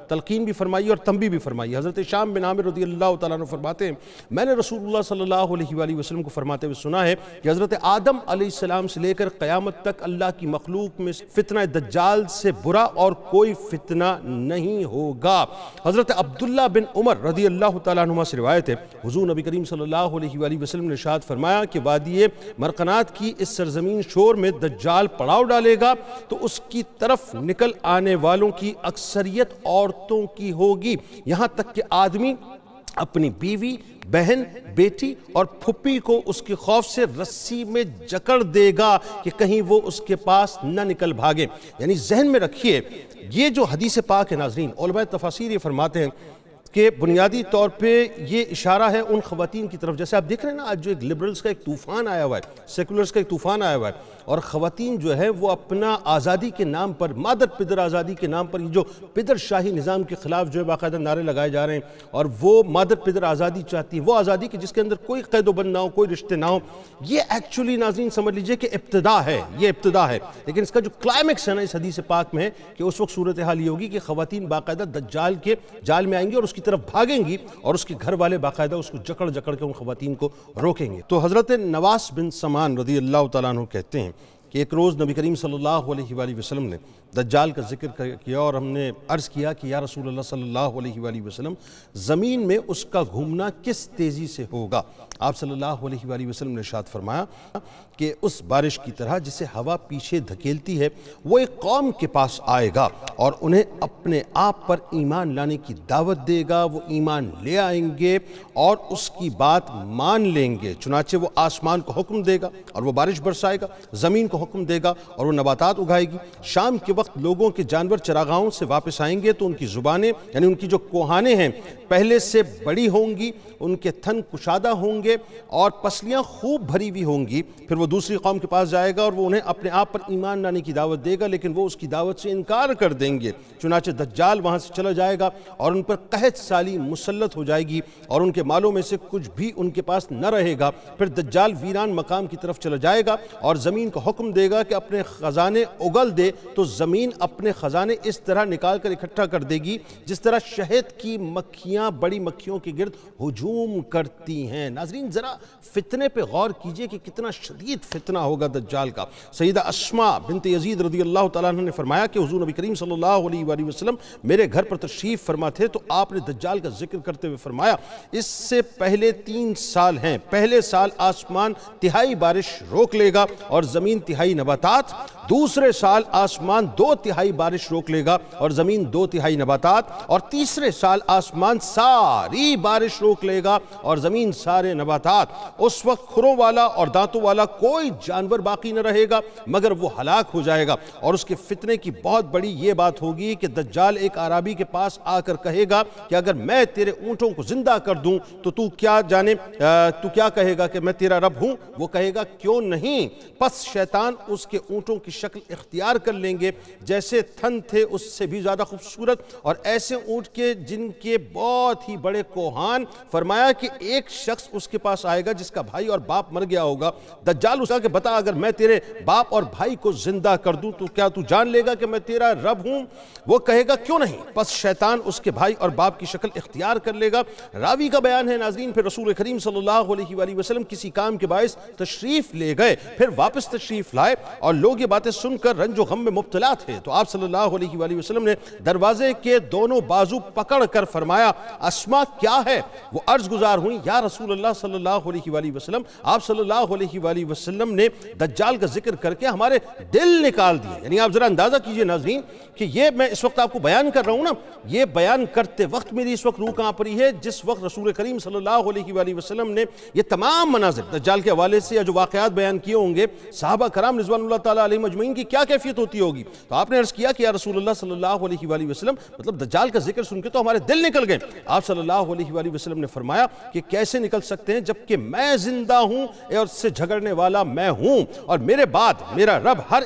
B: تلقین بھی فرمائی اور تنبیہ بھی فرمائی۔ حضرت شام بن عامر رضی اللہ تعالیٰ عنہ فرماتے ہیں میں نے رسول اللہ صلی اللہ علیہ وآلہ وسلم کو فرماتے ہوئے سنا ہے کہ حضرت آدم علیہ السلام سے لے کر قیامت تک اللہ کی مخلوق میں فتنہ دجال سے برا اور کوئی فتنہ نہیں ہوگا۔ حضرت عبداللہ بن عمر رضی اللہ تعالیٰ عنہ سے روایت ہے حضور نبی کریم صلی اللہ علیہ وآلہ وسلم نے ارشاد فرمایا کہ وادی مرقنات کی اس سرزمین شور میں دجال پڑاؤ ڈالے گا تو اس کی طرف نکل آنے والوں کی اکثریت عورتوں کی ہوگی، یہاں تک کہ آدمی اپنی بیوی، بہن، بیٹی اور پھپھی کو اس کے خوف سے رسی میں جکڑ دے گا کہ کہیں وہ اس کے پاس نہ نکل بھاگے۔ یعنی ذہن میں رکھیے یہ جو حدیث پاک ہے ناظرین علماء تفاسیر یہ فرماتے ہیں کہ بنیادی طور پہ یہ اشارہ ہے ان خواتین کی طرف، جیسے آپ دیکھ رہے ہیں نا آج جو ایک لبرلز کا ایک طوفان آیا ہوا ہے، سیکولرز کا ایک طوفان آیا ہوا ہے، اور خواتین جو ہے وہ اپنا آزادی کے نام پر مادر پدر آزادی کے نام پر یہ جو پدر شاہی نظام کے خلاف جو ہے باقاعدہ نعرے لگائے جا رہے ہیں، اور وہ مادر پدر آزادی چاہتی ہے، وہ آزادی کی جس کے اندر کوئی قید و بند نہ ہو، کوئی رشتے نہ ہو۔ یہ ایکچولی ناظرین سمجھ لیجئے کہ ابتدا ہے، یہ ابتدا ہے، لیکن اس کا جو کلائمیکس ہے نا اس حدیث پاک میں ہے کہ اس وقت صورتحال یہ ہوگی کہ خواتین باقاعدہ دجال کے جال میں آئیں گی اور اس کی طرف بھاگیں گی، اور اس کے گھر والے باقاعدہ اس کو جکڑ کے ان خواتین کو روکیں گے۔ تو حضرت نواس بن سمان رضی اللہ تعالیٰ عنہ کہتے ہیں کہ ایک روز نبی کریم صلی اللہ علیہ وآلہ وسلم نے دجال کا ذکر کیا اور ہم نے عرض کیا کہ یا رسول اللہ صلی اللہ علیہ وآلہ وسلم زمین میں اس کا گھومنا کس تیزی سے ہوگا؟ آپ صلی اللہ علیہ وآلہ وسلم نے ارشاد فرمایا کہ اس بارش کی طرح جسے ہوا پیچھے دھکیلتی ہے وہ ایک قوم کے پاس آئے گا اور انہیں اپنے آپ پر ایمان لانے کی دعوت دے گا، وہ ایمان لے آئیں گے اور اس کی بات مان لیں گے، چنانچہ وہ آسمان کو حکم دے گا اور وہ بارش برسائے گا، زمین کو حکم دے گا اور وہ نباتات اگائے گی۔ شام کے وقت لوگوں کے جانور چراغاہوں سے واپس آئیں گے تو ان کی زبانیں یعنی ان کی جو کوہانیں ہیں پہلے سے بڑی ہوں گی، ان کے تھن کشادہ ہوں گے اور پسلیاں خوب بھری ہوئی ہوں گی۔ پھر وہ دوسری قوم کے پاس جائے گا اور وہ انہیں اپنے آپ پر ایمان لانے کی دعوت دے گا، لیکن وہ اس کی دعوت سے انکار کر دیں گے۔ چنانچہ دجال وہاں سے چلا جائے گا اور ان پر قحط سالی مسلط ہو جائے گی اور ان کے مالوں میں سے کچھ بھی ان کے پاس نہ رہے گا۔ پھر دجال ویران مقام کی طرف چلا جائے گا اور زمین کو حکم دے گا کہ اپنے خزانے اگل دے، تو زمین اپنے خزانے اس طرح نکال کر اکٹھا کر دے گی جس طرح شہد کی مکھیاں بڑی مکھیوں کے گرد ہجوم کرتی ہیں۔ ناظرین ذرا فتنے پہ غور کیجئے کہ کتنا شدید فتنہ ہوگا دجال کا۔ سیدہ اسماء بنت یزید رضی اللہ تعالیٰ عنہ نے فرمایا کہ حضور نبی کریم صلی اللہ علیہ وآلہ وسلم میرے گھر پر تشریف فرما تھے تو آپ نے دجال کا ذکر کرتے ہوئے فرمایا اس سے پہلے 3 سال ہیں۔ پہلے سال آسمان تہائی بارش روک لے گا اور زمین تہائی نباتات، دوسرے سال آسمان 2 تہائی بارش روک لے گا اور زمین 2 تہائی نباتات، اور تیسرے سال آسمان ساری بارش روک لے گا اور زمین سارے نباتات۔ اس وقت کھروں والا اور دانتوں والا کوئی جانور باقی نہ رہے گا مگر وہ ہلاک ہو جائے گا۔ اور اس کے فتنے کی بہت بڑی یہ بات ہوگی کہ دجال ایک اعرابی کے پاس آ کر کہے گا کہ اگر میں تیرے اونٹوں کو زندہ کر دوں تو تو کیا کہے گا کہ میں تیرا رب ہوں؟ وہ کہے گا کیوں نہیں۔ پس شیطان اس کے اونٹوں کی شکل اختیار کر لیں گے، جیسے تھن تھے اس سے بھی زیادہ خوبصورت اور ایسے اونٹ کے جن کے بہت ہی بڑے کوہان۔ فرمایا کہ ایک شخص اس کے پاس آئے گا جس کا بھائی اور باپ مر گیا ہوگا۔ دجال اس کا کہ بتا اگر میں تیرے باپ اور بھائی کو زندہ کر دوں تو کیا تو جان لے گا کہ میں تیرا رب ہوں؟ وہ کہے گا کیوں نہیں۔ پس شیطان اس کے بھائی اور باپ کی شکل اختیار کر لے گا۔ راوی کا بیان ہے ناظرین پھر رسول کریم صلی اللہ علیہ وآلہ وسلم کسی کام کے باعث تشریف لے گئے، پھر واپس تشریف لائے اور لوگ یہ باتیں سن کر رنج و غم میں مبتلا تھے تو آپ صلی اللہ علیہ وآلہ وسلم نے دروازے کے دونوں بازو پکڑ کر فرمایا اسماء کیا ہے؟ وہ عرض گزار ہوئی یا رسول اللہ صلی اللہ علیہ وآلہ وسلم۔ آپ صلی اللہ علیہ وآلہ وسلم نے دجال کا ذکر کر کے ہمارے دل نکال دیے۔ یعنی آپ ذرا اندازہ کیجئے ناظرین کہ یہ میں اس وقت آپ کو بیان کر رہا ہوں نا، یہ بیان کرتے وقت میری اس وقت روح کہاں پڑی ہے جس وقت رسول کریم صلی اللہ علیہ وآلہ وسلم نے یہ تمام مناظر دجال کے حوالے سے یا جو واقعات بیان کیے ہوں گے، صحابہ کرام رضوان اللہ تعالیٰ علیہ مجمعین کی کیا کیفیت ہوتی ہوگی؟ تو آپ نے عرض کیا کہ یا رسول اللہ صلی اللہ علیہ وآلہ وسلم مطلب دجال کا ذکر سن کے تو ہمارے دل نکل گئے۔ آپ صلی اللہ علیہ وآلہ وسلم نے فرمایا کہ کیسے نکل سکتے ہیں جبکہ میں زندہ ہوں اور اس سے جھگڑنے والا میں ہوں اور میرے بعد میرا رب ہر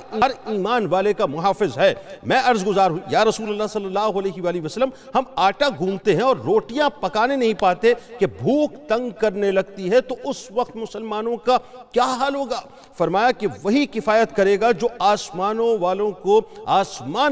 B: ایمان والے کا محافظ ہے۔ میں عرض گزار ہوں یا رسول اللہ صلی اللہ علیہ وآلہ وسلم ہم آٹا گھونتے ہیں اور روٹیاں پکانے نہیں پاتے کہ بھوک تنگ کرنے لگتی ہے تو اس وقت مسلمانوں کا کیا حال ہوگا؟ فرمایا کہ وہی کفایت کرے گا جو آسمان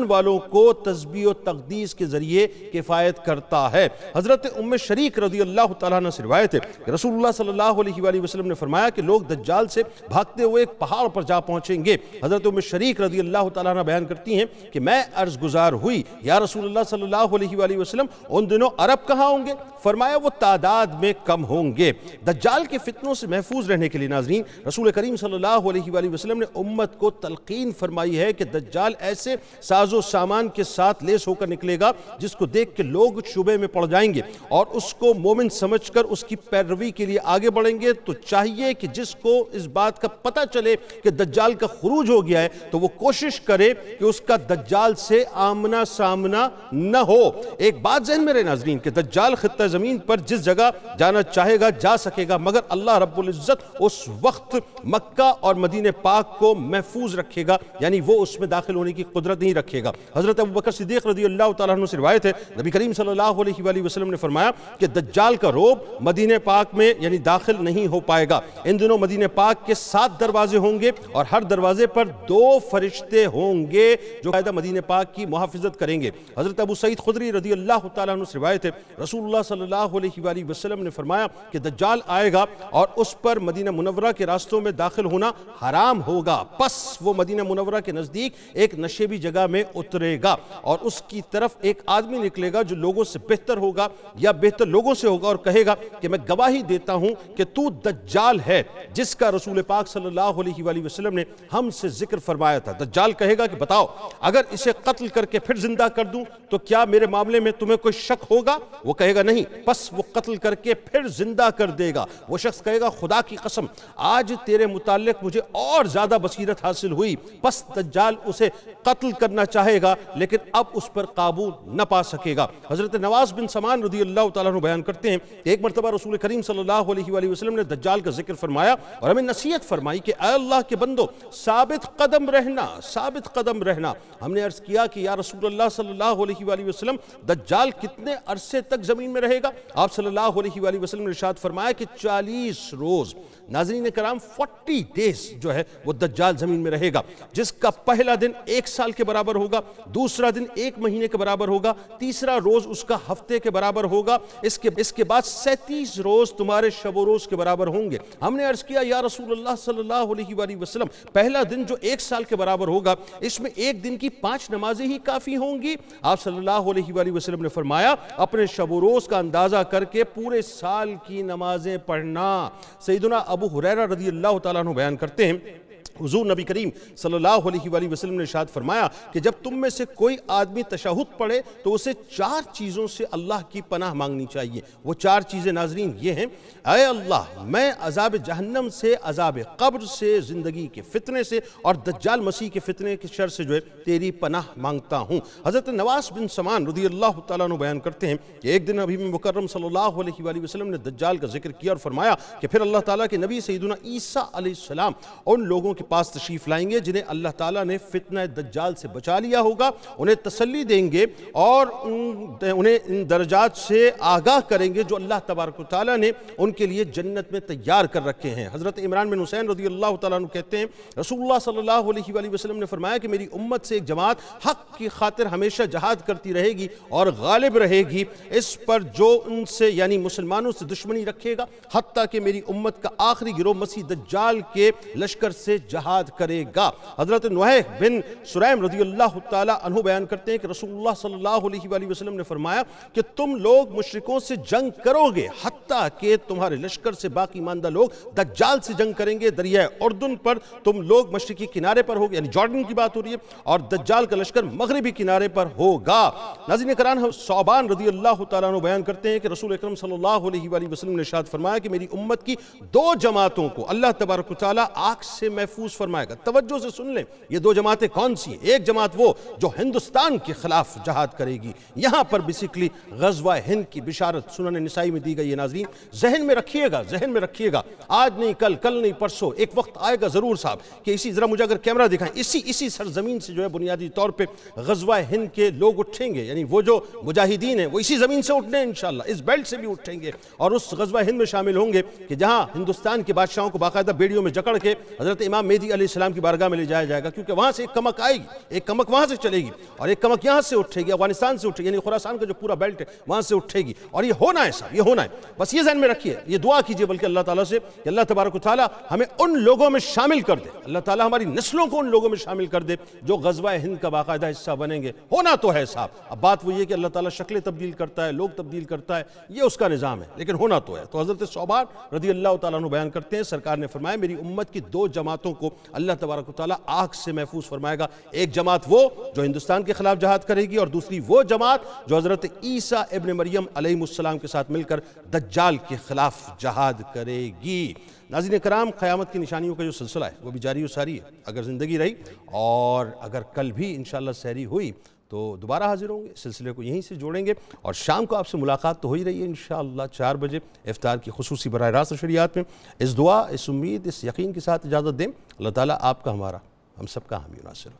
B: والوں کو تسبیح و تقدیس کے ذریعے کفایت کرتا ہے۔ حضرت ام شریک رضی اللہ تعالیٰ عنہ سے روایت ہے کہ رسول اللہ صلی اللہ علیہ وآلہ وسلم نے فرمایا کہ لوگ دجال سے بھاگتے ہوئے ایک پہاڑ پر جا پہنچیں گے۔ حضرت ام شریک رضی اللہ تعالیٰ عنہ بیان کرتی ہیں کہ میں عرض گزار ہوئی یا رسول اللہ صلی اللہ علیہ وآلہ وسلم ان دنوں عرب کہاں ہوں گے؟ فرمایا وہ تعداد میں کم ہوں گے۔ دجال کے فتنوں سے محفوظ رہنے کے لیے ناظرین رسول کریم صلی اللہ علیہ وآلہ وسلم نے امت کو تلقین فرمائی ہے کہ دجال ایسے ساز و سامان کے ساتھ لیس ہو کر نکلے گا جس کو دیکھ کے لوگ شبے میں پڑ جائیں گے اور اس کو مومن سمجھ کر اس کی پیروی کے لیے آگے بڑھیں گے۔ تو چاہیے کہ جس کو اس بات کا پتہ چلے کہ دجال کا خروج ہو گیا ہے تو وہ کوشش کرے کہ اس کا دجال سے آمنا سامنا نہ ہو۔ ایک بات ذہن میں رہے ناظرین کہ دجال خطہ زمین پر جس جگہ جانا چاہے گا جا سکے گا مگر اللہ رب العزت اس وقت مکہ اور مدینہ پاک کو محفوظ رکھے گا، یعنی وہ اس میں داخل ہونے کی قدرت نہیں رکھے گا۔ حضرت ابوبکر صدیق رضی اللہ تعالیٰ عنہ سے روایت ہے نبی کریم صلی اللہ علیہ وآلہ وسلم نے فرمایا کہ دجال کا روب مدینہ پاک میں یعنی داخل نہیں ہو پائے گا۔ ان دنوں مدینہ پاک کے 7 دروازے ہوں گے اور ہر دروازے پر 2 فرشتے ہوں گے جو قاعدہ مدینہ پاک کی محافظت کریں گے۔ حضرت ابو سعید خدری رضی اللہ تعالیٰ عنہ سے روایت ہے رسول اللہ صلی اللہ علیہ وآلہ وسلم نے فرمایا کہ دجال آئے گا اور اس پر مدینہ منورہ کے راستوں میں داخل ہونا حرام ہوگا، پس وہ مدینہ منورہ کے نزدیک ایک نشیبی جگہ میں اترے گا اور اس کی طرف ایک آدمی نکلے گا جو لوگوں سے بہتر ہوگا یا بہتر لوگوں سے ہوگا اور کہے گا کہ میں گواہی دیتا ہوں کہ تو دجال ہے جس کا رسول پاک صلی اللہ علیہ وآلہ وسلم نے ہم سے ذکر فرمایا تھا۔ دجال کہے گا کہ بتاؤ اگر اسے قتل کر کے پھر زندہ کر دوں تو کیا میرے معاملے میں تمہیں کوئی شک ہوگا؟ وہ کہے گا نہیں، پس وہ قتل کر کے پھر زندہ کر دے گا۔ وہ شخص کہے گا خدا کی قسم آج تیرے متعلق مجھے اور زیادہ بصیرت حاصل ہوئی، پس دجال اسے قتل کرنا چاہے گا لیکن اب اس پر قابو نہ پا سکے گا۔ حضرت نواس بن سمان رضی اللہ تعالیٰ عنہ بیان کرتے ہیں کہ ایک مرتبہ رسول کریم صلی اللہ علیہ وآلہ وسلم نے دجال کا ذکر فرمایا اور ہمیں نصیحت فرمائی کہ اے اللہ کے بندو ثابت قدم رہنا، ثابت قدم رہنا۔ ہم نے عرض کیا کہ یا رسول اللہ صلی اللہ علیہ وآلہ وسلم دجال کتنے عرصے تک زمین میں رہے گا؟ آپ صلی اللہ علیہ وآلہ وسلم نے ارشاد فرمایا کہ 40 روز۔ ناظرین کرام 40 ڈیز جو ہے وہ دجال زمین میں رہے گا، جس کا پہلا دن 1 سال کے برابر ہوگا، دوسرا دن 1 مہینے کے برابر ہوگا، تیسرا روز اس کا ہفتے کے برابر ہوگا، اس کے بعد 37 روز تمہارے شب و روز کے برابر ہوں گے۔ ہم نے عرض کیا یا رسول اللہ صلی اللہ علیہ وآلہ وسلم پہلا دن جو 1 سال کے برابر ہوگا اس میں ایک دن کی 5 نمازیں ہی کافی ہوں گی؟ آپ صلی اللہ علیہ وآلہ وسلم نے فرمایا اپنے شب و روز کا اندازہ کر کے پورے سال کی نمازیں پڑھنا۔ سیدنا ابو ہریرہ رضی اللہ تعالیٰ عنہ بیان کرتے ہیں حضور نبی کریم صلی اللہ علیہ وآلہ وسلم نے ارشاد فرمایا کہ جب تم میں سے کوئی آدمی تشہد پڑھے تو اسے 4 چیزوں سے اللہ کی پناہ مانگنی چاہیے۔ وہ 4 چیزیں ناظرین یہ ہیں: اے اللہ میں عذاب جہنم سے، عذاب قبر سے، زندگی کے فتنے سے اور دجال مسیح کے فتنے کے شر سے جو ہے تیری پناہ مانگتا ہوں۔ حضرت نواس بن سمان رضی اللہ تعالیٰ عنہ بیان کرتے ہیں کہ ایک دن حبیب مکرم صلی اللہ علیہ وآلہ وسلم نے دجال کا ذکر کیا اور فرمایا کہ پھر اللہ تعالیٰ کے نبی سیدنا عیسیٰ علیہ السلام ان لوگوں کے پاس تشریف لائیں گے جنہیں اللہ تعالیٰ نے فتنہ دجال سے بچا لیا ہوگا، انہیں تسلی دیں گے اور انہیں ان درجات سے آگاہ کریں گے جو اللہ تبارک و تعالیٰ نے ان کے لیے جنت میں تیار کر رکھے ہیں۔ حضرت عمران بن حسین رضی اللہ تعالیٰ عنہ کہتے ہیں رسول اللہ صلی اللہ علیہ وآلہ وسلم نے فرمایا کہ میری امت سے ایک جماعت حق کی خاطر ہمیشہ جہاد کرتی رہے گی اور غالب رہے گی، اس پر جو ان سے یعنی مسلمانوں سے دشمنی رکھے گا حتیٰ کہ میری امت کا آخری گروہ مسیح دجال کے لشکر سے جہاد کرے گا۔ حضرت نوح بن سریم رضی اللہ تعالیٰ عنہ بیان کرتے ہیں کہ رسول اللہ صلی اللہ علیہ وآلہ وسلم نے فرمایا کہ تم لوگ مشرکوں سے جنگ کرو گے حتیٰ کہ تمہارے لشکر سے باقی ماندہ لوگ دجال سے جنگ کریں گے۔ دریائے اردن پر تم لوگ مشرقی کنارے پر ہوگے، یعنی جارڈن کی بات ہو رہی ہے، اور دجال کا لشکر مغربی کنارے پر ہوگا۔ ناظرین کرام ثعبان رضی اللہ تعالیٰ عنہ بیان کرتے ہیں کہ رسول اکرم صلی اللہ علیہ وآلہ وسلم نے ارشاد فرمایا کہ میری امت کی 2 جماعتوں کو اللہ تبارک و تعالیٰ آگ سے محفوظ فرمائے گا۔ توجہ سے سن لیں یہ 2 جماعتیں کون سی ہیں؟ ایک جماعت وہ جو ہندوستان کے خلاف جہاد کرے گی، یہاں پر بیسیکلی غزوہ ہند کی بشارت سنن نسائی میں دی گئی ہے۔ ناظرین ذہن میں رکھیے گا، ذہن میں رکھیے گا، آج نہیں کل، کل نہیں پرسوں، ایک وقت آئے گا ضرور صاحب کہ ذرا مجھے اگر کیمرہ دکھائیں، اسی سرزمین سے جو ہے بنیادی طور پہ غزوہ ہند کے لوگ اٹھیں گے، یعنی وہ جو مجاہدین ہیں وہ اسی زمین سے اٹھنے ہیں انشاءاللہ، اس بیلٹ سے بھی اٹھیں گے اور اس غزوہ ہند میں شامل ہوں گے کہ جہاں ہندوستان کے بادشاہوں کو باقاعدہ بیڑیوں میں جکڑ کے حضرت امام مہدی علیہ السلام کی بارگاہ میں لے جایا جائے گا، کیونکہ وہاں سے ایک کمک آئے گی، ایک کمک وہاں سے چلے گی اور ایک کمک یہاں سے اٹھے گی، افغانستان سے اٹھے گی، یعنی خراسان کا جو پورا بیلٹ ہے وہاں سے اٹھے گی، اور یہ ہونا ہے صاحب، یہ ہونا ہے۔ بس یہ ذہن میں رکھیے، یہ دعا کیجئے بلکہ اللہ تعالیٰ سے کہ اللہ تبارک و تعالیٰ ہمیں ان لوگوں میں شامل کر دے، اللہ تعالیٰ ہماری نسلوں کو ان لوگوں میں شامل کر دے جو غزوہ ہند کا باقاعدہ حصہ بنیں گے۔ ہونا تو ہے صاحب، اب بات وہ یہ کہ اللہ تعالیٰ شکلیں تبدیل کرتا ہے، لوگ تبدیل کرتا ہے، یہ اس کا نظام ہے، لیکن ہونا تو ہے۔ تو حضرت ثعبان رضی اللہ تعالیٰ عنہ بیان کرتے ہیں سرکار نے فرمایا میری امت کی 2 جماعتوں کو اللہ تبارک و تعالیٰ آگ سے محفوظ فرمائے گا۔ ایک جماعت وہ جو ہندوستان کے خلاف جہاد کرے گی اور دوسری وہ جماعت جو حضرت عیسیٰ ابن مریم علیہ السلام کے ساتھ مل کر دجال کے خلاف جہاد کرے گی۔ ناظرین کرام قیامت کی نشانیوں کا جو سلسلہ ہے وہ بھی جاری و ساری ہے، اگر زندگی رہی اور اگر کل بھی انشاءاللہ سحری ہوئی تو دوبارہ حاضر ہوں گے، سلسلے کو یہیں سے جوڑیں گے اور شام کو آپ سے ملاقات تو ہو ہی رہی ہے انشاءاللہ 4 بجے افطار کی خصوصی براہ راست نشریات میں۔ اس دعا، اس امید، اس یقین کے ساتھ اجازت دیں، اللہ تعالیٰ آپ کا، ہمارا، ہم سب کا حامی و ناصر ہو۔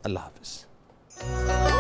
B: اللہ حافظ۔